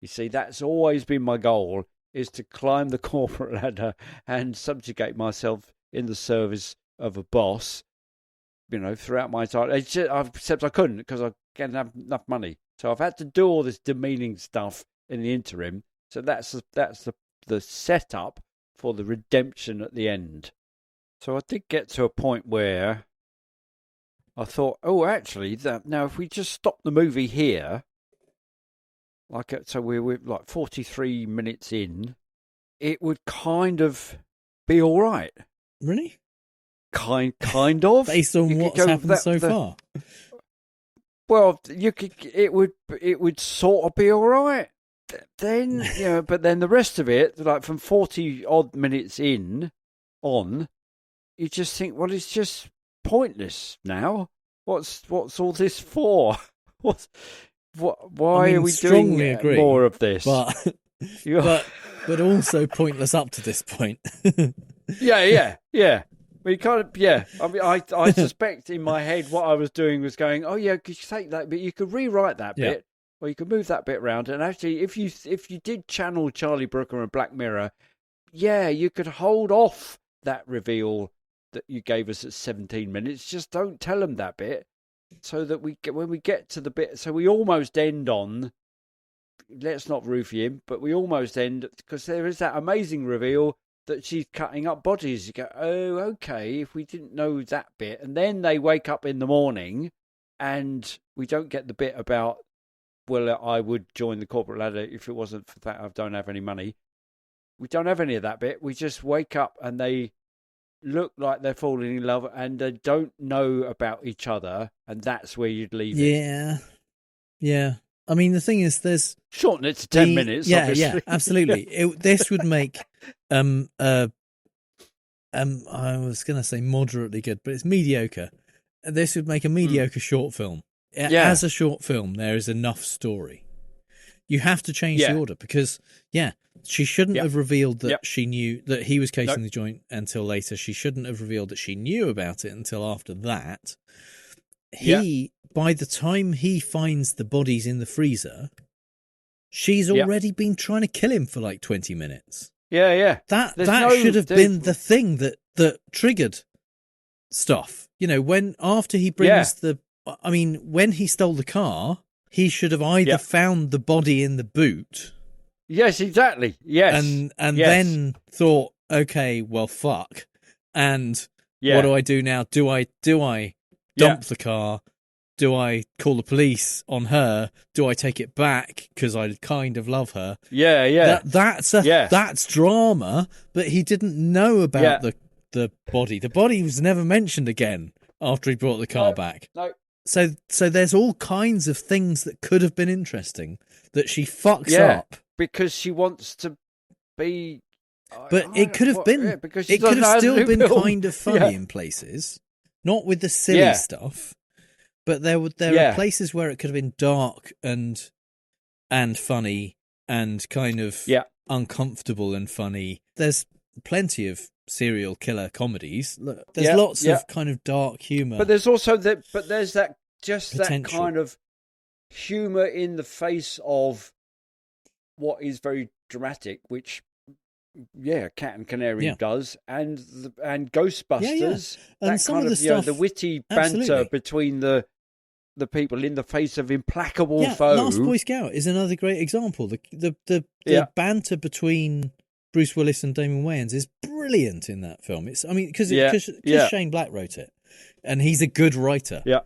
Speaker 4: You see, that's always been my goal: is to climb the corporate ladder and subjugate myself in the service of a boss. Throughout my time, except I couldn't because I didn't have enough money. So I've had to do all this demeaning stuff in the interim. So that's the setup for the redemption at the end. So I did get to a point where I thought, actually, now if we just stop the movie here, so we're like 43 minutes in, it would kind of be all right.
Speaker 1: Really?
Speaker 4: Kind of.
Speaker 1: Based on what's happened so far.
Speaker 4: Well, it would sort of be all right. Then, but then the rest of it, like from 40 odd minutes on, you just think, well, it's just pointless now. What's all this for? Why are we doing more of this?
Speaker 1: But also pointless up to this point.
Speaker 4: Yeah. We kind of, I mean, I suspect in my head what I was doing was going, could you take that bit? You could rewrite that bit, or you could move that bit around. And actually, if you did channel Charlie Brooker and Black Mirror, you could hold off that reveal that you gave us at 17 minutes. Just don't tell them that bit, so that when we get to the bit, so we almost end on. Let's not roofie him, but we almost end because there is that amazing reveal that she's cutting up bodies. You go, okay, if we didn't know that bit. And then they wake up in the morning and we don't get the bit about, well, I would join the corporate ladder if it wasn't for that I don't have any money. We don't have any of that bit. We just wake up and they look like they're falling in love and they don't know about each other. And that's where you'd leave it.
Speaker 1: Yeah. I mean, the thing is, there's
Speaker 4: shorten it to 10 minutes. Obviously.
Speaker 1: Yeah, absolutely. This would make I was going to say moderately good, but it's mediocre. This would make a mediocre short film. As a short film, there is enough story. You have to change the order because, she shouldn't have revealed that she knew that he was casing the joint until later. She shouldn't have revealed that she knew about it until after that. By the time he finds the bodies in the freezer, she's already been trying to kill him for like 20 minutes.
Speaker 4: Yeah.
Speaker 1: That should have been the thing that triggered stuff. When after he brings when he stole the car, he should have either found the body in the boot.
Speaker 4: Yes, exactly. Yes.
Speaker 1: And then thought, okay, well, fuck. And what do I do now? Do I dump the car? Do I call the police on her? Do I take it back because I kind of love her?
Speaker 4: Yeah.
Speaker 1: That's drama, but he didn't know about the body. The body was never mentioned again after he brought the car back.
Speaker 4: No.
Speaker 1: So there's all kinds of things that could have been interesting that she fucks up.
Speaker 4: Because she wants to be.
Speaker 1: But it could have been.
Speaker 4: Because
Speaker 1: it could have still been kind of funny in places, not with the silly stuff. But there are places where it could have been dark and funny and kind of uncomfortable and funny. There's plenty of serial killer comedies. There's lots of kind of dark humour.
Speaker 4: But there's also that
Speaker 1: potential.
Speaker 4: That kind of humour in the face of what is very dramatic, which Cat and Canary does, and Ghostbusters,
Speaker 1: and
Speaker 4: that
Speaker 1: some
Speaker 4: kind
Speaker 1: of the stuff,
Speaker 4: the witty banter between the people in the face of implacable foe.
Speaker 1: Last Boy Scout is another great example. The banter between Bruce Willis and Damon Wayans is brilliant in that film. Because Shane Black wrote it, and he's a good writer.
Speaker 4: Yeah,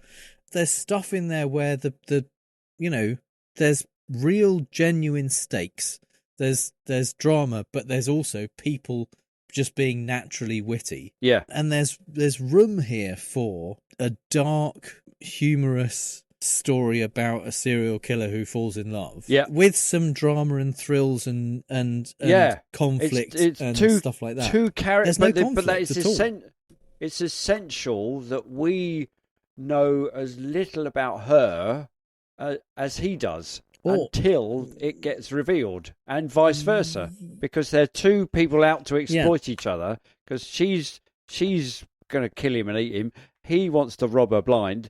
Speaker 1: there's stuff in there where there's real genuine stakes. There's drama, but there's also people just being naturally witty.
Speaker 4: Yeah.
Speaker 1: And there's room here for a dark, humorous story about a serial killer who falls in love.
Speaker 4: Yeah.
Speaker 1: With some drama and thrills and conflict and stuff like that.
Speaker 4: Two characters,
Speaker 1: there's no conflict at all.
Speaker 4: It's essential that we know as little about her as he does. Until it gets revealed, and vice versa, because they're two people out to exploit each other. Because she's going to kill him and eat him. He wants to rob her blind.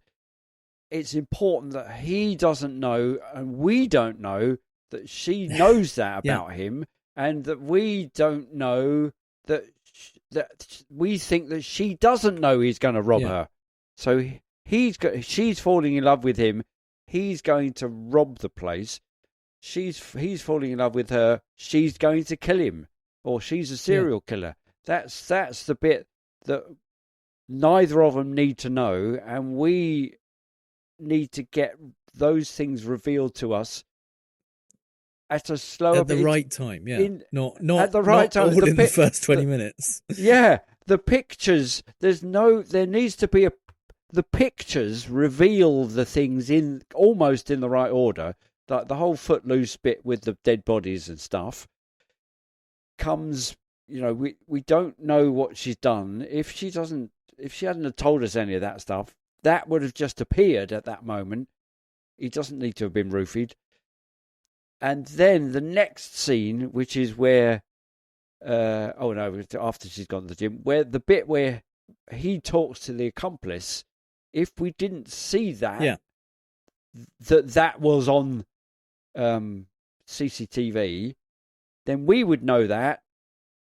Speaker 4: It's important that he doesn't know, and we don't know that she knows that about him, and that we don't know that we think that she doesn't know he's going to rob her. So she's falling in love with him. He's going to rob the place. He's falling in love with her. She's going to kill him, or she's a serial killer. That's the bit that neither of them need to know, and we need to get those things revealed to us at a slower,
Speaker 1: at the right time. Not
Speaker 4: at the right time.
Speaker 1: All in the first 20 minutes.
Speaker 4: Yeah, the pictures. There needs to be the pictures reveal the things almost in the right order. Like the whole Footloose bit with the dead bodies and stuff comes, we don't know what she's done. If she hadn't have told us any of that stuff, that would have just appeared at that moment. He doesn't need to have been roofied. And then the next scene, which is where, after she's gone to the gym, where the bit where he talks to the accomplice. If we didn't see that, that was on CCTV, then we would know that,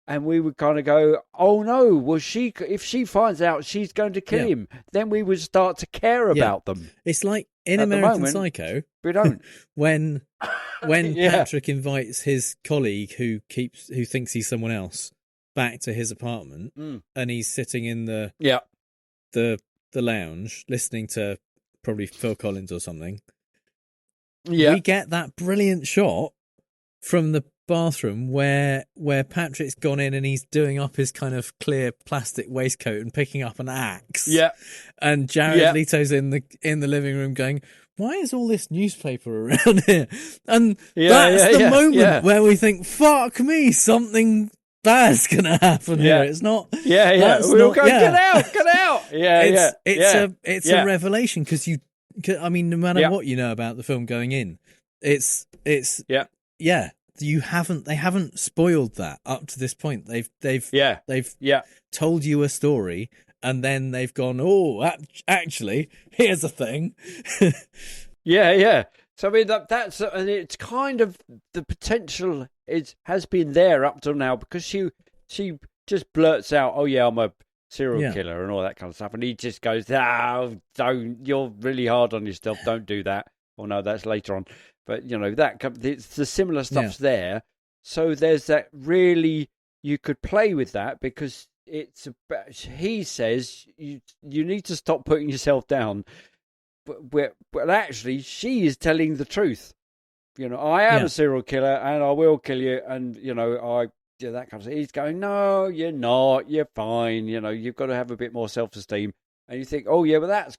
Speaker 4: and we would kind of go, "Oh no, if she finds out she's going to kill him, then we would start to care about them."
Speaker 1: It's like in American Psycho,
Speaker 4: we don't.
Speaker 1: when Patrick invites his colleague who thinks he's someone else back to his apartment, and he's sitting in the lounge listening to probably Phil Collins or something. We get that brilliant shot from the bathroom where Patrick's gone in and he's doing up his kind of clear plastic waistcoat and picking up an axe. And Jared Leto's in the living room going, "Why is all this newspaper around here?" And that's the moment where we think, "Fuck me, something bad's gonna happen here." It's not.
Speaker 4: We'll go, get out.
Speaker 1: It's a revelation because no matter what you know about the film going in, they haven't spoiled that up to this point. They've told you a story, and then they've gone, "Oh, actually, here's a thing."
Speaker 4: So I mean that's and it's kind of the potential has been there up till now, because she just blurts out, "Oh yeah, I'm a serial killer," and all that kind of stuff, and he just goes, "Oh, don't! You're really hard on yourself. Don't do that." or no, that's later on. But it's the similar stuff's there. So there's that really you could play with that because it's about, he says you need to stop putting yourself down, but actually she is telling the truth. I am a serial killer and I will kill you, and that kind of thing. He's going, no, you're not. You're fine. You've got to have a bit more self-esteem. And you think, oh yeah, but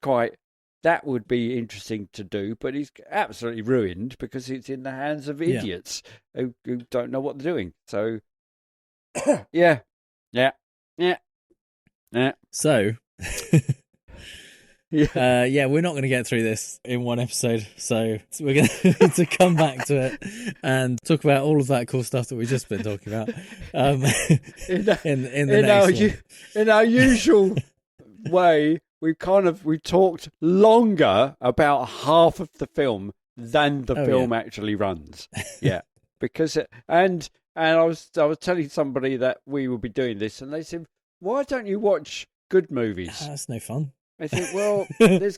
Speaker 4: that would be interesting to do, but he's absolutely ruined because it's in the hands of idiots who don't know what they're doing. So, yeah.
Speaker 1: So, we're not going to get through this in one episode, so we're going to need to come back to it and talk about all of that cool stuff that we've just been talking about. In
Speaker 4: our usual way. We talked longer about half of the film than the film actually runs. Yeah, because and I was telling somebody that we will be doing this, and they said, "Why don't you watch good movies?"
Speaker 1: That's no fun.
Speaker 4: I think, well, there's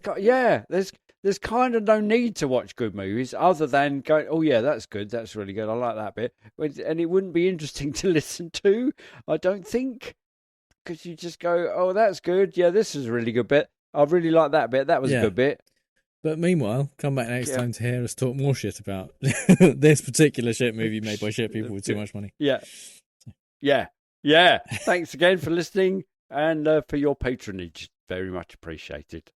Speaker 4: kind of no need to watch good movies other than going, oh yeah, that's good, that's really good, I like that bit, and it wouldn't be interesting to listen to, I don't think. Because you just go, oh, that's good. Yeah, this is a really good bit. I really like that bit. That was a good bit.
Speaker 1: But meanwhile, come back next time to hear us talk more shit about this particular shit movie made by shit people with too much money.
Speaker 4: Yeah. Thanks again for listening and for your patronage. Very much appreciated.